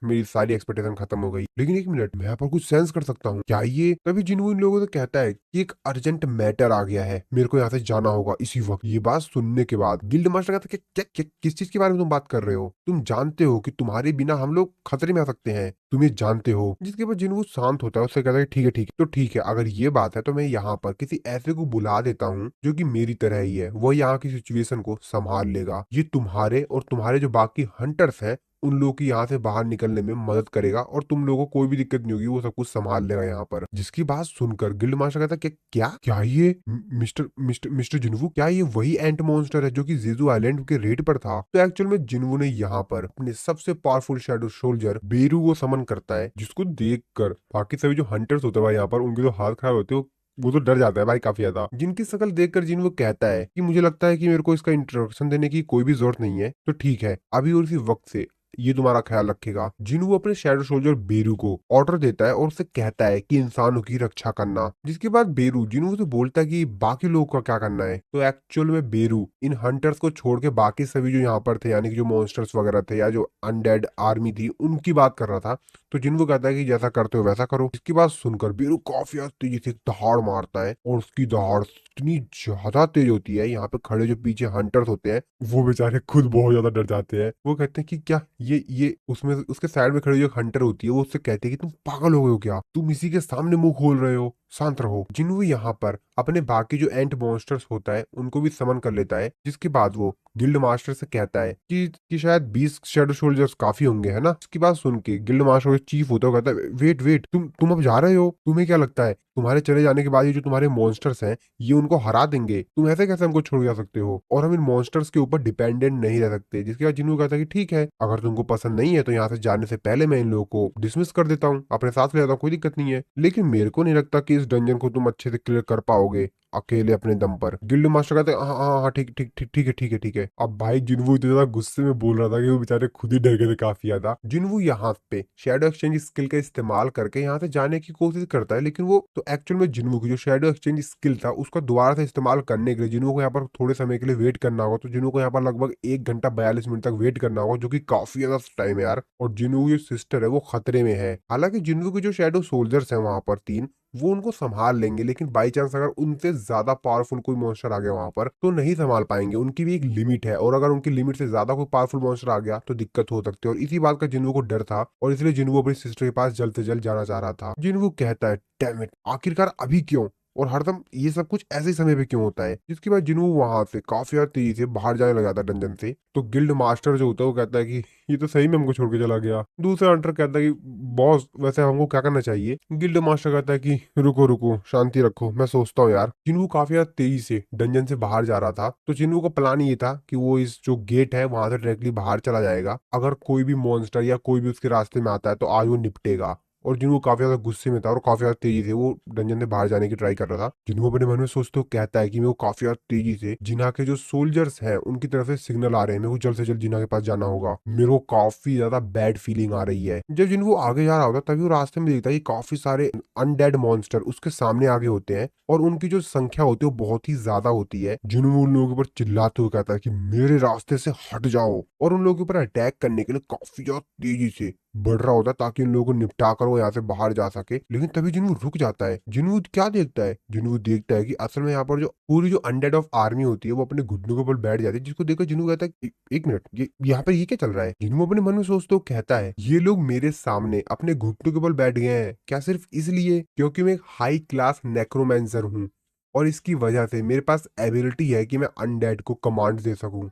मेरी सारी एक्सपेक्टेशन खत्म हो गई। लेकिन एक मिनट, मैं यहाँ पर कुछ सेंस कर सकता हूँ क्या ये। तभी जिनवू इन लोगों से कहता है कि एक अर्जेंट मैटर आ गया है, मेरे को यहाँ से जाना होगा इसी वक्त। ये बात सुनने के बाद गिल्ड मास्टर कहता है कि क्या किस चीज के बारे में तुम बात कर रहे हो, तुम जानते हो कि तुम्हारे बिना हम लोग खतरे में आ सकते हैं, तुम ये जानते हो। जिसके बाद जिनवू शांत होता है, उससे कहता है ठीक है ठीक है, तो ठीक है अगर ये बात है तो मैं यहाँ पर किसी ऐसे को बुला देता हूँ जो कि मेरी तरह ही है, वो यहाँ की सिचुएशन को संभाल लेगा। ये तुम्हारे और तुम्हारे जो बाकी हंटर्स हैं उन लोगों की यहाँ से बाहर निकलने में मदद करेगा और तुम लोगों को कोई भी दिक्कत नहीं होगी, वो सब कुछ संभाल लेगा यहाँ पर। जिसकी बात सुनकर गिल्ड मास्टर कहता है कि क्या क्या ये मिस्टर मिस्टर मिस्टर जिनवू, क्या ये वही एंट मॉन्स्टर है जो कि जेजू आइलैंड के रेड पर था। तो एक्चुअल में जिनवू ने यहाँ पर अपने सबसे पावरफुल शैडो सोल्जर बेरू को समन करता है, जिसको देखकर बाकी सभी जो हंटर्स होते हैं भाई यहाँ पर उनके जो हाथ खराब होते हैं वो तो डर जाता है भाई काफी ज्यादा। जिनकी शक्ल देखकर जिन वो कहता है कि मुझे लगता है कि मेरे को इसका इंट्रोडक्शन देने की कोई भी जरूरत नहीं है, तो ठीक है अभी और इसी वक्त से ये तुम्हारा ख्याल रखेगा। जिनू अपने शैडो सोल्जर बेरू को ऑर्डर देता है और उसे कहता है कि इंसानों की रक्षा करना। जिसके बाद बेरू जिनू से बोलता है कि बाकी लोगों का क्या करना है। तो एक्चुअल में बेरू इन हंटर्स को छोड़ के बाकी सभी जो यहाँ पर थे, यानी कि जो मॉन्स्टर्स वगैरह थे या जो अनडेड आर्मी थी, उनकी बात कर रहा था। तो जिनको कहता है कि जैसा करते हो वैसा करो। इसकी बात सुनकर बीरू काफी तेजी से दहाड़ मारता है और उसकी दहाड़ इतनी ज्यादा तेज होती है, यहाँ पे खड़े जो पीछे हंटर्स होते हैं वो बेचारे खुद बहुत ज्यादा डर जाते हैं। वो कहते हैं कि क्या ये उसमें उसके साइड में खड़े जो हंटर होती है वो उससे कहती है कि तुम पागल हो गए हो क्या, तुम इसी के सामने मुंह खोल रहे हो, शांत रहो। जिन्हों यहाँ पर अपने बाकी जो एंट मॉन्स्टर्स होता है उनको भी समन कर लेता है। जिसके बाद वो गिल्ड मास्टर से कहता है कि शायद 20 शैडो सोल्जर्स काफी होंगे, है ना। इसकी बात सुन के गिल्ड मास्टर चीफ होता है, कहता है वेट वेट, तुम अब जा रहे हो, तुम्हें क्या लगता है तुम्हारे चले जाने के बाद ये जो तुम्हारे मॉन्स्टर्स हैं ये उनको हरा देंगे, तुम ऐसे कैसे हमको छोड़ जा सकते हो, और हम इन मॉन्स्टर्स के ऊपर डिपेंडेंट नहीं रह सकते। जिसके बाद जिन्हों कहता है कि ठीक है अगर तुमको पसंद नहीं है तो यहाँ से जाने से पहले मैं इन लोगों को डिसमिस कर देता हूँ, अपने साथ ले जाता हूँ, कोई दिक्कत नहीं है। लेकिन मेरे को नहीं लगता कि इस डंजन को तुम अच्छे से क्लियर कर पाओगे अकेले अपने दम पर। गिल्ड मास्टर कहते हैं हाँ हाँ हाँ ठीक ठीक ठीक ठीक है ठीक है ठीक है। अब भाई जिनवू इतना ज्यादा गुस्से में बोल रहा था कि वो बेचारे खुद ही डर गए थे काफी ज्यादा। जिनवू यहाँ पे शैडो एक्सचेंज स्किल का इस्तेमाल करके यहाँ से जाने की कोशिश करता है, लेकिन वो तो एक्चुअल में जिनवू की जो शैडो एक्सचेंज स्किल था उसका दोबारा से इस्तेमाल करने के लिए जिनवू को यहाँ पर थोड़े समय के लिए वेट करना होगा। तो जिनवू को यहाँ पर लगभग 1 घंटा 42 मिनट तक वेट करना होगा, जो कि काफी ज्यादा टाइम है यार। और जिनवू की सिस्टर है वो खतरे में है। हालांकि जिनवू के जो शैडो सोल्जर्स हैं वहां पर 3, वो उनको संभाल लेंगे, लेकिन बाई चांस अगर उनसे ज्यादा पावरफुल कोई मॉन्स्टर आ गया वहां पर तो नहीं संभाल पाएंगे, उनकी भी एक लिमिट है, और अगर उनकी लिमिट से ज्यादा कोई पावरफुल मॉन्स्टर आ गया तो दिक्कत हो सकती है। और इसी बात का जिन्वू को डर था और इसलिए जिन्वू अपनी सिस्टर के पास जल्द से जल्द जाना चाह रहा था। जिन्वू कहता है डैम इट, आखिरकार अभी क्यों, और हरदम ये सब कुछ ऐसे ही समय पे क्यों होता है। जिसके बाद जिन्वू वहां से काफी ज्यादा तेजी से बाहर जाने लगा था डंजन से। तो गिल्ड मास्टर जो होता है वो कहता है कि ये तो सही में हमको छोड़ के चला गया। दूसरा हंटर कहता है कि बॉस वैसे हमको क्या करना चाहिए। गिल्ड मास्टर कहता है कि रुको रुको शांति रखो, मैं सोचता हूँ यार। जिन्वू काफी ज्यादा तेजी से डंजन से बाहर जा रहा था। तो जिन्वू का प्लान ये था कि वो इस जो गेट है वहां से डायरेक्टली बाहर चला जाएगा, अगर कोई भी मॉन्स्टर या कोई भी उसके रास्ते में आता है तो आज वो निपटेगा। और जिन्वू काफी ज्यादा गुस्से में था और काफी ज्यादा तेजी से वो डंजन से बाहर जाने की ट्राई कर रहा था। जिन्वू अपने मन में सोचते हुए कहता है कि मैं वो काफी ज्यादा तेजी से जिना के जो सोल्जर्स हैं उनकी तरफ से सिग्नल आ रहे हैं, मेरे को जल्द से जल्द जिना के पास जाना होगा। मेरे को काफी ज्यादा बैड फीलिंग आ रही है। जब जिन्वू आगे जा रहा होता तभी वो रास्ते में देखता है कि काफी सारे अनडेड मॉन्स्टर उसके सामने आगे होते हैं और उनकी जो संख्या होती है वो बहुत ही ज्यादा होती है। जिन्वू उन लोगों के ऊपर चिल्लाते हुए कहता है कि मेरे रास्ते से हट जाओ, और उन लोगों के ऊपर अटैक करने के लिए काफी ज्यादा तेजी से बढ़ रहा होता है ताकि उन लोगों को निपटा कर वो यहाँ से बाहर जा सके। लेकिन तभी जिन्वू रुक जाता है। जिन्वू क्या देखता है, जिन्वू देखता है कि असल में यहाँ पर जो पूरी जो अनडेड ऑफ आर्मी होती है वो अपने घुटनों के ऊपर बैठ जाती है, जिसको देखकर जिन्वू कहता है एक मिनट, ये यहाँ पर ये क्या चल रहा है। जिन्वू अपने मन में सोचते हुए कहता है ये लोग मेरे सामने अपने घुटनों के ऊपर बैठ गए हैं क्या सिर्फ इसलिए क्योंकि मैं एक हाई क्लास नेक्रोमैंसर हूँ। और इसकी वजह से मेरे पास एबिलिटी है कि मैं अनडेड को कमांड दे सकूं।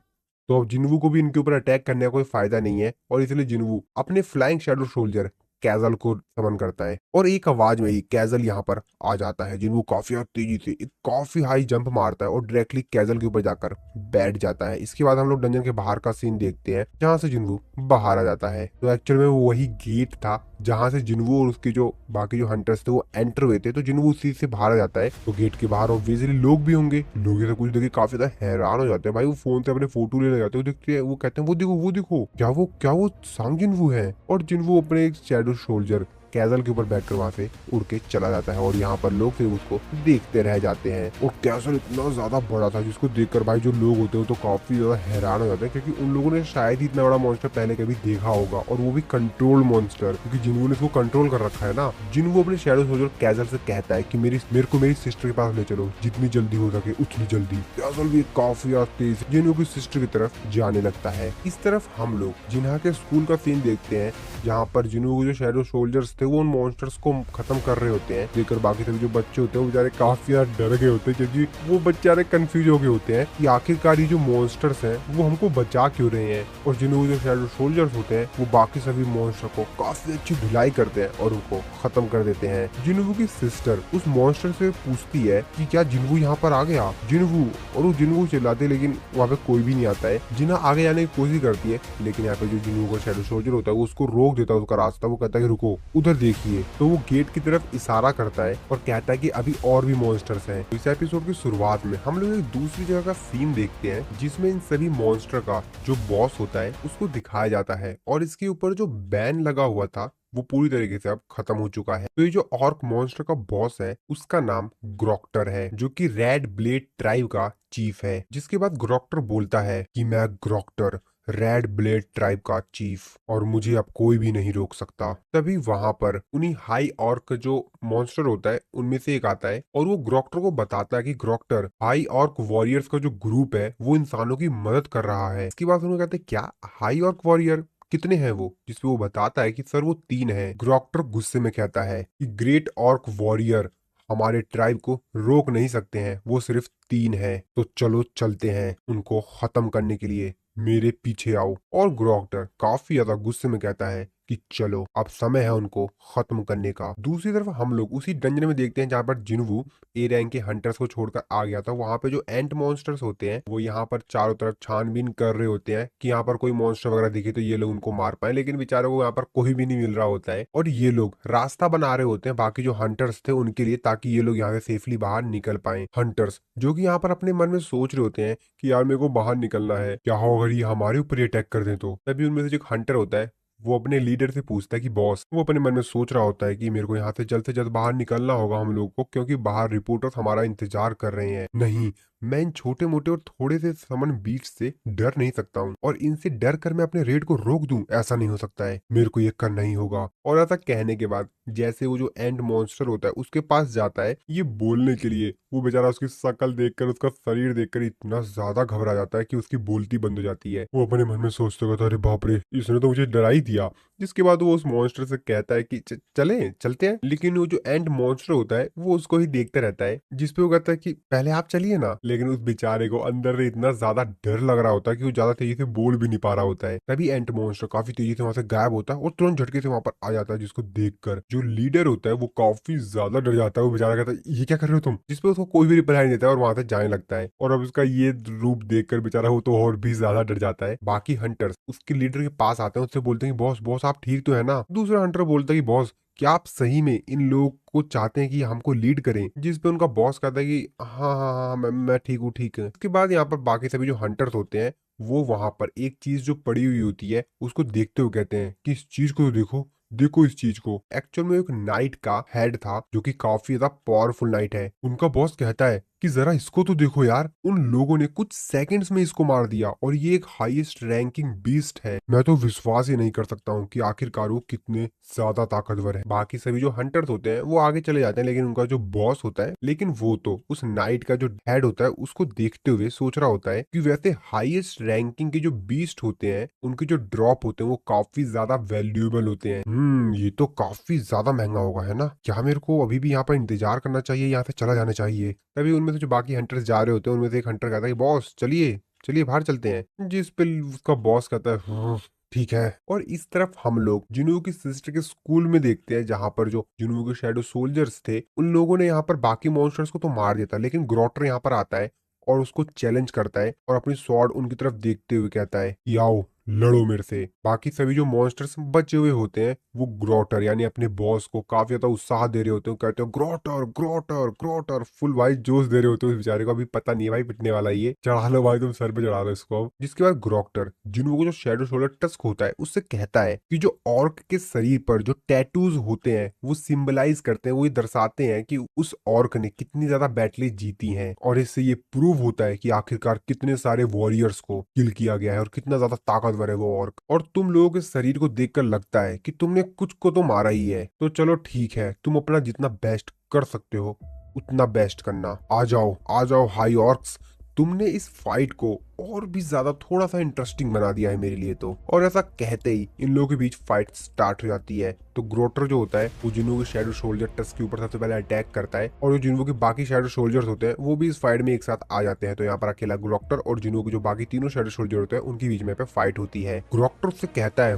तो अब जिन्वू को भी इनके ऊपर अटैक करने का कोई फायदा नहीं है, और इसलिए जिन्वू अपने फ्लाइंग शैडो सोल्जर कैजल को समन करता है, और एक आवाज में ही कैजल यहाँ पर आ जाता है। जिन्वू काफी तेजी से एक काफी हाई जंप मारता है और डायरेक्टली कैजल के ऊपर जाकर बैठ जाता है। इसके बाद हम लोग डंजन के बाहर का सीन देखते हैं, जहाँ से जिन्वू बाहर आ जाता है। तो एक्चुअल में वो वही गेट था जहां से जिन्वू और उसके जो बाकी जो हंटर्स थे वो एंटर हुए थे। तो जिन्वू उसी से बाहर आ जाता है। तो गेट के बाहर ऑब्वियसली लोग भी होंगे, लोग ऐसा कुछ देखे काफी ज्यादा हैरान हो जाते हैं भाई। वो फोन से अपने फोटो लेने जाते हैं, वो देखते हैं, वो कहते हैं वो देखो क्या वो सांग जिन्वू है। और जिन्वू अपने एक शैडो सोल्जर कैजल के ऊपर बैठकर वहां से उड़ के चला जाता है, और यहाँ पर लोग फिर उसको देखते रह जाते हैं। और कैजल इतना ज्यादा बड़ा था जिसको देखकर भाई जो लोग होते हैं तो काफी ज्यादा हैरान हो जाते हैं, क्योंकि उन लोगों ने शायद ही इतना बड़ा मॉन्स्टर पहले कभी देखा होगा, और वो भी कंट्रोल मॉन्स्टर, क्योंकि जिन्वू ने इसको कंट्रोल कर रखा है ना। जिन्वू अपने शैडो सोल्जर कैजल से कहता है कि मेरे को मेरी सिस्टर के पास ले चलो, जितनी जल्दी हो सके उतनी जल्दी। कैजल भी काफी तेज जिन्वू की सिस्टर की तरफ जाने लगता है। इस तरफ हम लोग जिन्हा के स्कूल का सीन देखते हैं, जहाँ पर जिन्वू के जो शैडो सोल्जर्स थे वो उन मॉन्स्टर्स को खत्म कर रहे होते हैं। देखकर बाकी सभी जो बच्चे होते हैं वो बेचारे काफी ज्यादा डर गए होते हैं, क्योंकि वो बेचारे कंफ्यूज हो गए होते हैं कि आखिरकार ये जो मॉन्स्टर्स हैं वो हमको बचा क्यों रहे हैं। और जिन्वू जो शैडो सोल्जर्स होते हैं वो बाकी सभी मॉन्स्टर को काफी अच्छी धुलाई करते हैं और उनको खत्म कर देते हैं। जिन्वू की सिस्टर उस मॉन्स्टर से पूछती है कि क्या जिन्वू यहाँ पर आ गया जिन्वू, और वो जिन्वू चिल्लाते लेकिन वहाँ पे कोई भी नहीं आता है। जिन्हा आगे जाने की कोशिश करती है, लेकिन यहाँ पे जो जिन्वू का शैडो सोल्जर होता है वो उसको रोक देता है उसका रास्ता। वो कहता है कि रुको, उधर देखिए। तो वो गेट की तरफ इशारा करता है और कहता है कि अभी और भी मॉन्स्टर्स हैं। इस एपिसोड की शुरुआत में हम लोग एक दूसरी जगह का सीन देखते हैं, जिसमें इन सभी मॉन्स्टर का जो बॉस होता है उसको दिखाया जाता है, और इसके ऊपर जो बैन लगा हुआ था वो पूरी तरीके से अब खत्म हो चुका है। तो ये जो ऑर्क मॉन्स्टर का बॉस है उसका नाम ग्रोक्टर है, जो कि रेड ब्लेड ट्राइब का चीफ है। जिसके बाद ग्रोक्टर बोलता है कि मैं ग्रोक्टर, रेड ब्लेड ट्राइब का चीफ, और मुझे अब कोई भी नहीं रोक सकता। तभी वहां पर उन्हीं हाई ऑर्क जो मॉन्स्टर होता है उनमें से एक आता है, और वो ग्रोक्टर को बताता है कि ग्रोक्टर, हाई ऑर्क वॉरियर्स का जो ग्रुप है वो इंसानों की मदद कर रहा है। इसके बाद उन्होंने कहते हैं क्या हाई ऑर्क वॉरियर कितने हैं वो, जिसपे वो बताता है कि सर वो 3 हैं। ग्रोक्टर गुस्से में कहता है कि ग्रेट ऑर्क वॉरियर हमारे ट्राइब को रोक नहीं सकते हैं, वो सिर्फ 3 हैं। तो चलो चलते हैं उनको खत्म करने के लिए, मेरे पीछे आओ। और ग्रोक्टर काफी ज्यादा गुस्से में कहता है कि चलो अब समय है उनको खत्म करने का। दूसरी तरफ हम लोग उसी डंजन में देखते हैं जहाँ पर जिन्वू ए रैंक के हंटर्स को छोड़कर आ गया था। वहां पे जो एंट मॉन्स्टर्स होते हैं वो यहाँ पर चारों तरफ छानबीन कर रहे होते हैं कि यहाँ पर कोई मॉन्स्टर वगैरह दिखे तो ये लोग उनको मार पाए, लेकिन बेचारों को यहाँ पर कोई भी नहीं मिल रहा होता है। और ये लोग रास्ता बना रहे होते हैं बाकी जो हंटर्स थे उनके लिए, ताकि ये लोग यहाँ से सेफली बाहर निकल पाए। हंटर्स जो कि यहाँ पर अपने मन में सोच रहे होते हैं कि यार मेरे को बाहर निकलना है, क्या हो अगर ये हमारे ऊपर ही अटैक कर दे तो। तभी उनमें से जो हंटर होता है वो अपने लीडर से पूछता है कि बॉस, वो अपने मन में सोच रहा होता है कि मेरे को यहाँ से जल्द बाहर निकलना होगा हम लोग को, क्योंकि बाहर रिपोर्टर्स हमारा इंतजार कर रहे हैं। नहीं, मैं इन छोटे मोटे और थोड़े से समन बीच से डर नहीं सकता हूँ, और इनसे डर कर मैं अपने रेड को रोक दूं, ऐसा नहीं हो सकता है, मेरे को ये करना ही होगा। और ऐसा कहने के बाद जैसे वो जो एंड मॉन्स्टर होता है उसके पास जाता है ये बोलने के लिए, वो बेचारा उसकी शक्ल देखकर, उसका शरीर देखकर इतना ज्यादा घबरा जाता है कि उसकी बोलती बंद हो जाती है। वो अपने मन में सोचते होता है अरे बाप रे, इसने तो मुझे डरा ही दिया। जिसके बाद वो उस मॉन्स्टर से कहता है कि चलते हैं। लेकिन वो जो एंड मॉन्स्टर होता है वो उसको ही देखता रहता है, जिसपे वो कहता है कि पहले आप चलिए ना। लेकिन उस बेचारे को अंदर से इतना ज्यादा डर लग रहा होता है कि वो ज्यादा तेजी से बोल भी नहीं पा रहा होता है। तभी एंट मॉन्स्टर काफी तेजी से वहां से गायब होता है और तुरंत झटके से वहां पर आ जाता है, जिसको देखकर जो लीडर होता है वो काफी ज्यादा डर जाता है। वो बेचारा कहता है ये क्या कर रहे हो तुम, जिसपे उसको कोई भी रिप्लाई नहीं देता है और वहां से जाने लगता है। और अब उसका ये रूप देखकर बेचारा वो तो और भी ज्यादा डर जाता है। बाकी हंटर्स उसके लीडर के पास आते हैं, उससे बोलते हैं बॉस बॉस आप ठीक तो है ना। दूसरा हंटर बोलता है कि बॉस क्या आप सही में इन लोगों को चाहते हैं कि हमको लीड करें, जिस पे उनका बॉस कहता है कि हाँ मैं ठीक हूँ ठीक है। उसके बाद यहाँ पर बाकी सभी जो हंटर्स होते हैं वो वहां पर एक चीज जो पड़ी हुई होती है उसको देखते हुए कहते हैं कि इस चीज को तो देखो, देखो इस चीज को। एक्चुअल में एक नाइट का हेड था जो कि काफी ज्यादा पावरफुल नाइट है। उनका बॉस कहता है कि जरा इसको तो देखो यार, उन लोगों ने कुछ सेकंड्स में इसको मार दिया और ये एक हाईएस्ट रैंकिंग बीस्ट है। मैं तो विश्वास ही नहीं कर सकता हूँ कि आखिरकार वो कितने ज्यादा ताकतवर है। बाकी सभी जो हंटर्स होते हैं वो आगे चले जाते हैं, लेकिन उनका जो बॉस होता है, लेकिन वो तो उस नाइट का जो हेड होता है उसको देखते हुए सोच रहा होता है कि वैसे हाईएस्ट रैंकिंग के जो बीस्ट होते हैं उनके जो ड्रॉप होते हैं वो काफी ज्यादा वैल्यूएबल होते हैं। ये तो काफी ज्यादा महंगा होगा है ना, क्या मेरे को अभी भी यहाँ पर इंतजार करना चाहिए, यहाँ से चला जाना चाहिए। तभी उनमें में से जो बाकी हंटर्स जा रहे होते हैं उनमें से एक हंटर कहता है कि बॉस चलिए चलिए बाहर चलते हैं, जिस पे उसका बॉस कहता है ठीक है। और इस तरफ हम लोग जिन्हों की सिस्टर के स्कूल में देखते हैं, जहां पर जो जिन्हों के शैडो सोल्जर्स थे उन लोगों ने यहाँ पर बाकी मॉन्स्टर्स को तो मार दिया था, लेकिन ग्रोटर यहाँ पर आता है और उसको चैलेंज करता है और अपनी स्वॉर्ड उनकी तरफ देखते हुए कहता है कि आओ लड़ो मेरे से। बाकी सभी जो मॉन्स्टर्स बचे हुए होते हैं वो ग्रोटर यानी अपने बॉस को काफी ज्यादा उत्साह दे रहे होते हैं, कहते हैं ग्रोटर ग्रोटर ग्रोटर, फुल भाई जोश दे रहे होते हैं। उस बेचारे को अभी पता नहीं है भाई पिटने वाला ही है, चढ़ा लो भाई तुम सर पे चढ़ा लो इसको। जिसके बाद ग्रोटर जिनको को जो शैडो शोल्डर टस्क होता है उससे कहता है कि जो ऑर्क के शरीर पर जो टैटूज होते हैं वो सिंबलाइज करते हैं, वो ये दर्शाते हैं कि उस ऑर्क ने कितनी ज्यादा बैटलें जीती हैं, और इससे ये प्रूव होता है कि आखिरकार कितने सारे वॉरियर्स को किल किया गया है और कितना ज्यादा ताकतवर है वो ऑर्क। और तुम लोगों के शरीर को देखकर लगता है कि तुमने कुछ को तो मारा ही है, तो चलो ठीक है, तुम अपना जितना बेस्ट कर सकते हो उतना बेस्ट करना। आ जाओ हाई ऑर्क्स, तुमने इस फाइट को और भी ज्यादा थोड़ा सा इंटरेस्टिंग बना दिया है मेरे लिए तो। और ऐसा कहते ही इन लोगों के बीच फाइट स्टार्ट हो जाती है। तो ग्रोटर जो होता है वो जिन्हों के शैडो सोल्जर टस्क के ऊपर सबसे पहले अटैक करता है, और जो जिन्हों के बाकी शैडो सोल्जर्स होते हैं वो भी इस फाइट में एक साथ आ जाते हैं। तो यहाँ पर अकेला ग्रोक्टर और जिन्हों के जो बाकी तीनों शैडो सोल्जर होते हैं उनके बीच में पे फाइट होती है। ग्रोक्टर उससे कहता है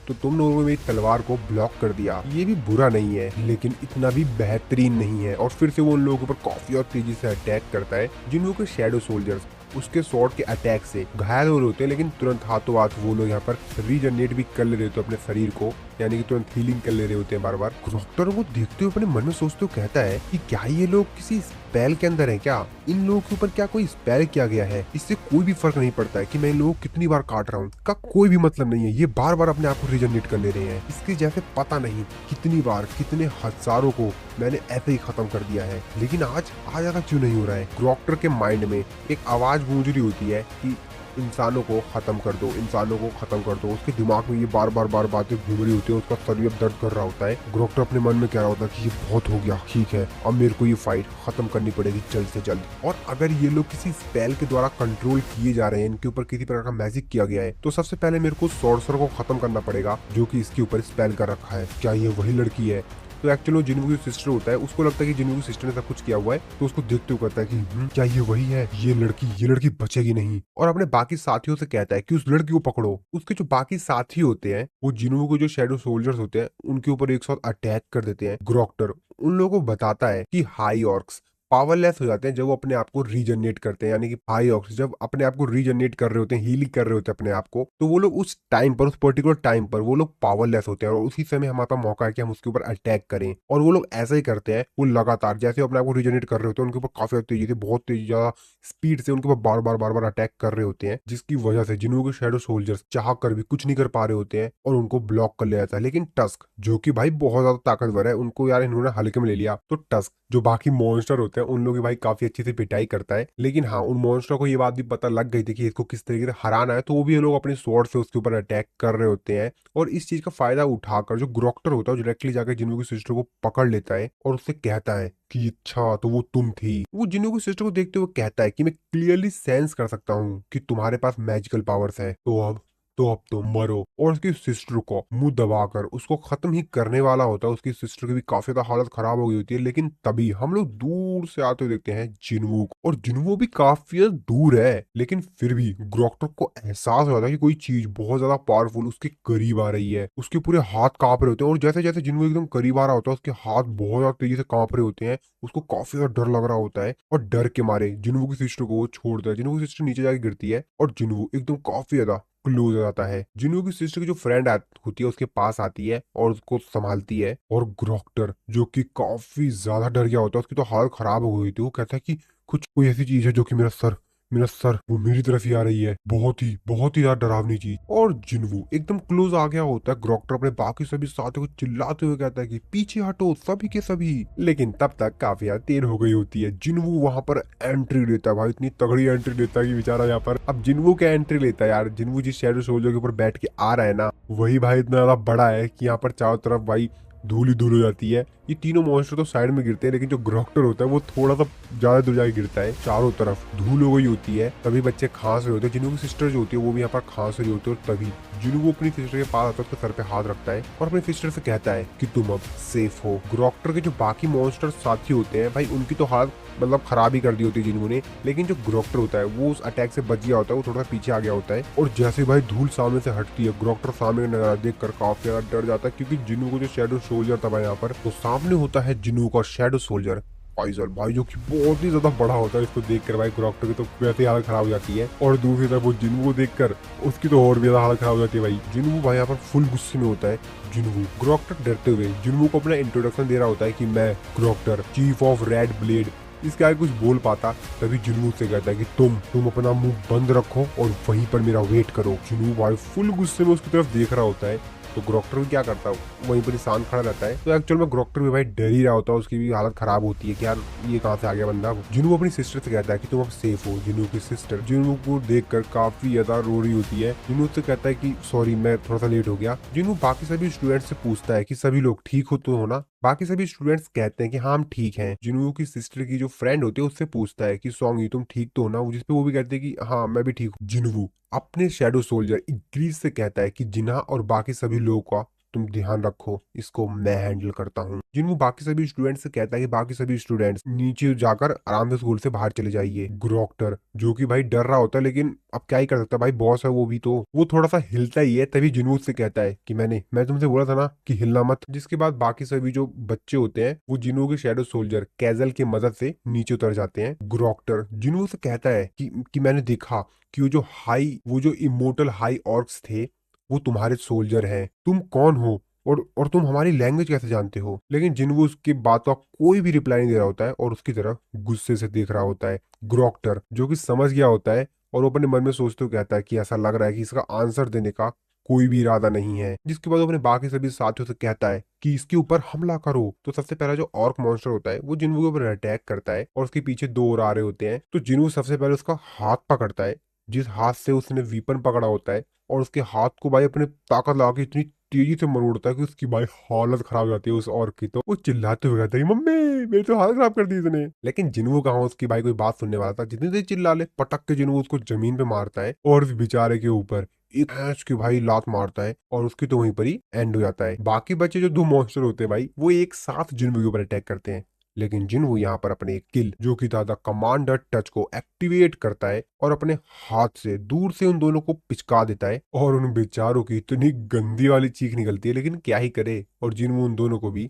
तो तुम लोगों ने मेरी तलवार को ब्लॉक कर दिया, ये भी बुरा नहीं है लेकिन इतना भी बेहतरीन नहीं है। और फिर से वो उन लोगों के ऊपर काफी और तेजी से अटैक करता है। जिन्हों के शैडो सोल्जर्स उसके स्वॉर्ड के अटैक से घायल हो रहे होते हैं, लेकिन तुरंत हाथों हाथ वो लोग यहाँ पर रीजनरेट भी कर ले रहे होते हैं अपने शरीर को, यानी कि तुरंत हीलिंग कर ले रहे होते हैं बार बार। ग्रोक्टर वो देखते हुए अपने मन में सोचते हुए कहता है कि क्या ये लोग किसी स्पेल के अंदर है क्या, इन लोगों के ऊपर क्या कोई स्पेल किया गया है, इससे कोई भी फर्क नहीं पड़ता है कि मैं इन लोगों को कितनी बार काट रहा हूँ, का कोई भी मतलब नहीं है, ये बार बार अपने आप को रीजनरेट कर ले रहे हैं। इसके जैसे पता नहीं कितनी बार कितने हजारों को मैंने ऐसे ही खत्म कर दिया है, लेकिन आज ज्यादा क्यों नहीं हो रहा है। ग्रोक्टर के माइंड में एक आवाज गूंज रही होती है कि इंसानों को खत्म कर दो, इंसानों को खत्म कर दो। उसके दिमाग में ये बार बार बातें घूम रही होती है, उसका शरीर अब दर्द कर रहा होता है। ग्रोक्टर अपने मन में कह रहा होता है कि ये बहुत हो गया, ठीक है अब मेरे को ये फाइट खत्म करनी पड़ेगी जल्द से जल्द। और अगर ये लोग किसी स्पेल के द्वारा कंट्रोल किए जा रहे हैं, इनके ऊपर किसी प्रकार का मैजिक किया गया है, तो सबसे पहले मेरे को सॉर्सर को खत्म करना पड़ेगा जो कि इसके ऊपर स्पेल कर रखा है। क्या ये वही लड़की है? तो एक्चुअली जिन्हों की सिस्टर होता है उसको लगता है कि जिन्हों की सिस्टर ने सब कुछ किया हुआ है, तो उसको देखते हुए कहता है कि क्या ये वही है, ये लड़की बचेगी नहीं। और अपने बाकी साथियों से कहता है कि उस लड़की को पकड़ो। उसके जो बाकी साथी होते हैं वो जिन्हों को जो शैडो सोल्जर्स होते हैं उनके ऊपर एक साथ अटैक कर देते हैं। ग्रोक्टर उन लोगों को बताता है कि हाई ऑर्क्स पावरलेस हो जाते हैं जब वो अपने आप को रीजनरेट करते हैं, यानी कि हाई ऑक्स जब अपने आप को रीजनरेट कर रहे होते हैं, हीलिंग कर रहे होते हैं अपने आप को, तो वो लोग उस टाइम पर, उस पर्टिकुलर टाइम पर वो लोग पावरलेस होते हैं और उसी समय हमारे पास मौका है कि हम उसके ऊपर अटैक करें। और वो लोग ऐसा ही करते हैं, वो लगातार जैसे अपने आप को रीजनरेट कर रहे होते हैं उनके ऊपर काफी तेजी से, बहुत तेजी ज्यादा स्पीड से उनके ऊपर बार बार अटैक कर रहे होते हैं, जिसकी वजह से जिन्हों के शैडो सोल्जर्स चाह कर भी कुछ नहीं कर पा रहे होते हैं और उनको ब्लॉक कर लिया जाता है। लेकिन टस्क जो कि भाई बहुत ज्यादा ताकतवर है, उनको यार इन्होंने हल्के में ले लिया। तो टस्क जो बाकी मॉन्स्टर होते हैं उन लोगों की भाई काफी अच्छी से पिटाई करता है। लेकिन हाँ, उन मॉन्स्टर को ये बात भी पता लग गई थी कि इसको किस तरीके से हराना है, तो वो भी ये लोग अपने स्वॉर्ड से उसके ऊपर अटैक कर रहे होते हैं। और इस चीज का फायदा उठाकर जो ग्रोक्टर होता है डायरेक्टली जाकर जिन्हों की सिस्टर को पकड़ लेता है और उससे कहता है कि अच्छा तो वो तुम थी। वो जिन्हों की सिस्टर को देखते हुए कहता है कि मैं क्लियरली सेंस कर सकता हूँ कि तुम्हारे पास मैजिकल पावर्स है, तो अब तो मरो। और उसकी सिस्टर को मुंह दबाकर उसको खत्म ही करने वाला होता है। उसकी सिस्टर की भी काफी ज्यादा हालत खराब हो गई होती है, लेकिन तभी हम लोग दूर से आते हुए देखते हैं जिन्वू को। और जिन्वू भी काफी दूर है, लेकिन फिर भी ग्रोक्टर को एहसास हो जाता है कि कोई चीज बहुत ज्यादा पावरफुल उसके करीब आ रही है। उसके पूरे हाथ कांप रहे होते हैं और जैसे जैसे जिन्वू एकदम करीब आ रहा होता है उसके हाथ बहुत ज्यादा तेजी से कांप रहे होते हैं। उसको काफी ज्यादा डर लग रहा होता है और डर के मारे जिन्वू की सिस्टर को वो छोड़ता है। जिन्वू की सिस्टर नीचे जाके गिरती है और जिन्वू एकदम काफी ज्यादा क्लोज हो जाता है। जिन्हों की सिस्टर की जो फ्रेंड होती है उसके पास आती है और उसको संभालती है। और ग्रोक्टर जो कि काफी ज्यादा डर गया होता है, उसकी तो हालत खराब हो गई थी, वो कहता है कि कुछ कोई ऐसी चीज है जो कि मेरा सर वो मेरी तरफ ही आ रही है, बहुत ही ज्यादा डरावनी चीज। और जिन्वू एकदम क्लोज आ गया होता है। ग्रोक्टर अपने बाकी सभी साथियों को चिल्लाते हुए कहता है कि पीछे हटो सभी के सभी। लेकिन तब तक काफी ज्यादा देर हो गई होती है। जिन्वू वहां पर एंट्री लेता है, भाई इतनी तगड़ी एंट्री लेता है कि बेचारा यहाँ पर अब जिन्वू क्या एंट्री लेता है यार। जिन्वू जिस शैडो सोल्जर के ऊपर बैठ के आ रहा है ना, वही भाई इतना ज्यादा बड़ा है कि यहाँ पर चारों तरफ भाई धूल ही धूल हो जाती है। ये तीनों मॉन्स्टर तो साइड में गिरते हैं, लेकिन जो ग्रोक्टर होता है वो थोड़ा सा ज्यादा दूर जाके गिरता है। चारों तरफ धूल हो गई होती है, तभी बच्चे खांस रहे होते हैं। जिन्हों की सिस्टर जो होती है वो भी यहाँ पर खांस रही होती है, और तभी जिन्हों अपनी सिस्टर के पास आता है, उसके सर पे हाथ रखता है और अपनी सिस्टर से कहता है कि तुम अब सेफ हो। ग्रोक्टर के जो बाकी मॉन्स्टर साथी होते हैं भाई, उनकी तो हालत मतलब खराब ही कर दी होती है जिन्हों ने, लेकिन जो ग्रोक्टर होता है वो उस अटैक से बच गया होता है, वो थोड़ा सा पीछे आ गया होता है। और जैसे भाई धूल सामने से हटती है, ग्रोक्टर सामने का नजारा देख कर काफी ज्यादा डर जाता है, क्योंकि जिन्हों को जो शैडो सोल्जर था भाई यहाँ पर, तो सामने होता है जिन्हों का शैडो सोल्जर फाइजल भाई, जो कि बहुत ही ज्यादा बड़ा होता है। इसको देखकर भाई ग्रोक्टर की तो वैसे ही हालत खराब हो जाती है, और दूसरी तरफ वो जिन्हों को देखकर उसकी तो और भी ज्यादा हालत खराब हो जाती है भाई। जिन्हों भाई यहाँ पर फुल गुस्से में होता है। जिन्हों ग्रोक्टर डरते हुए जिन्हों को अपना इंट्रोडक्शन दे रहा होता है कि मैं ग्रोक्टर चीफ ऑफ रेड ब्लेड, इसके आगे कुछ बोल पाता, तभी जुनू से कहता है कि तुम अपना मुंह बंद रखो और वहीं पर मेरा वेट करो। जुनू भाई फुल गुस्से में उसकी तरफ देख रहा होता है, तो ग्रोक्टर भी क्या करता है, वहीं पर शांत खड़ा रहता है। तो एक्चुअल में ग्रोक्टर भी भाई डर ही रहा होता है, उसकी भी हालत खराब होती है कि यार ये कहाँ से आ गया बंदा। जिनू अपनी सिस्टर से कहता है कि तुम अब सेफ हो। जिनू की सिस्टर जिनू को देखकर काफी ज्यादा रो रही होती है। जिनू से कहता है कि सॉरी मैं थोड़ा सा लेट हो गया। जिनू बाकी सभी स्टूडेंट से पूछता है कि सभी लोग ठीक हो तो हो ना। बाकी सभी स्टूडेंट्स कहते हैं कि हाँ हम ठीक हैं। जिनू की सिस्टर की जो फ्रेंड होती है उससे पूछता है कि सॉन्ग तुम ठीक तो हो ना, जिसपे वो भी कहते हैं कि हाँ मैं भी ठीक हूँ। जिनू अपने शैडो सोल्जर इग्रीज से कहता है कि जिन्हा और बाकी सभी लोगों का तुम ध्यान रखो, इसको मैं हैंडल करता हूँ। जिन्हों बाकी सभी स्टूडेंट्स से कहता है कि बाकी सभी स्टूडेंट्स नीचे जाकर आराम से स्कूल से बाहर चले जाइए। ग्रोक्टर जो कि भाई डर रहा होता है, लेकिन अब क्या ही कर सकता है भाई, बॉस है वो भी, तो वो थोड़ा सा हिलता ही है। तभी जिन्हों से कहता है कि मैं तुमसे बोला था ना कि हिलना मत। जिसके बाद बाकी सभी जो बच्चे होते हैं वो जिन्हों के शैडो सोल्जर कैजल की मदद से नीचे उतर जाते हैं। ग्रोक्टर जिन्हों से कहता है कि मैंने देखा कि वो जो इमोर्टल हाई ऑर्क्स थे वो तुम्हारे सोल्जर हैं। तुम कौन हो और तुम हमारी लैंग्वेज कैसे जानते हो। लेकिन जिनवो उसकी बात का कोई भी रिप्लाई नहीं दे रहा होता है और उसकी तरफ गुस्से से देख रहा होता है। ग्रोक्टर जो कि समझ गया होता है और वो अपने मन में सोचते हुए कहता है कि ऐसा लग रहा है कि इसका आंसर देने का कोई भी इरादा नहीं है। जिसके बाद वो अपने बाकी सभी साथियों से कहता है कि इसके ऊपर हमला करो। तो सबसे पहला जो ऑर्क मॉन्स्टर होता है वो जिन्वो के ऊपर अटैक करता है और उसके पीछे दो और आ रहे होते हैं। तो जिन्वो सबसे पहले उसका हाथ पकड़ता है, जिस हाथ से उसने वीपन पकड़ा होता है, और उसके हाथ को भाई अपने ताकत लगा के इतनी तेजी से मरोड़ता है कि उसकी भाई हालत खराब हो जाती है उस औरत की। तो वो चिल्लाते हुए कहता है मम्मी मेरी तो हालत खराब कर दी इसने। लेकिन जिन्वो कहाँ उसकी भाई कोई बात सुनने वाला था। जितनी देर चिल्ला ले, पटक के जिन्वो उसको जमीन पे मारता है और उस बेचारे के ऊपर एक भैंस की भाई लात मारता है और उसकी तो वहीं पर ही एंड हो जाता है। बाकी बचे जो दो मॉन्स्टर होते हैं भाई वो एक साथ जिन्वो के ऊपर अटैक करते हैं, लेकिन जिन्वो यहाँ पर अपने किल जो कि था द कमांडर टच को एक्टिवेट करता है और अपने हाथ से दूर से उन दोनों को पिचका देता है और उन बेचारों की इतनी गंदी वाली चीख निकलती है, लेकिन क्या ही करे, और जिन्वो उन दोनों को भी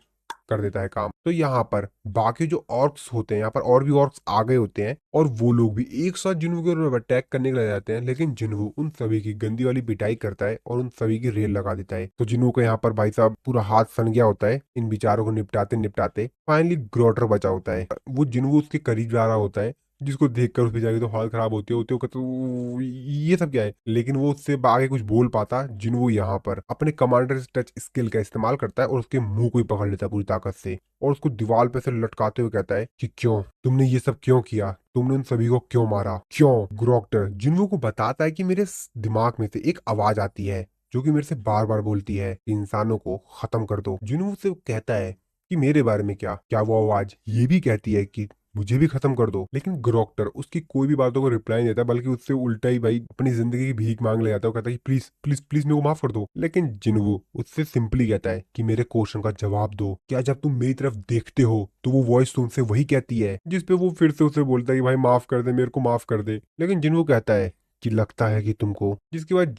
कर देता है काम। तो यहाँ पर बाकी जो ऑर्क्स होते हैं, यहाँ पर और भी ऑर्क्स आ गए होते हैं और वो लोग भी एक साथ जिन्वो के ऊपर अटैक करने के लिए जाते हैं, लेकिन जिन्वो उन सभी की गंदी वाली पिटाई करता है और उन सभी की रेल लगा देता है। तो जिन्वो का यहाँ पर भाई साहब पूरा हाथ सन गया होता है इन बेचारों को निपटाते निपटाते। फाइनली ग्रोटर बचा होता है, वो जिन्वो उसके करीब जा रहा होता है, जिसको देखकर उस बेचारे की तो हालत खराब होती है। होते कहते ये सब क्या है, लेकिन वो उससे आगे कुछ बोल पाता। जिन्वो यहाँ पर अपने कमांडर टच स्किल का इस्तेमाल करता है और उसके मुंह को ही पकड़ लेता है पूरी ताकत से और उसको दीवार पे से लटकाते हुए कहता है कि क्यों तुमने ये सब क्यों किया, तुमने उन सभी को क्यों मारा, क्यों। ग्रोक्टर जिन्वो को बताता है कि मेरे दिमाग में से एक आवाज आती है जो कि मेरे से बार बार बोलती है कि इंसानों को खत्म कर दो। जिन्वो से कहता है कि मेरे बारे में क्या क्या वो आवाज ये भी कहती है कि मुझे भी खत्म कर दो। लेकिन ग्रोक्टर उसकी कोई भी बातों को रिप्लाई नहीं देता, बल्कि उससे उल्टा ही भाई अपनी जिंदगी की भीख मांग ले जाता है। वो कहता है कि प्लीज प्लीज प्लीज मेरे को माफ कर दो। लेकिन जिन्वो उससे सिंपली कहता है कि मेरे क्वेश्चन का जवाब दो, क्या जब तुम मेरी तरफ देखते हो तो वो वॉइस तुमसे वही कहती है। जिसपे वो फिर से उसे बोलता है कि भाई माफ कर दे, मेरे को माफ कर दे। लेकिन जिन्वो कहता है कि लगता है कि तुमको। जिसके बाद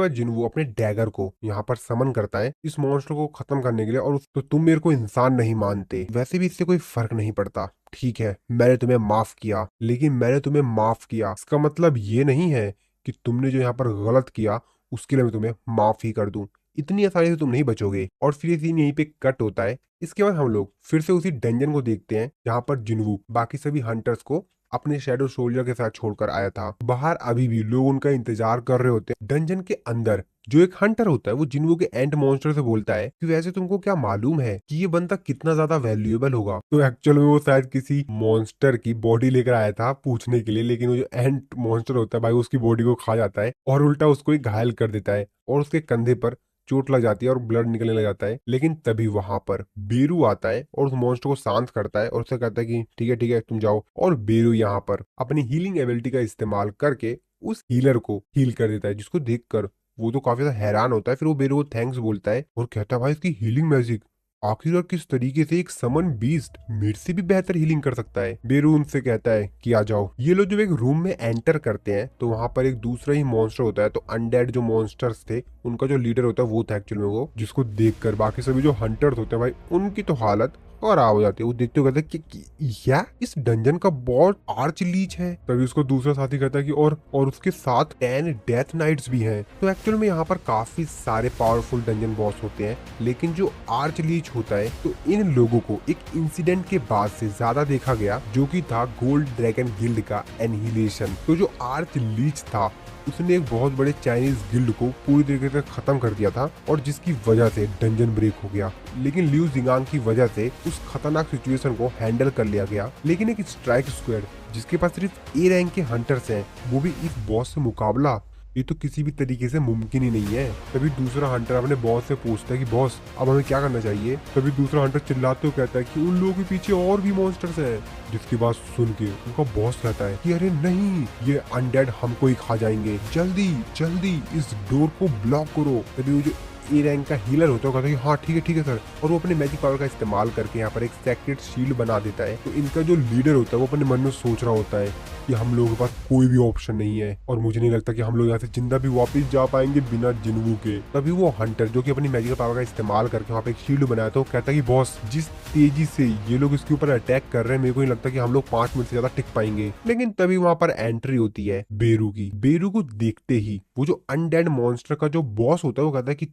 जिन्वो अपने डैगर को यहाँ पर समन करता है इस मॉन्स्टर को खत्म करने के लिए। और तो तुम मेरे को इंसान नहीं मानते, वैसे भी इससे कोई फर्क नहीं पड़ता, ठीक है मैंने तुम्हें माफ किया, लेकिन मैंने तुम्हें माफ किया इसका मतलब ये नहीं है कि तुमने जो यहाँ पर गलत किया उसके लिए मैं तुम्हें माफ ही कर दूं। इतनी आसानी से तुम नहीं बचोगे। और फिर ये सीन यहीं पे कट होता है। इसके बाद हम लोग फिर से उसी डंजन को देखते हैं जहाँ पर जिन्वो बाकी सभी हंटर्स को अपने शैडो सोल्जर के साथ छोड़कर आया था। बाहर अभी भी लोग उनका इंतजार कर रहे होते हैं। डंजन के अंदर जो एक हंटर होता है वो जिन्वो के एंड मॉन्स्टर से बोलता है कि वैसे तुमको क्या मालूम है कि ये बंदा कितना ज्यादा वैल्यूएबल होगा। तो एक्चुअल में वो शायद किसी मॉन्स्टर की बॉडी लेकर आया था पूछने के लिए, लेकिन वो जो एंड मॉन्स्टर होता है भाई उसकी बॉडी को खा जाता है और उल्टा उसको ही घायल कर देता है और उसके कंधे पर चोट लग जाती है और ब्लड निकलने लग जाता है। लेकिन तभी वहां पर बेरू आता है और उस मॉन्स्टर को शांत करता है और उससे कहता है कि ठीक है तुम जाओ। और बेरू यहाँ पर अपनी हीलिंग एबिलिटी का इस्तेमाल करके उस हीलर को हील कर देता है, जिसको देखकर वो तो काफी ज्यादा हैरान होता है। फिर वो बेरू को थैंक्स बोलता है और कहता है भाई इसकी हीलिंग मैजिक आखिरकार किस तरीके से एक समन बीस्ट मेरे से भी बेहतर हीलिंग कर सकता है। बेरू उनसे कहता है कि आ जाओ। ये लोग जब एक रूम में एंटर करते हैं तो वहां पर एक दूसरा ही मॉन्स्टर होता है। तो अनडेड जो मॉन्स्टर्स थे उनका जो लीडर होता है वो था एक्चुअल में वो, जिसको देखकर बाकी सभी जो हंटर्स होते हैं भाई उनकी तो हालत खराब हो जाती है। वो देखते हुए कहते हैं कि या इस डंजन का बॉस आर्च लीच है। तभी उसको दूसरा साथी कहता है कि और उसके साथ 10 डेथ नाइट्स भी हैं। तो एक्चुअल में यहाँ पर काफी सारे पावरफुल डंजन बॉस होते हैं, लेकिन जो आर्च लीच होता है तो इन लोगों को एक इंसिडेंट के बाद से ज्यादा देखा गया, जो कि था गोल्ड ड्रैगन गिल्ड का एनहिलेशन। तो जो आर्च लीच था उसने एक बहुत बड़े चाइनीज गिल्ड को पूरी तरीके से खत्म कर दिया था और जिसकी वजह से डंजन ब्रेक हो गया। लेकिन लिu जिंगांग की वजह से उस खतरनाक सिचुएशन को हैंडल कर लिया गया। लेकिन एक स्ट्राइक स्क्वाड जिसके पास सिर्फ ए रैंक के हंटर्स हैं, वो भी इस बॉस से मुकाबला, ये तो किसी भी तरीके से मुमकिन ही नहीं है। तभी दूसरा हंटर अपने बॉस से पूछता है कि बॉस अब हमें क्या करना चाहिए। तभी दूसरा हंटर चिल्लाते हुए कहता है कि उन लोगों के पीछे और भी मॉन्स्टर्स हैं। जिसकी बात सुन के उनका बॉस कहता है कि अरे नहीं, ये अनडेड हमको ही खा जाएंगे, जल्दी जल्दी इस डोर को ब्लॉक करो। तभी वो जो ए रैंक का हीलर होता है कहता है कि हाँ ठीक है सर। और वो अपने मैजिक पावर का इस्तेमाल करके यहाँ पर एक सेक्रेट शील्ड बना देता है। तो इनका जो लीडर होता है वो अपने मन में सोच रहा होता है कि हम लोगों के पास कोई भी ऑप्शन नहीं है और मुझे नहीं लगता कि हम लोग यहाँ से जिंदा भी वापस जा पाएंगे बिना जिन्वू के। तभी वो हंटर जो कि अपनी मैजिकल पावर का इस्तेमाल करके वहाँ पे एक शील्ड बनाया था, वो कहता है कि बॉस जिस तेजी से ये लोग इसके ऊपर अटैक कर रहे हैं मेरे को नहीं लगता कि हम लोग 5 मिनट से ज्यादा टिक पाएंगे। लेकिन तभी वहाँ पर एंट्री होती है बेरू की। बेरू को देखते ही वो जो अनडेड मॉन्स्टर का जो बॉस होता है वो कहता है कि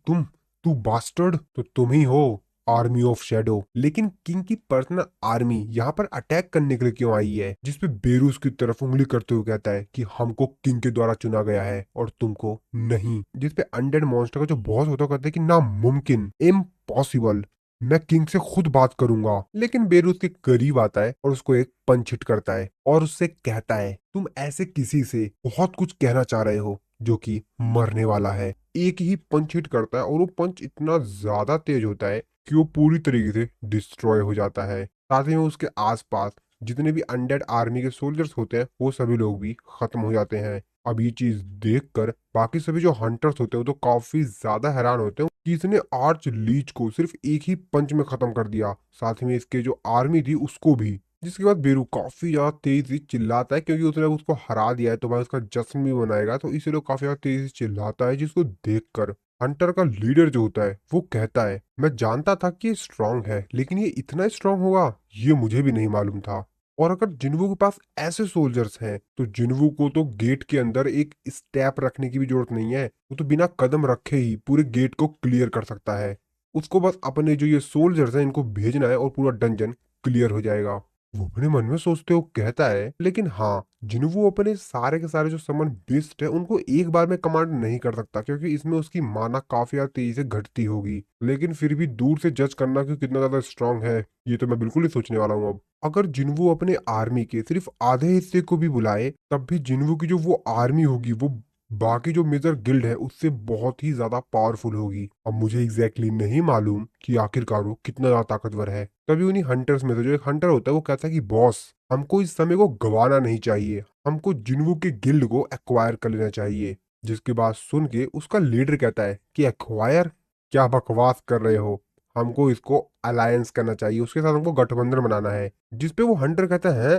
तू बास्टर्ड, तो तुम ही हो आर्मी ऑफ शेडो। लेकिन किंग की पर्सनल आर्मी यहाँ पर अटैक करने के लिए क्यों आई है? जिसपे बेरूस की तरफ उंगली करते हुए कहता है कि हमको किंग के द्वारा चुना गया है और तुमको नहीं। जिसपे अनडेड मॉन्स्टर का जो बॉस होता है कहता है कि नामुमकिन, इम्पॉसिबल, मैं किंग से खुद बात करूंगा। लेकिन बेरूस के करीब आता है और उसको एक पंच हिट करता है और उससे कहता है तुम ऐसे किसी से बहुत कुछ कहना चाह रहे हो जो कि मरने वाला है। एक ही पंच हिट करता है और वो पंच इतना ज्यादा तेज होता है कि वो पूरी तरीके से डिस्ट्रॉय हो जाता है। साथ ही में उसके आसपास जितने भी अनडेड आर्मी के सोल्जर्स होते हैं वो सभी लोग भी खत्म हो जाते हैं। अब ये चीज देखकर बाकी सभी जो हंटर्स होते हैं वो तो काफी ज्यादा हैरान होते हैं कि इसने आर्च लीच को सिर्फ एक ही पंच में खत्म कर दिया, साथ ही में इसके जो आर्मी थी उसको भी। जिसके बाद बेरू काफी ज्यादा तेजी चिल्लाता है क्योंकि उसने उसको हरा दिया है तो भाई उसका जश्न भी मनाएगा, तो इसीलिए काफी ज्यादा तेजी से चिल्लाता है। जिसको देखकर हंटर का लीडर जो होता है वो कहता है मैं जानता था कि ये स्ट्रांग है, लेकिन ये इतना स्ट्रांग होगा ये मुझे भी नहीं मालूम था। और अगर जिन्वू के पास ऐसे सोल्जर्स हैं तो जिन्वू को तो गेट के अंदर एक स्टेप रखने की भी जरूरत नहीं है, वो तो बिना कदम रखे ही पूरे गेट को क्लियर कर सकता है। उसको बस अपने जो ये सोल्जर्स हैं इनको भेजना है और पूरा डंजन क्लियर हो जाएगा। वो अपने मन में सोचते हो कहता है लेकिन हाँ, जिन्वू अपने सारे के सारे जो समन बेस्ट है उनको एक बार में कमांड नहीं कर सकता क्योंकि इसमें उसकी माना काफी ज्यादा तेजी से घटती होगी। लेकिन फिर भी दूर से जज करना कि कितना ज्यादा स्ट्रांग है ये तो मैं बिल्कुल ही सोचने वाला हूँ। अब अगर जिन्वू अपने आर्मी के सिर्फ आधे हिस्से को भी बुलाए तब भी जिन्वू की जो वो आर्मी होगी वो बाकी जो मेजर गिल्ड है उससे बहुत ही ज्यादा पावरफुल होगी। अब मुझे एग्जैक्टली नहीं मालूम कि आखिरकार वो कितना ज्यादा ताकतवर है। तभी उन्हीं हंटर्स में से जो एक हंटर होता है वो कहता है कि बॉस हमको इस समय को गंवाना नहीं चाहिए, हमको जिन्वू के गिल्ड को एक्वायर कर लेना चाहिए। जिसकी बात सुन के उसका लीडर कहता है कि एक्वायर, क्या बकवास कर रहे हो, हमको इसको अलायंस करना चाहिए, उसके साथ हमको गठबंधन बनाना है। जिसपे वो हंटर कहता है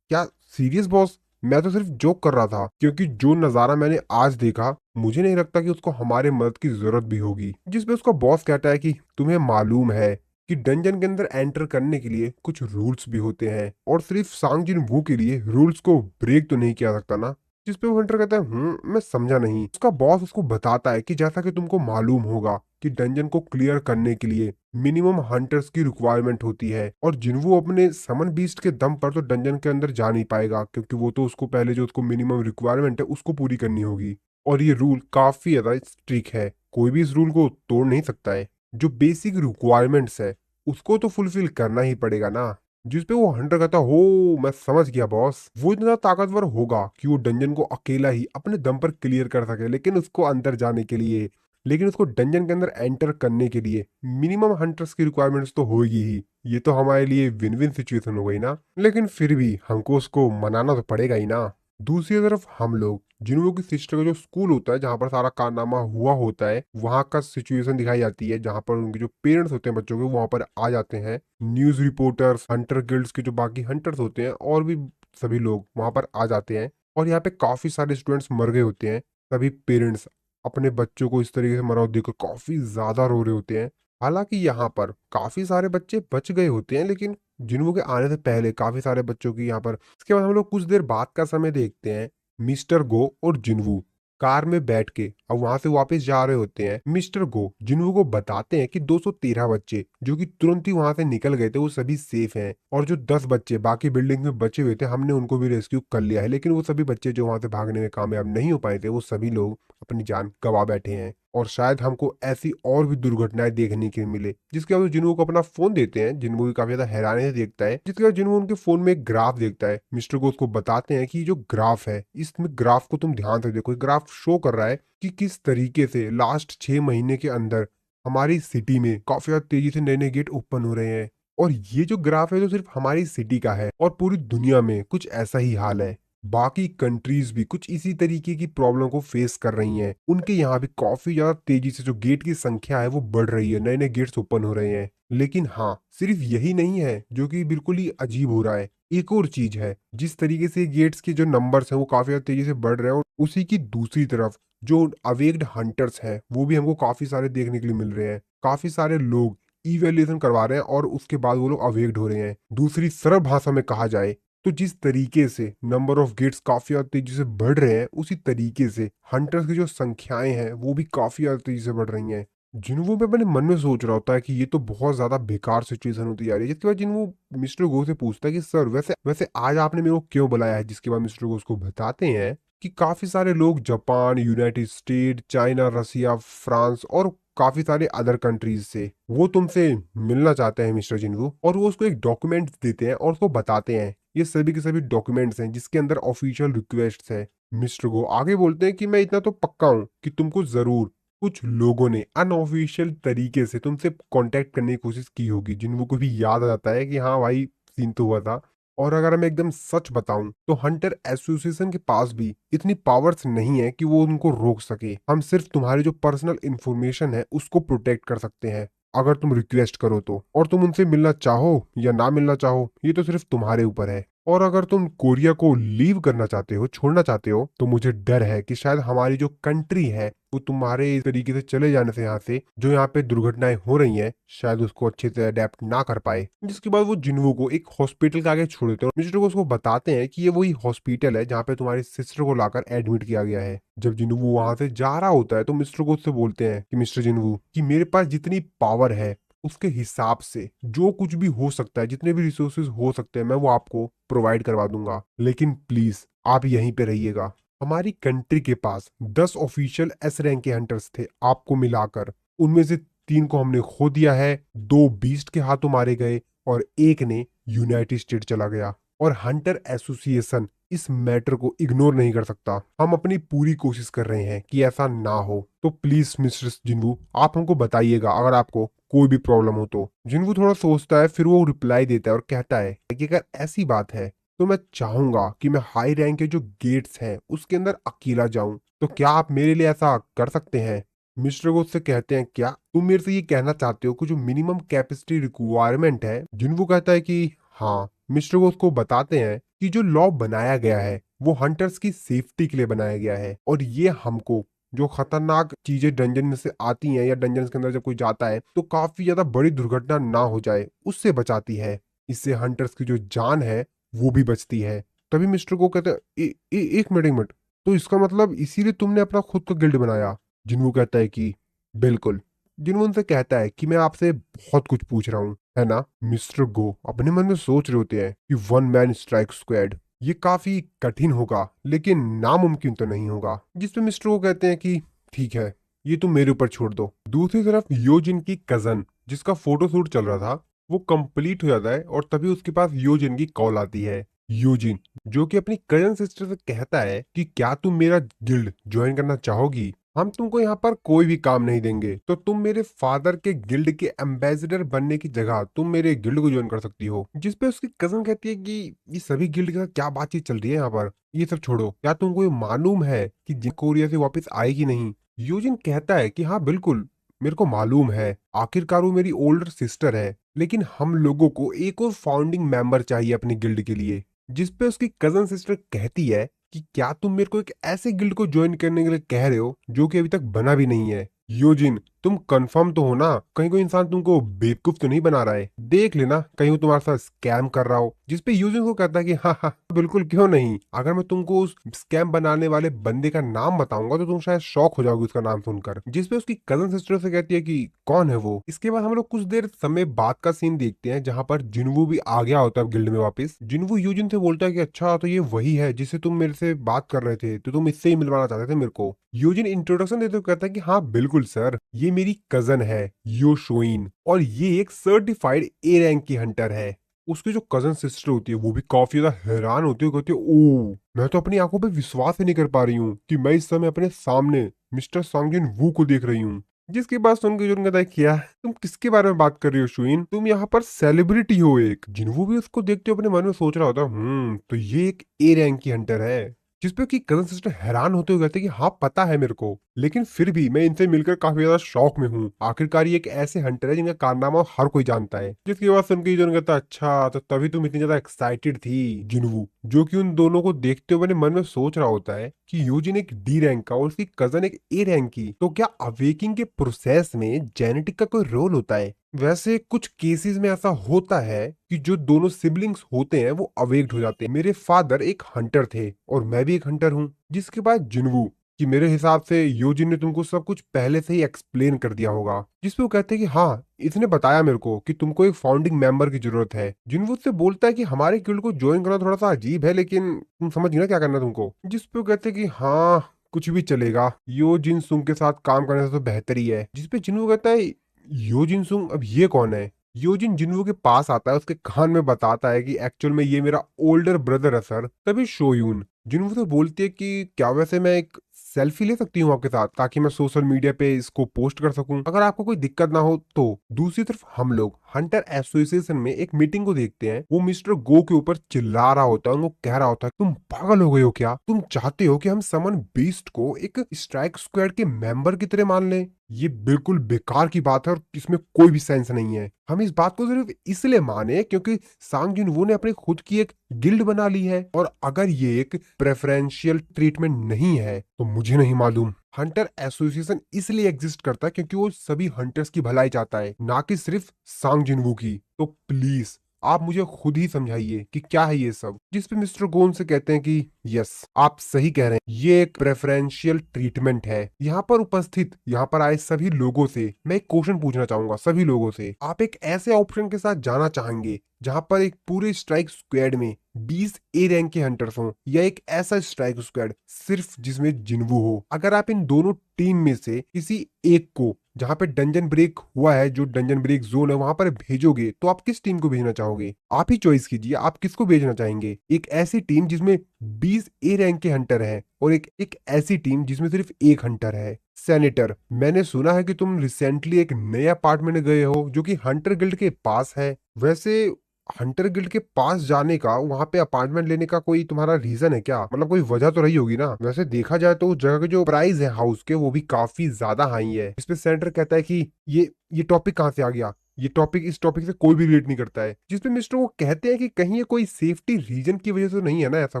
क्या सीरियस बॉस, मैं तो सिर्फ जोक कर रहा था क्योंकि जो नजारा मैंने आज देखा मुझे नहीं लगता कि उसको हमारे मदद की जरूरत भी होगी। जिसपे उसका बॉस कहता है कि तुम्हें मालूम है कि डंजन के अंदर एंटर करने के लिए कुछ रूल्स भी होते हैं और सिर्फ सांग जिन वू के लिए रूल्स को ब्रेक तो नहीं किया सकता ना। जिसपे वो हंटर कहता है मैं समझा नहीं। उसका बॉस उसको बताता है कि जैसा कि तुमको मालूम होगा कि डंजन को क्लियर करने के लिए मिनिमम हंटर्स की रिक्वायरमेंट होती है और जिन्वू अपने समन बीस्ट के दम पर तो डंजन के अंदर जा नहीं पाएगा क्योंकि वो तो उसको पहले जो उसको मिनिमम रिक्वायरमेंट है उसको पूरी करनी होगी। और ये रूल काफी ज्यादा स्ट्रिक्ट है, कोई भी इस रूल को तोड़ नहीं सकता है। जो बेसिक रिक्वायरमेंट्स है उसको तो फुलफिल करना ही पड़ेगा ना। जिसपे वो हंटर कहता हो मैं समझ गया बॉस, वो इतना ताकतवर होगा कि वो डंजन को अकेला ही अपने दम पर क्लियर कर सके, लेकिन उसको अंदर जाने के लिए लेकिन उसको डंजन के अंदर एंटर करने के लिए मिनिमम हंटर्स की रिक्वायरमेंट्स तो होगी ही। ये तो हमारे लिए विन विन सिचुएशन हो गई ना, लेकिन फिर भी हमको उसको मनाना तो पड़ेगा ही ना। दूसरी तरफ हम लोग जिन्हों की सिस्टर का जो स्कूल होता है जहाँ पर सारा कारनामा हुआ होता है, वहाँ का सिचुएशन दिखाई जाती है, जहाँ पर उनके जो पेरेंट्स होते हैं बच्चों के वहाँ पर आ जाते हैं। न्यूज रिपोर्टर्स, हंटर गिल्ड्स के जो बाकी हंटर्स होते हैं और भी सभी लोग वहाँ पर आ जाते हैं। और यहाँ पे काफी सारे स्टूडेंट्स मर गए होते हैं। सभी पेरेंट्स अपने बच्चों को इस तरीके से मरा हुआ देखकर काफी ज्यादा रो रहे होते हैं। हालांकि यहाँ पर काफी सारे बच्चे बच गए होते हैं, लेकिन जिन्हों के आने से पहले काफी सारे बच्चों की यहाँ पर, इसके बाद हम लोग कुछ देर बाद का समय देखते हैं। मिस्टर गो और जिन्वू कार में बैठ के अब वहां से वापस जा रहे होते हैं। मिस्टर गो जिन्वू को बताते हैं कि 213 बच्चे जो कि तुरंत ही वहां से निकल गए थे वो सभी सेफ हैं, और जो 10 बच्चे बाकी बिल्डिंग में बचे हुए थे हमने उनको भी रेस्क्यू कर लिया है। लेकिन वो सभी बच्चे जो वहां से भागने में कामयाब नहीं हो पाए थे वो सभी लोग अपनी जान गंवा बैठे हैं। और शायद हमको ऐसी और भी दुर्घटनाएं देखने के लिए मिले, जिसके बाद जिन्हों को अपना फोन देते हैं। जिन्हों भी काफी ज्यादा हैरानी से देखता है, जिसके बाद जिन्हों उनके फोन में एक ग्राफ देखता है। मिस्टर को उसको बताते हैं कि ये जो ग्राफ है, इसमें ग्राफ को तुम ध्यान से देखो, ग्राफ शो कर रहा है कि किस तरीके से लास्ट 6 महीने के अंदर हमारी सिटी में काफी ज्यादा तेजी से नए नए गेट ओपन हो रहे हैं। और ये जो ग्राफ है जो सिर्फ हमारी सिटी का है, और पूरी दुनिया में कुछ ऐसा ही हाल है। बाकी कंट्रीज भी कुछ इसी तरीके की प्रॉब्लम को फेस कर रही हैं। उनके यहाँ भी काफी ज्यादा तेजी से जो गेट की संख्या है वो बढ़ रही है, नए नए गेट्स ओपन हो रहे हैं। लेकिन हाँ, सिर्फ यही नहीं है जो कि बिल्कुल ही अजीब हो रहा है। एक और चीज है, जिस तरीके से गेट्स के जो नंबर्स हैं वो काफी ज्यादा तेजी से बढ़ रहे हैं, और उसी की दूसरी तरफ जो अवेक्ड हंटर्स हैं वो भी हमको काफी सारे देखने के लिए मिल रहे हैं। काफी सारे लोग इवेल्युएशन करवा रहे हैं और उसके बाद वो लोग अवेक्ड हो रहे हैं। दूसरी सरल भाषा में कहा जाए तो जिस तरीके से नंबर ऑफ गेट्स काफी ज्यादा तेजी से बढ़ रहे हैं, उसी तरीके से हंटर्स की जो संख्याएं हैं वो भी काफी ज्यादा तेजी से बढ़ रही हैं। जिन्हों में अपने मन में सोच रहा होता है कि ये तो बहुत ज्यादा बेकार सिचुएशन होती जा रही है, जिसके बाद जिन्हों मिस्टर गो से पूछता है कि सर वैसे वैसे आज आपने मेरे को क्यों बुलाया है। जिसके बाद मिस्टर गो उसको बताते हैं कि काफी सारे लोग जापान, यूनाइटेड स्टेट, चाइना, रसिया, फ्रांस और काफी सारे अदर कंट्रीज से वो तुमसे मिलना चाहते हैं मिस्टर जिन्वू। और वो उसको एक डॉक्यूमेंट देते हैं और उसको बताते हैं ये सभी के सभी डॉक्यूमेंट्स हैं जिसके अंदर ऑफिशियल रिक्वेस्ट है। मिस्टर गो आगे बोलते हैं कि मैं इतना तो पक्का हूं कि तुमको जरूर कुछ लोगों ने अनऑफिशियल तरीके से तुमसे कांटेक्ट करने की कोशिश की होगी। जिनको को भी याद आ जाता है कि हाँ भाई, सीन तो हुआ था। और अगर मैं एकदम सच बताऊं तो हंटर एसोसिएशन के पास भी इतनी पावर्स नहीं है कि वो उनको रोक सके। हम सिर्फ तुम्हारी जो पर्सनल इंफॉर्मेशन है उसको प्रोटेक्ट कर सकते हैं, अगर तुम रिक्वेस्ट करो तो। और तुम उनसे मिलना चाहो या ना मिलना चाहो ये तो सिर्फ तुम्हारे ऊपर है। और अगर तुम कोरिया को लीव करना चाहते हो, छोड़ना चाहते हो, तो मुझे डर है कि शायद हमारी जो कंट्री है वो तुम्हारे इस तरीके से चले जाने से, यहाँ से जो यहाँ पे दुर्घटनाएं हो रही हैं, शायद उसको अच्छे से अडेप्ट ना कर पाए। जिसके बाद वो जिन्वू को एक हॉस्पिटल के आगे छोड़ देते हैं और मिस्टर को उसको बताते हैं कि ये वही हॉस्पिटल है जहाँ पे तुम्हारी सिस्टर को लाकर एडमिट किया गया है। जब जिन्वू वहां से जा रहा होता है तो मिस्टर को उससे बोलते हैं कि मिस्टर जिन्वू, कि मेरे पास जितनी पावर है उसके हिसाब से जो कुछ भी हो सकता है, जितने भी रिसोर्सेज हो सकते हैं, मैं वो आपको प्रोवाइड करवा दूंगा। लेकिन प्लीज आप यहीं पे रहिएगा। हमारी कंट्री के पास 10 ऑफिशियल एस रैंक के हंटर्स थे आपको मिलाकर। उनमें से 3 को हमने खो दिया है, 2 बीस्ट के हाथों मारे गए और एक ने यूनाइटेड स्टेट चला गया। और हंटर एसोसिएशन इस मैटर को इग्नोर नहीं कर सकता। हम अपनी पूरी कोशिश कर रहे हैं कि ऐसा ना हो। तो प्लीज मिस्टर जिन्वू आप हमको बताइएगा अगर आपको कोई भी प्रॉब्लम हो तो। जिन्वू थोड़ा सोचता है, फिर वो रिप्लाई देता है और कहता है कि अगर ऐसी बात है तो मैं चाहूंगा कि मैं हाई रैंक के जो गेट्स हैं उसके अंदर अकेला जाऊं। तो क्या आप मेरे लिए ऐसा कर सकते हैं। मिस्टर को उससे कहते हैं क्या तुम मेरे से ये कहना चाहते हो कि जो मिनिमम कैपेसिटी रिक्वायरमेंट है। जिन्वू कहता है कि हाँ। मिस्टर को उसको बताते हैं कि जो लॉ बनाया गया है वो हंटर्स की सेफ्टी के लिए बनाया गया है, और ये हमको जो खतरनाक चीजें डंजन में से आती हैं या डंजन के अंदर जब कोई जाता है तो काफी ज्यादा बड़ी दुर्घटना ना हो जाए उससे बचाती है। इससे हंटर्स की जो जान है वो भी बचती है। तभी मिस्टर को कहते हैं एक मिनट एक मिनट, तो इसका मतलब इसीलिए तुमने अपना खुद का गिल्ड बनाया। जिन्वू कहता है कि बिल्कुल। जिन्वू उनसे कहता है कि मैं आपसे बहुत कुछ पूछ रहा हूँ, है ना। मिस्टर गो अपने मन में सोच रहे होते हैं कि वन मैन स्ट्राइक स्क्वाड ये काफी कठिन होगा लेकिन नामुमकिन तो नहीं होगा। जिसपे मिस्टर को कहते हैं कि ठीक है, ये तुम मेरे ऊपर छोड़ दो। दूसरी तरफ योजिन की कजन जिसका फोटोशूट चल रहा था वो कंप्लीट हो जाता है और तभी उसके पास योजिन की कॉल आती है। योजिन जो कि अपनी कजन सिस्टर से कहता है कि क्या तुम मेरा गिल्ड ज्वाइन करना चाहोगी। हम तुमको यहाँ पर कोई भी काम नहीं देंगे, तो तुम मेरे फादर के गिल्ड के एम्बेसडर बनने की जगह तुम मेरे गिल्ड को ज्वाइन कर सकती हो। जिसपे उसकी कजन कहती है कि ये सभी गिल्ड के साथ क्या बातचीत चल रही है यहाँ पर, ये सब छोड़ो, क्या तुमको ये मालूम है कि जिन कोरिया से वापस आएगी नहीं। यूजिन कहता है कि हाँ बिल्कुल, मेरे को मालूम है, आखिरकार वो मेरी ओल्डर सिस्टर है, लेकिन हम लोगों को एक और फाउंडिंग मेंबर चाहिए अपनी गिल्ड के लिए। जिसपे उसकी कजन सिस्टर कहती है कि क्या तुम मेरे को एक ऐसे गिल्ड को ज्वाइन करने के लिए कह रहे हो जो कि अभी तक बना भी नहीं है। योजिन, तुम कंफर्म तो हो ना, कहीं कोई इंसान तुमको बेवकूफ तो नहीं बना रहा है, देख लेना कहीं वो तुम्हारे साथ स्कैम कर रहा हो। जिसपे यूजिन को कहता है कि हाँ हाँ बिल्कुल, क्यों नहीं, अगर मैं तुमको उस स्कैम बनाने वाले बंदे का नाम बताऊंगा तो तुम शायद शॉक हो जाओगे उसका नाम सुनकर। जिसपे उसकी कजन सिस्टर से कहती है कि कौन है वो। इसके बाद हम लोग कुछ देर समय बाद का सीन देखते हैं जहां पर जिनवू भी आ गया होता है गिल्ड में वापस। जिनवू यूजिन से बोलता है कि अच्छा तो ये वही है जिससे तुम मेरे से बात कर रहे थे, तो तुम इससे ही मिलवाना चाहते थे मेरे को। यूजिन इंट्रोडक्शन देते हुए कहता है कि हाँ बिल्कुल सर, ये मेरी कजन है यो शोइन, और ये एक सर्टिफाइड ए रैंक की हंटर है। उसकी जो कजन सिस्टर होती है वो भी काफी ज्यादा हैरान होती है, कहती है ओ, मैं तो अपनी आंखों पे विश्वास ही नहीं कर पा रही हूँ कि मैं इस समय अपने सामने मिस्टर सांगजिन वू को देख रही हूँ। जिसकी बात सुनकर जुन कहता है क्या तुम किसके बारे में बात कर रही हो शुइन, तुम यहाँ पर सेलिब्रिटी हो एक। जिनवू भी उसको देखते हुए अपने मन में सोच रहा होता तो ये एक ए रैंक की हंटर है। जिसपे की कजन सिस्टर हैरान होते हुए कहते कि हाँ पता है मेरे को, लेकिन फिर भी मैं इनसे मिलकर काफी ज्यादा शौक में हूँ, आखिरकार ये एक ऐसे हंटर है जिनका कारनामा हर कोई जानता है। जिसकी बात सुनकर जुन कहता अच्छा तो तभी तुम इतनी ज्यादा एक्साइटेड थी। जिनवू जो कि उन दोनों को देखते हुए अपने मन में सोच रहा होता है कि यूजिन एक डी रैंक का और उसकी कजन एक ए रैंक की, तो क्या अवेकिंग के प्रोसेस में जेनेटिक का कोई रोल होता है। वैसे कुछ केसेस में ऐसा होता है कि जो दोनों सिबलिंग्स होते हैं वो अवेक्ड हो जाते हैं। मेरे फादर एक हंटर थे और मैं भी एक हंटर हूँ। जिसके बाद जिनवू कि मेरे हिसाब से योजिन ने तुमको सब कुछ पहले से ही एक्सप्लेन कर दिया होगा। जिसपे वो कहते हैं कि हाँ इसने बताया मेरे को कि तुमको एक फाउंडिंग मेंबर की जरूरत है। जिनवू उससे बोलता है कि हमारे गिल्ड को ज्वाइन करना थोड़ा सा अजीब है, लेकिन तुम समझ गए ना क्या करना है तुमको। जिसपे वो कहते हैं कि हाँ कुछ भी चलेगा, यो जिन सुंग के साथ काम करने से तो बेहतर ही है। जिसपे जिनवू कहता है यो जिन सुंग अब ये कौन है। योजिन जिन्वू के पास आता है, उसके कान में बताता है कि एक्चुअल में ये मेरा ओल्डर ब्रदर है सर। तभी शोयून जिन्वू से बोलती है कि क्या वैसे मैं एक सेल्फी ले सकती हूँ आपके साथ, ताकि मैं सोशल मीडिया पे इसको पोस्ट कर सकूं, अगर आपको कोई दिक्कत ना हो तो। दूसरी तरफ हम लोग हंटर एसोसिएशन में एक मीटिंग को देखते हैं। वो मिस्टर गो के ऊपर चिल्ला रहा होता है, उनको कह रहा होता है तुम पागल हो गए हो क्या, तुम चाहते हो कि हम समन बीस्ट को एक स्ट्राइक स्क्वाड के मेंबर की तरह मान लें। ये बिल्कुल बेकार की बात है और इसमें कोई भी सेंस नहीं है। हम इस बात को सिर्फ इसलिए माने क्योंकि सांग जिन वो ने अपनी खुद की एक गिल्ड बना ली है, और अगर ये एक प्रेफरेंशियल ट्रीटमेंट नहीं है तो मुझे नहीं मालूम। हंटर एसोसिएशन इसलिए एग्जिस्ट करता है क्योंकि वो सभी हंटर्स की भलाई चाहता है, ना कि सिर्फ सांग जिनवू की। तो प्लीज आप मुझे खुद ही समझाइए कि क्या है ये सब। जिसपे मिस्टर गोन से कहते हैं कि यस आप सही कह रहे हैं, ये एक प्रेफरेंशियल ट्रीटमेंट है। यहाँ पर उपस्थित यहाँ पर आए सभी लोगों से मैं एक क्वेश्चन पूछना चाहूंगा, सभी लोगों से, आप एक ऐसे ऑप्शन के साथ जाना चाहेंगे जहां पर एक पूरे स्ट्राइक स्क्वाड में 20 ए रैंक के हंटर्स हों, या एक ऐसा स्ट्राइक स्क्वाड सिर्फ जिसमें जिन्वू हो। अगर आप इन दोनों टीम में से किसी एक को जहां पे डंजन ब्रेक हुआ है, जो डंजन ब्रेक जोन है वहां पर भेजोगे, तो आप किस टीम को भेजना चाहोगे। आप ही चॉइस कीजिए, आप किसको भेजना चाहेंगे। एक ऐसी टीम जिसमें 20 ए रैंक के हंटर हैं, और एक ऐसी टीम जिसमें सिर्फ एक हंटर है। सेनेटर, मैंने सुना है कि तुम रिसेंटली एक नए अपार्टमेंट में गए हो जो कि हंटर गिल्ड के पास है। वैसे हंटर गिल्ड के पास जाने का, वहां पे अपार्टमेंट लेने का कोई तुम्हारा रीजन है क्या, मतलब कोई वजह तो रही होगी ना। वैसे देखा जाए तो उस जगह के जो प्राइस है हाउस के वो भी काफी ज्यादा हाई है। इस पे सेनेटर कहता है कि ये टॉपिक कहाँ से आ गया, ये टॉपिक इस टॉपिक से कोई भी रिलेट नहीं करता है। जिसपे मिस्टर वो कहते हैं कि कहीं ये कोई सेफ्टी रीजन की वजह से नहीं है ना, ऐसा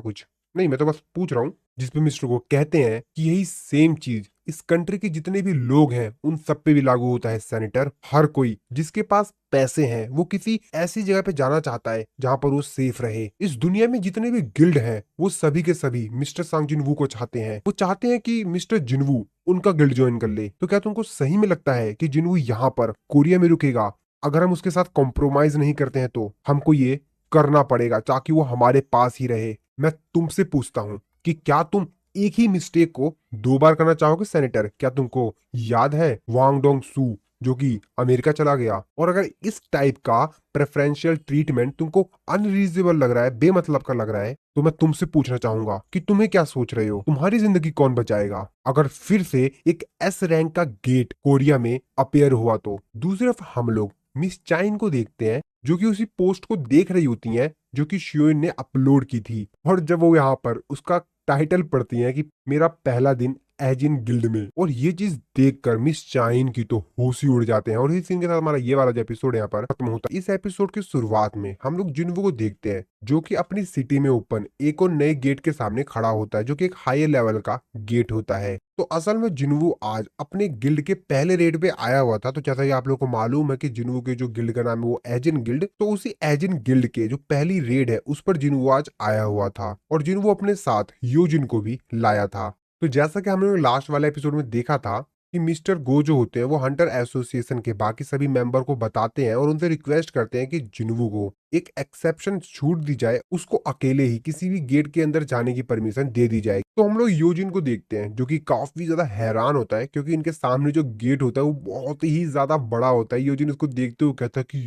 कुछ नहीं, मैं तो बस पूछ रहा हूँ। जिसपे मिस्टर को कहते हैं कि यही सेम चीज इस कंट्री के जितने भी लोग हैं उन सब पे भी लागू होता है सेनेटर। हर कोई जिसके पास पैसे हैं वो किसी ऐसी जगह पे जाना चाहता है जहां पर वो सेफ रहे। इस दुनिया में जितने भी गिल्ड हैं वो सभी के सभी मिस्टर सांग जिनवू को चाहते हैं। वो चाहते हैं कि मिस्टर जिनवू उनका गिल्ड ज्वाइन कर ले। तो क्या तुमको सही में लगता है कि जिनवू यहाँ पर कोरिया में रुकेगा? अगर हम उसके साथ कॉम्प्रोमाइज नहीं करते हैं तो हमको ये करना पड़ेगा ताकि वो हमारे पास ही रहे। मैं तुमसे पूछता हूँ कि क्या तुम एक ही मिस्टेक को 2 बार करना चाहोगे सेनेटर? क्या तुमको याद है वांग डोंग सू जो कि अमेरिका चला गया। और अगर इस टाइप का प्रेफरेंशियल ट्रीटमेंट तुमको अनरीजनेबल लग रहा है, बेमतलब का लग रहा है, तो मैं तुमसे पूछना चाहूंगा कि तुम्हें क्या सोच रहे हो, तुम्हारी जिंदगी कौन बचाएगा अगर फिर से एक एस रैंक का गेट कोरिया में अपेयर हुआ तो। दूसरी तरफ हम लोग मिस चाइन को देखते हैं, जो कि उसी पोस्ट को देख रही होती हैं जो कि शियोन ने अपलोड की थी। और जब वो यहाँ पर उसका टाइटल पढ़ती हैं कि मेरा पहला दिन एजिन गिल्ड में, और ये चीज देखकर मिस चाइन की तो होश ही उड़ जाते हैं। और इस सीन के साथ हमारा ये वाला जो एपिसोड यहाँ पर खत्म होता है। इस एपिसोड की शुरुआत में हम लोग जिन्वो को देखते हैं, जो कि अपनी सिटी में ओपन एक और नए गेट के सामने खड़ा होता है, जो कि एक हायर लेवल का गेट होता है। तो असल में जिन्वो आज अपने गिल्ड के पहले रेड पे आया हुआ था। तो जैसा कि आप लोगों को मालूम है कि जिन्वो के जो गिल्ड का नाम है वो एजिन गिल्ड, तो उसी एजिन गिल्ड के जो पहली रेड है उस पर जिन्वो आज आया हुआ था। और जिन्वो अपने साथ यूजिन को भी लाया था। तो जैसा कि हमने लास्ट वाले एपिसोड में देखा था कि मिस्टर गो जो होते हैं वो हंटर एसोसिएशन के बाकी सभी मेंबर को बताते हैं और उनसे रिक्वेस्ट करते हैं कि जिन्वो को एक एक्सेप्शन छूट दी जाए, उसको अकेले ही किसी भी गेट के अंदर जाने की परमिशन दे दी जाए। तो हम लोग यूजिन को देखते हैं, जो कि काफी ज्यादा हैरान होता है क्योंकि इनके सामने जो गेट होता है वो बहुत ही ज्यादा बड़ा होता है। यूजिन उसको देखते हुए कहता है कि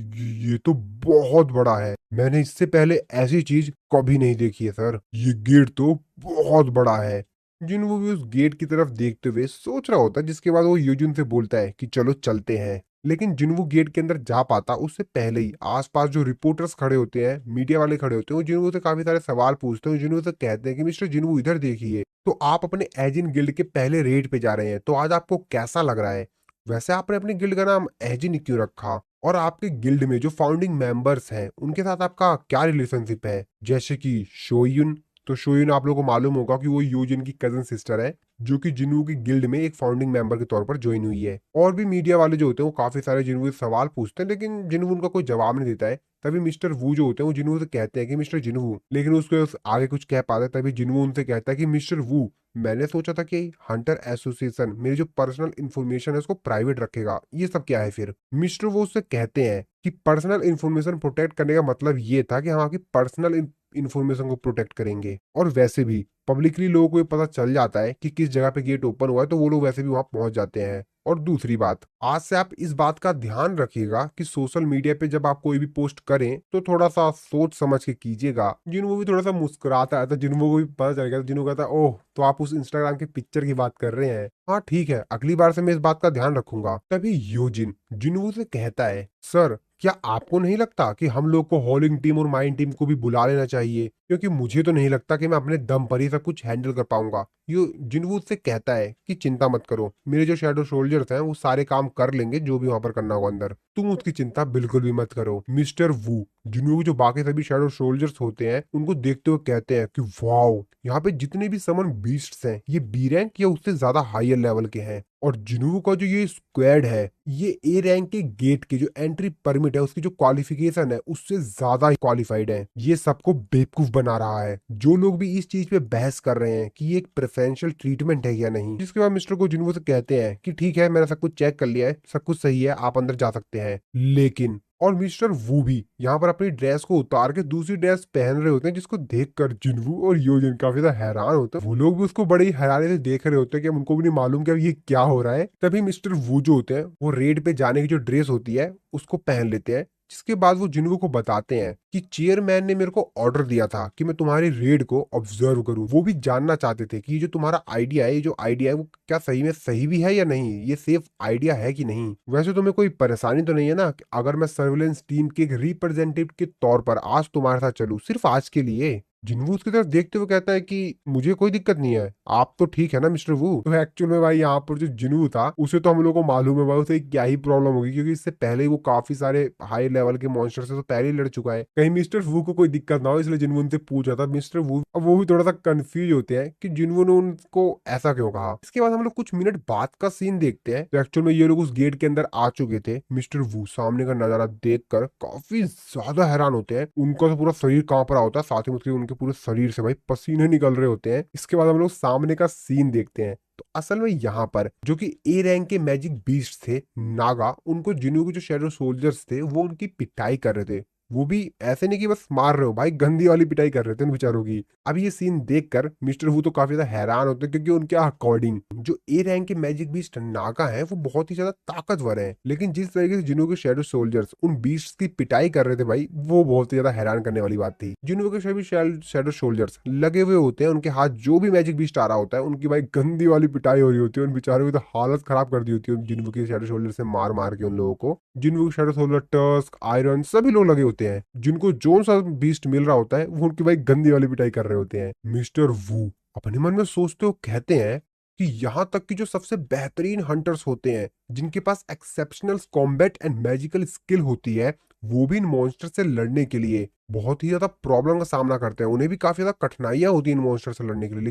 ये तो बहुत बड़ा है, मैंने इससे पहले ऐसी चीज कभी नहीं देखी है सर, ये गेट तो बहुत बड़ा है। जिन्वो भी उस गेट की तरफ देखते हुए सोच रहा होता है, जिसके बाद वो यूजिन से बोलता है कि चलो चलते हैं। लेकिन जिन्वो गेट के अंदर जा पाता उससे पहले ही आसपास जो रिपोर्टर्स खड़े होते हैं, मीडिया वाले खड़े होते हैं, वो जिन्वो से काफी सारे सवाल पूछते हैं। जिन्वो से कहते हैं कि मिस्टर जिन्वो इधर देखिए, तो आप अपने एजिन गिल्ड के पहले रेड पे जा रहे हैं, तो आज आपको कैसा लग रहा है? वैसे आपने अपने गिल्ड का नाम एजिन क्यों रखा? और आपके गिल्ड में जो फाउंडिंग मेंबर्स हैं उनके साथ आपका क्या रिलेशनशिप है? जैसे कि शोयुन, तो शोयुन आप लोगों को मालूम होगा कि वो यूजिन की कजन सिस्टर है, जो कि जिन्वो की गिल्ड में एक फाउंडिंग मेंबर के तौर पर ज्वाइन हुई है। और भी मीडिया वाले जो होते हैं वो काफी सारे जिन्वो से सवाल पूछते हैं, लेकिन जिन्वो उनका कोई जवाब नहीं देता है। तभी मिस्टर वू जो होते हैं वो जिन्वो से कहते हैं कि मिस्टर जिन्वो, लेकिन उसको आगे कुछ कह पाते हैं। तभी जिन्वो उनसे कहता है कि मिस्टर वू, मैंने सोचा था कि हंटर एसोसिएशन मेरी जो पर्सनल इंफॉर्मेशन है उसको प्राइवेट रखेगा, ये सब क्या है फिर? मिस्टर वो उससे कहते हैं कि पर्सनल इंफॉर्मेशन प्रोटेक्ट करने का मतलब ये था कि हम आपकी पर्सनल इंफॉर्मेशन को प्रोटेक्ट करेंगे। और वैसे भी पब्लिकली लोगों को ये पता चल जाता है कि किस जगह पे गेट ओपन हुआ है, तो वो लोग वैसे भी वहां पहुंच जाते हैं। और दूसरी बात, आज से आप इस बात का ध्यान रखिएगा कि सोशल मीडिया पे जब आप कोई भी पोस्ट करें तो थोड़ा सा सोच समझ के कीजिएगा। जिन्हों भी थोड़ा सा मुस्कुराता है तो जिन्हों को भी पता चल गया, तो जिन्हों कहता है ओह तो आप उस इंस्टाग्राम की पिक्चर की बात कर रहे हैं, हाँ ठीक है, अगली बार से मैं इस बात का ध्यान रखूंगा। तभी यूजिन जिन्हों से कहता है, सर क्या आपको नहीं लगता कि हम लोग को हॉलिंग टीम और माइन टीम को भी बुला लेना चाहिए, क्योंकि मुझे तो नहीं लगता कि मैं अपने दम पर ही सब कुछ हैंडल कर पाऊंगा। यो जिनवू से कहता है कि चिंता मत करो, मेरे जो शैडो सोल्जर्स हैं वो सारे काम कर लेंगे जो भी वहां पर करना होगा अंदर, तुम उसकी चिंता बिल्कुल भी मत करो। मिस्टर वू जिनवू जो बाकी सभी शैडो सोल्जर्स होते हैं उनको देखते हुए कहते हैं कि वाओ, यहाँ पे जितने भी समन बीस्ट्स हैं ये बी रैंक या उससे ज्यादा हायर लेवल के हैं। और जिन्हू का जो ये स्क्वाड है ये ए रैंक के गेट की जो एंट्री परमिट है उसकी जो क्वालिफिकेशन है उससे ज्यादा क्वालिफाइड है। ये सबको बेवकूफ बना रहा है। जो लोग भी इस चीज पे बहस कर रहे हैं कि ये एक प्रेफरेंशियल ट्रीटमेंट है या नहीं, जिसके बाद मिस्टर को जिन्हू से कहते हैं कि ठीक है, मैंने सब कुछ चेक कर लिया है, सब कुछ सही है, आप अंदर जा सकते हैं। लेकिन और मिस्टर वू भी यहाँ पर अपनी ड्रेस को उतार के दूसरी ड्रेस पहन रहे होते हैं, जिसको देखकर जिन्वू और योजिन काफी ज्यादा हैरान होते हैं। वो लोग भी उसको बड़ी हैरानी से देख रहे होते हैं कि अब उनको भी नहीं मालूम कि अब ये क्या हो रहा है। तभी मिस्टर वू जो होते हैं वो रेड पे जाने की जो ड्रेस होती है उसको पहन लेते हैं, जिसके बाद वो जिन्वू को बताते हैं कि चेयरमैन ने मेरे को ऑर्डर दिया था कि मैं तुम्हारी रेड को ऑब्जर्व करूं। वो भी जानना चाहते थे कि ये जो तुम्हारा आइडिया है, ये जो आइडिया है वो क्या सही में सही भी है या नहीं, ये सेफ आइडिया है कि नहीं। वैसे तुम्हें कोई परेशानी तो नहीं है ना कि अगर मैं सर्विलेंस टीम के एक रिप्रेजेंटेटिव के तौर पर आज तुम्हारे साथ चलूं, सिर्फ आज के लिए? जिन्वू उसकी तरफ देखते हुए कहता है कि मुझे कोई दिक्कत नहीं है, आप तो ठीक है ना मिस्टर वू। तो एक्चुअल में भाई यहाँ पर जो जिन्वू था उसे तो हम लोग को मालूम है भाई उसे क्या ही प्रॉब्लम होगी, क्योंकि इससे पहले ही वो काफी सारे हाई लेवल के मॉन्स्टर से तो पहले ही लड़ चुका है, कहीं मिस्टर वू को कोई दिक्कत ना हो, इसलिए जिन्वू उनसे पूछा था। मिस्टर वू अब वो भी थोड़ा सा कंफ्यूज होते हैं कि जिन्वू ने उनको ऐसा क्यों कहा। इसके बाद हम लोग कुछ मिनट बाद का सीन देखते हैं, तो एक्चुअल में ये लोग उस गेट के अंदर आ चुके थे। मिस्टर वू सामने का नजारा देखकर काफी ज्यादा हैरान होते हैं, उनका तो पूरा शरीर कांप रहा होता है, साथ ही उनके पूरे शरीर से भाई पसीने निकल रहे होते हैं। इसके बाद हम लोग सामने का सीन देखते हैं, तो असल में यहाँ पर जो कि ए रैंक के मैजिक बीस्ट थे नागा, उनको जिन्हों के जो शैडो सोल्जर्स थे वो उनकी पिटाई कर रहे थे। वो भी ऐसे नहीं कि बस मार रहे हो भाई, गंदी वाली पिटाई कर रहे थे उन बेचारों की। अब ये सीन देखकर मिस्टर वू तो काफी ज्यादा हैरान होते हैं, क्योंकि उनके अकॉर्डिंग जो ए रैंक के मैजिक बीस्ट नागा है वो बहुत ही ज्यादा ताकतवर है, लेकिन जिस तरीके से जिन्हों के शेडो सोल्जर्स उन बीस्ट की पिटाई कर रहे थे भाई, वो बहुत ही ज्यादा हैरान करने वाली बात थी। जिन्हों के सभी शेडो सोल्जर्स लगे हुए होते हैं, उनके हाथ जो भी मैजिक बीस्ट आ रहा होता है, उनकी भाई गंदी वाली पिटाई हो रही होती है। उन बेचारों की तो हालत खराब कर दी होती है जिन्हों के शेडो सोल्जर से मार मार के उन लोगों को। जिनको शेडो सोल्जर, टस्क, आयरन सभी लोग लगे होते हैं, जिनको जो सा बीस्ट मिल रहा होता है वो उनकी भाई गंदी वाली पिटाई कर रहे होते हैं। मिस्टर वू अपने मन में सोचते हो कहते हैं कि यहाँ तक कि जो सबसे बेहतरीन हंटर्स होते हैं, जिनके पास exceptional combat and magical skill होती है, वो भी इन मॉन्स्टर से लड़ने के लिए बहुत ही ज्यादा प्रॉब्लम का सामना करते हैं। उन्हें भी काफी ज्यादा कठिनाइयां होती हैं इन मॉन्स्टर से लड़ने के लिए,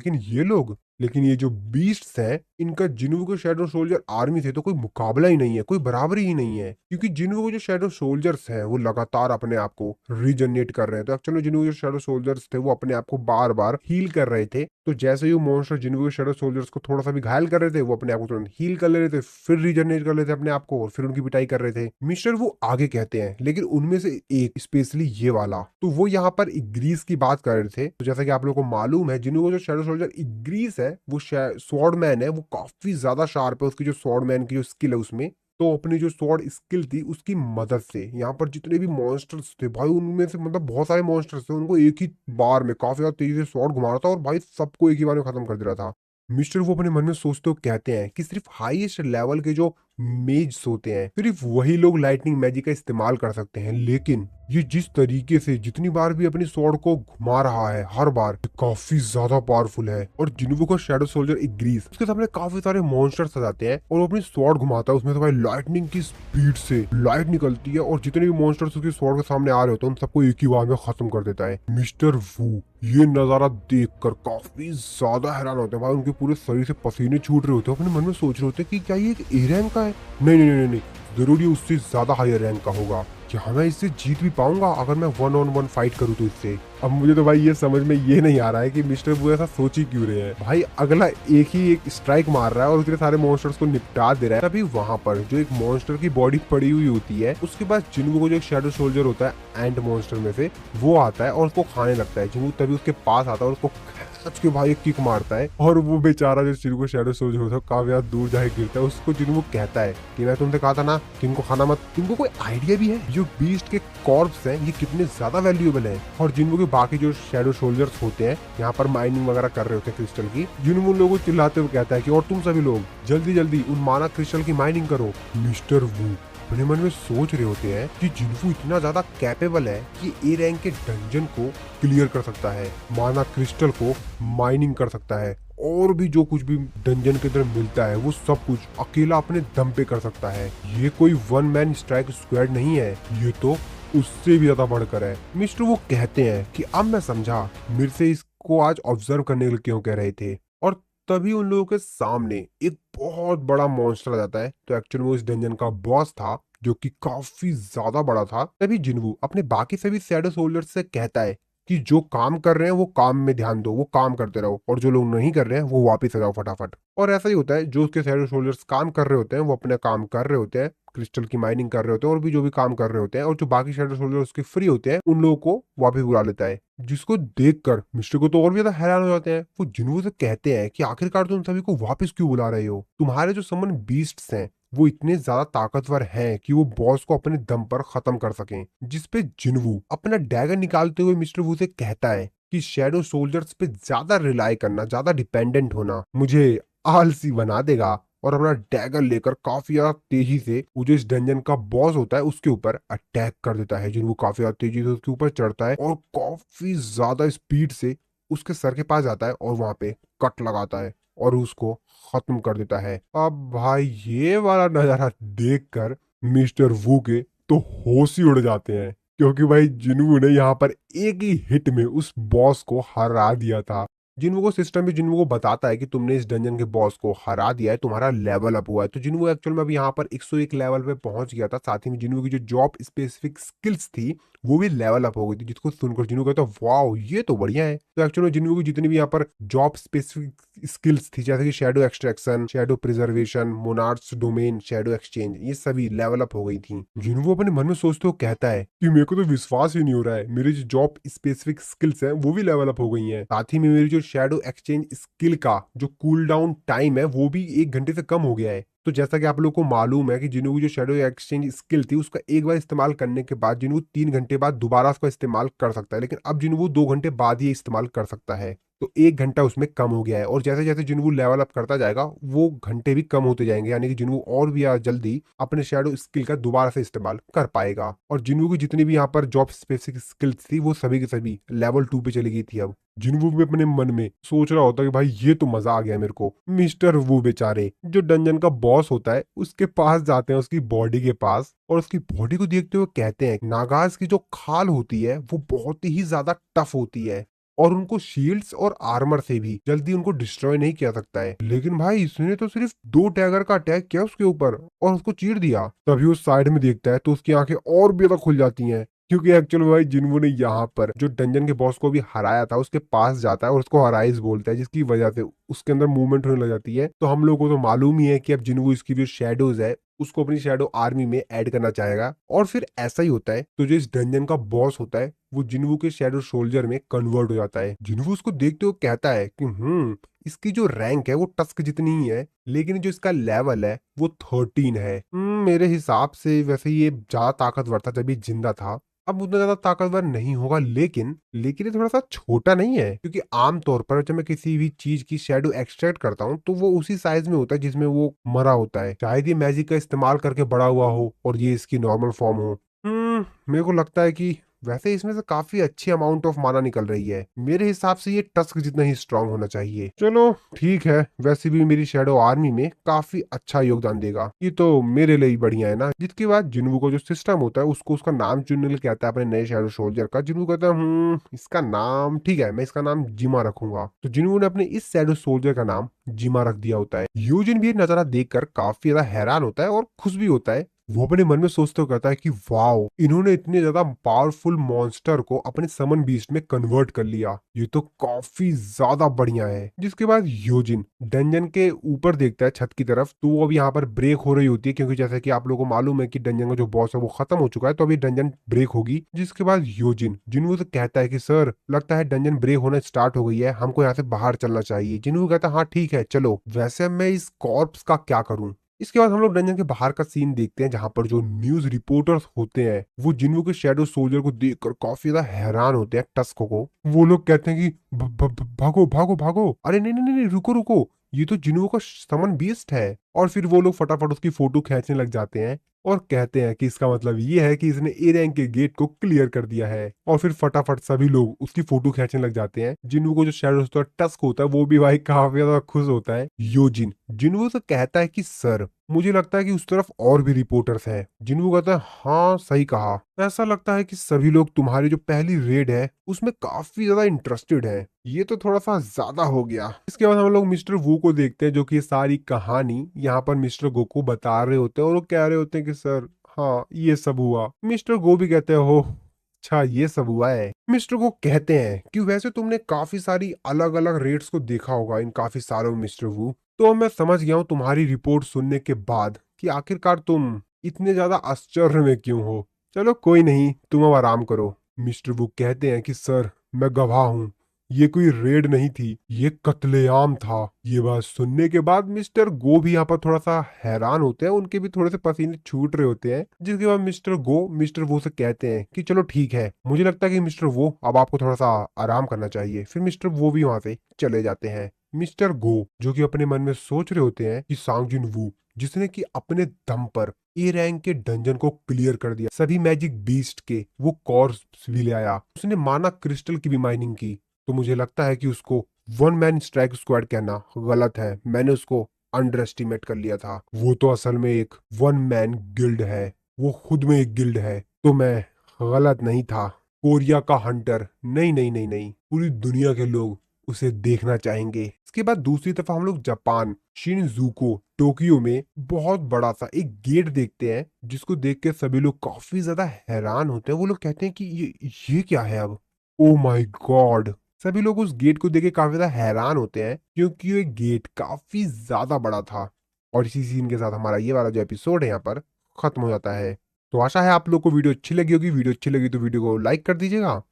लेकिन ये जो बीस्ट्स हैं, इनका जिन्हों के शेडो सोल्जर आर्मी से तो कोई मुकाबला ही नहीं है, कोई बराबरी ही नहीं है। क्योंकि जिन्हों के जो शेडो सोल्जर्स हैं वो लगातार अपने आप को रीजनरेट कर रहे हैं। तो एक्चुअली जिन्हों के शेडो सोल्जर्स थे वो अपने आप को बार बार हील कर रहे थे। तो जैसे ही वो मॉन्स्टर जिन्हों के शेडो सोल्जर्स को थोड़ा सा भी घायल कर रहे थे, वो अपने आप को तुरंत हील कर ले रहे थे, फिर रीजनरेट कर लेते अपने आप को और फिर उनकी पिटाई कर रहे थे। मिस्टर वो आगे कहते हैं, लेकिन उनमें से एक स्पेशली ये वाला, तो वो यहाँ पर इग्रीस की बात कर रहे थे। तो जैसा कि आप लोगों को मालूम है, जिन्हों को जो शेडो सोल्जर इग्रीस है वो स्वॉर्ड मैन है, वो काफी ज्यादा शार्प है। उसकी जो स्वॉर्ड मैन की जो स्किल है उसमें, तो अपनी जो स्वॉर्ड स्किल थी उसकी मदद से यहाँ पर जितने भी मॉन्स्टर्स थे भाई, उनमें से मतलब बहुत सारे मॉन्स्टर्स थे, उनको एक ही बार में काफी ज्यादा तेजी से स्वॉर्ड घुमा रहा था और भाई सबको एक ही बार में खत्म कर दे रहा था। मिस्टर वो अपने मन में सोचते हो कहते हैं कि सिर्फ हाईएस्ट लेवल के जो मेज होते हैं, सिर्फ वही लोग लाइटनिंग मैजिक का इस्तेमाल कर सकते हैं। लेकिन ये जिस तरीके से जितनी बार भी अपनी स्वॉर्ड को घुमा रहा है, हर बार ये काफी ज्यादा पावरफुल है। और जिन्हों का शेडो सोल्जर इग्रीस, उसके सामने काफी सारे मॉन्स्टर्स आ जाते हैं और वो अपनी स्वॉर्ड घुमाता है, उसमें से भाई लाइटनिंग की स्पीड से लाइट निकलती है और जितने भी मॉन्स्टर्स उसकी स्वॉर्ड के सामने आ रहे होते हैं उन सबको एक ही बार में खत्म कर देता है। मिस्टर वू ये नजारा देखकर काफी ज्यादा हैरान होते हैं भाई, उनके पूरे शरीर से पसीने छूट रहे होते हैं। अपने मन में सोच रहे होते हैं कि क्या ये एक ए रैंक का है? नहीं नहीं नहीं नहीं, जरूर ये उससे ज्यादा हायर रैंक का होगा। क्या मैं इससे जीत भी पाऊंगा अगर मैं 1-on-1 फाइट करूं तो इससे? अब मुझे तो भाई ये समझ में ये नहीं आ रहा है कि मिस्टर वू ऐसा सोच ही क्यों रहे हैं। भाई अगला एक स्ट्राइक मार रहा है और इतने सारे मॉन्स्टर्स को निपटा दे रहा है, तभी वहां पर जो एक मॉन्स्टर की बॉडी पड़ी हुई होती है, उसके बाद जिन्हों को जो एक शेडो सोल्जर होता है एंड मॉन्स्टर में से, वो आता है और उसको खाने लगता है। जिन्हों तभी उसके पास आता है और उसको खींच के भाई एक किक मारता है और वो बेचारा जो जिनको शेडो सोल्जर होता है काफी ज्यादा दूर जाके गिरता है। उसको जिनको कहता है कि मैं तुमसे कहा था ना कि इनको खाना मत। तुमको कोई आइडिया भी है जो बीस्ट के कॉर्प्स हैं ये कितने ज्यादा वैल्यूएबल हैं? और जिनको के बाकी जो शेडो सोल्जर्स होते हैं यहाँ पर माइनिंग वगैरह कर रहे होते हैं क्रिस्टल की, जिन उन लोगों को चिल्लाते हुए कहता है कि और तुम सभी लोग जल्दी जल्दी उन माना क्रिस्टल की माइनिंग करो। मिस्टर वू अपने मन में सोच रहे होते हैं कि जिन्फू इतना ज्यादा कैपेबल है कि ए रैंक के डंजन को क्लियर कर सकता है, माना क्रिस्टल को माइनिंग कर सकता है, और भी जो कुछ भी डंजन के अंदर मिलता है वो सब कुछ अकेला अपने दम पे कर सकता है। ये कोई वन मैन स्ट्राइक स्क्वाड नहीं है, ये तो उससे भी ज्यादा बढ़कर है। मिस्टर वो कहते हैं कि अब मैं समझा मेरे से इसको आज ऑब्जर्व करने के लिए क्यों कह रहे थे। और तभी उन लोगों के सामने एक बहुत बड़ा मॉन्स्टर आ जाता है। तो एक्चुअली वो इस डंजन का बॉस था जो कि काफी ज्यादा बड़ा था। तभी जिन्वू अपने बाकी सभी शैडो सोल्जर्स से कहता है कि जो काम कर रहे हैं वो काम में ध्यान दो, वो काम करते रहो, और जो लोग नहीं कर रहे हैं वो वापस आ जाओ फटाफट। और ऐसा ही होता है, जो उसके शैडो सोल्जर्स काम कर रहे होते हैं वो अपना काम कर रहे होते हैं, क्रिस्टल की माइनिंग कर रहे होते हैं और भी जो भी काम कर रहे होते हैं, और जो बाकी शैडो सोल्जर उसके फ्री होते हैं उन लोगों को वापस बुला लेता है। जिसको देखकर मिस्टर को तो और भी ज्यादा हैरान हो जाते हैं। वो जिन्वू से कहते हैं कि आखिरकार तुम सभी को वापस क्यों बुला रहे हो? तुम्हारे जो समन बीस्ट्स हैं वो इतने ज्यादा ताकतवर हैं कि वो बॉस को अपने दम पर खत्म कर सकें। जिसपे जिन्वू अपना डैगर निकालते हुए मिस्टर वू से कहता है कि शैडो सोल्जर्स पे ज्यादा रिलाई करना, ज्यादा डिपेंडेंट होना मुझे आलसी बना देगा। और अपना डैगर लेकर काफी ज्यादा तेजी से वो जो इस डंजन का बॉस होता है उसके ऊपर अटैक कर देता है। जिन्वू काफी ज्यादा तेजी से उसके ऊपर चढ़ता है और काफी ज्यादा स्पीड से उसके सर के पास जाता है और वहां पे कट लगाता है और उसको खत्म कर देता है। अब भाई ये वाला नजारा देखकर मिस्टर वू के तो होश ही उड़ जाते हैं, क्योंकि भाई जिन्वू ने यहाँ पर एक ही हिट में उस बॉस को हरा दिया था। जिनवू को सिस्टम भी जिनवू को बताता है कि तुमने इस डंजन के बॉस को हरा दिया है, तुम्हारा लेवल अप हुआ है। तो जिनवू एक्चुअल में अभी यहाँ पर 101 लेवल पे पहुंच गया था। साथ ही में जिनवू की जो जॉब स्पेसिफिक स्किल्स थी वो भी लेवल अप हो गई थी, जिसको सुनकर जिनवू कहता है वाओ ये तो बढ़िया है। तो एक्चुअल में जिनवू की जितनी भी यहाँ पर जॉब स्पेसिफिक स्किल्स थी, जैसे कि shadow extraction, shadow preservation, monarchs domain, shadow exchange, ये सभी लेवल अप हो गई थी। जिनवू अपने मन में सोचते हो कहता है कि मेरे को तो विश्वास ही नहीं हो रहा है, मेरी जो जॉब स्पेसिफिक स्किल्स है वो भी लेवल अप हो गई हैं। साथ ही में मेरी जो शैडो एक्सचेंज स्किल का जो कूल डाउन टाइम है वो भी 1 घंटे से कम हो गया है। तो जैसा कि आप लोग को मालूम है कि जिन्हों की जो शैडो एक्सचेंज स्किल थी उसका एक बार इस्तेमाल करने के बाद जिन्हों 3 घंटे बाद दोबारा उसका इस्तेमाल कर सकता है, लेकिन अब जिन्हों 2 घंटे बाद ही इस्तेमाल कर सकता है। तो 1 घंटा उसमें कम हो गया है। और जैसे जैसे जिन्वू लेवल अप करता जाएगा वो घंटे भी कम होते जाएंगे, यानी कि जिन्वू और भी जल्दी अपने शैडो स्किल का दोबारा से इस्तेमाल कर पाएगा। और जिन्वू की जितनी भी यहाँ पर जॉब स्पेसिफिक स्किल्स थी वो सभी की सभी लेवल 2 पे चली गई थी। अब जिन्वू भी अपने मन में सोच रहा होता है कि भाई ये तो मजा आ गया मेरे को। मिस्टर वू बेचारे जो डंजन का बॉस होता है उसके पास जाते हैं, उसकी बॉडी के पास, और उसकी बॉडी को देखते हुए कहते हैं नागाज की जो खाल होती है वो बहुत ही ज्यादा टफ होती है और उनको शील्ड्स और आर्मर से भी जल्दी उनको डिस्ट्रॉय नहीं किया सकता है। लेकिन भाई इसने तो सिर्फ 2 टैगर का अटैक किया उसके ऊपर और उसको चीर दिया। तभी उस साइड में देखता है तो उसकी आंखें और भी ज्यादा खुल जाती हैं, क्योंकि एक्चुअल में भाई जिन्वू ने यहाँ पर जो डंजन के बॉस को भी हराया था उसके पास जाता है और उसको हराइस बोलता है, जिसकी वजह से उसके अंदर मूवमेंट होने लग जाती है। तो हम लोगों को तो मालूम ही है कि अब जिन्वू इसकी जो शेडोज है उसको अपनी शैडो आर्मी में ऐड करना चाहेगा और फिर ऐसा ही होता है। तो जो इस डंजन का बॉस होता है वो जिन्वू के शैडो सोल्जर में कन्वर्ट हो जाता है। जिन्वू उसको देखते हुए कहता है कि इसकी जो रैंक है वो टस्क जितनी ही है, लेकिन जो इसका लेवल है वो 13 है। मेरे हिसाब से वैसे ये ज्यादा ताकतवर था जब ये जिंदा था, अब उतना ज्यादा ताकतवर नहीं होगा, लेकिन ये थोड़ा सा छोटा नहीं है, क्योंकि आमतौर पर जब मैं किसी भी चीज की शेडो एक्सट्रैक्ट करता हूँ तो वो उसी साइज में होता है जिसमें वो मरा होता है। शायद ये मैजिक का इस्तेमाल करके बड़ा हुआ हो और ये इसकी नॉर्मल फॉर्म हो। मेरे को लगता है कि वैसे इसमें से काफी अच्छी अमाउंट ऑफ माना निकल रही है। मेरे हिसाब से ये टस्क जितना ही स्ट्रांग होना चाहिए। चलो ठीक है, वैसे भी मेरी शैडो आर्मी में काफी अच्छा योगदान देगा, ये तो मेरे लिए ही बढ़िया है ना। जिसके बाद जिन्वू को जो सिस्टम होता है उसको उसका नाम चुनने के लिए कहता है अपने नए शैडो सोल्जर का। जिन्वू कहता है इसका नाम ठीक है, मैं इसका नाम जिमा रखूंगा। तो जिन्वू ने अपने इस शैडो सोल्जर का नाम जिमा रख दिया होता है। यूजिन भी ये नजारा देखकर काफी ज्यादा हैरान होता है और खुश भी होता है। वो अपने मन में सोचते हुए कहता है कि वाओ, इन्होंने इतने ज्यादा पावरफुल मॉन्स्टर को अपने समन बीस्ट में कन्वर्ट कर लिया, ये तो काफी ज्यादा बढ़िया है। जिसके बाद योजिन डंजन के ऊपर देखता है छत की तरफ, तो वो अभी यहाँ पर ब्रेक हो रही होती है, क्योंकि जैसे कि आप लोगों को मालूम है कि डंजन का जो बॉस है वो खत्म हो चुका है, तो अभी डंजन ब्रेक होगी। जिसके बाद योजिन जिन्वू से कहता है कि सर लगता है डंजन ब्रेक होना स्टार्ट हो गई है, हमको यहाँ से बाहर चलना चाहिए। जिन्वू कहता है हाँ ठीक है चलो। वैसे मैं इस कॉर्प्स का क्या करूं। इसके बाद हम लोग डंजन के बाहर का सीन देखते हैं, जहां पर जो न्यूज रिपोर्टर्स होते हैं वो जिन्वू के शैडो सोल्जर को देखकर काफी ज्यादा हैरान होते हैं। टस्क को वो लोग कहते हैं कि भागो भागो भागो, अरे नहीं नहीं नहीं रुको रुको, ये तो जिन्वू का समन बीस्ट है। और फिर वो लोग फटाफट उसकी फोटो खींचने लग जाते हैं और कहते हैं कि इसका मतलब ये है कि इसने ए रैंक के गेट को क्लियर कर दिया है। और फिर फटाफट सभी लोग उसकी फोटो खींचने लग जाते हैं। जिन्वू को जो शैडो टस्क होता है वो भी भाई काफी ज्यादा खुश होता है। योजिन जिन्वू से कहता है कि सर मुझे लगता है कि उस तरफ और भी रिपोर्टर्स हैं। जिन्वू कहता है हाँ सही कहा, ऐसा लगता है कि सभी लोग तुम्हारी जो पहली रेड है उसमें काफी ज्यादा इंटरेस्टेड है, ये तो थोड़ा सा ज्यादा हो गया। इसके बाद हम लोग मिस्टर वू को देखते हैं जो कि ये सारी कहानी यहाँ पर मिस्टर गो को बता रहे होते हैं और वो कह रहे होते हैं कि सर हाँ ये सब हुआ। मिस्टर गो भी कहते हैं हो अच्छा ये सब हुआ है। मिस्टर गो कहते हैं कि वैसे तुमने काफी सारी अलग अलग रेट्स को देखा होगा इन काफी सालों में मिस्टर वू, तो मैं समझ गया हूँ तुम्हारी रिपोर्ट सुनने के बाद कि आखिरकार तुम इतने ज्यादा आश्चर्य में क्यों हो। चलो कोई नहीं, तुम अब आराम करो। मिस्टर वू कहते हैं कि सर मैं गवाह हूँ, ये कोई रेड नहीं थी, ये कत्लेआम था। ये बात सुनने के बाद मिस्टर गो भी यहाँ पर थोड़ा सा हैरान होते हैं, उनके भी थोड़े से पसीने छूट रहे होते हैं। जिसके बाद मिस्टर गो मिस्टर वो से कहते हैं कि चलो ठीक है, मुझे लगता है कि मिस्टर वो अब आपको थोड़ा सा आराम करना चाहिए। फिर मिस्टर वो भी वहां से चले जाते हैं। मिस्टर गो जो कि अपने मन में सोच रहे होते हैं कि सांगजिन वू जिसने कि अपने दम पर ए रैंक के डंजन को क्लियर कर दिया, सभी मैजिक बीस्ट के वो कॉर्स भी ले आया, उसने माना क्रिस्टल की भी माइनिंग की, तो मुझे लगता है कि उसको वन मैन स्ट्राइक स्क्वाड कहना गलत है। मैंने उसको अंडर एस्टिमेट कर लिया था। वो तो असल में एक वन मैन गिल्ड है, वो खुद में एक गिल्ड है। तो मैं गलत नहीं था। कोरिया का हंटर नहीं नहीं नहीं नहीं, पूरी दुनिया के लोग उसे देखना चाहेंगे। इसके बाद दूसरी तरफ हम लोग जापान शिनजुको टोक्यो में बहुत बड़ा सा एक गेट देखते हैं, जिसको देख के सभी लोग काफी ज्यादा हैरान होते हैं। वो लोग कहते हैं कि ये क्या है अब। Oh my God. सभी लोग उस गेट को देख के काफी ज्यादा हैरान होते हैं, क्योंकि ये गेट काफी ज्यादा बड़ा था। और इसी सीन के साथ हमारा ये वाला जो एपिसोड है यहाँ पर खत्म हो जाता है। तो आशा है आप लोग को वीडियो अच्छी लगी होगी। वीडियो अच्छी लगी तो वीडियो को लाइक कर दीजिएगा।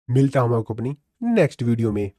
मिलता हूं मैं आपको अपनी नेक्स्ट वीडियो में।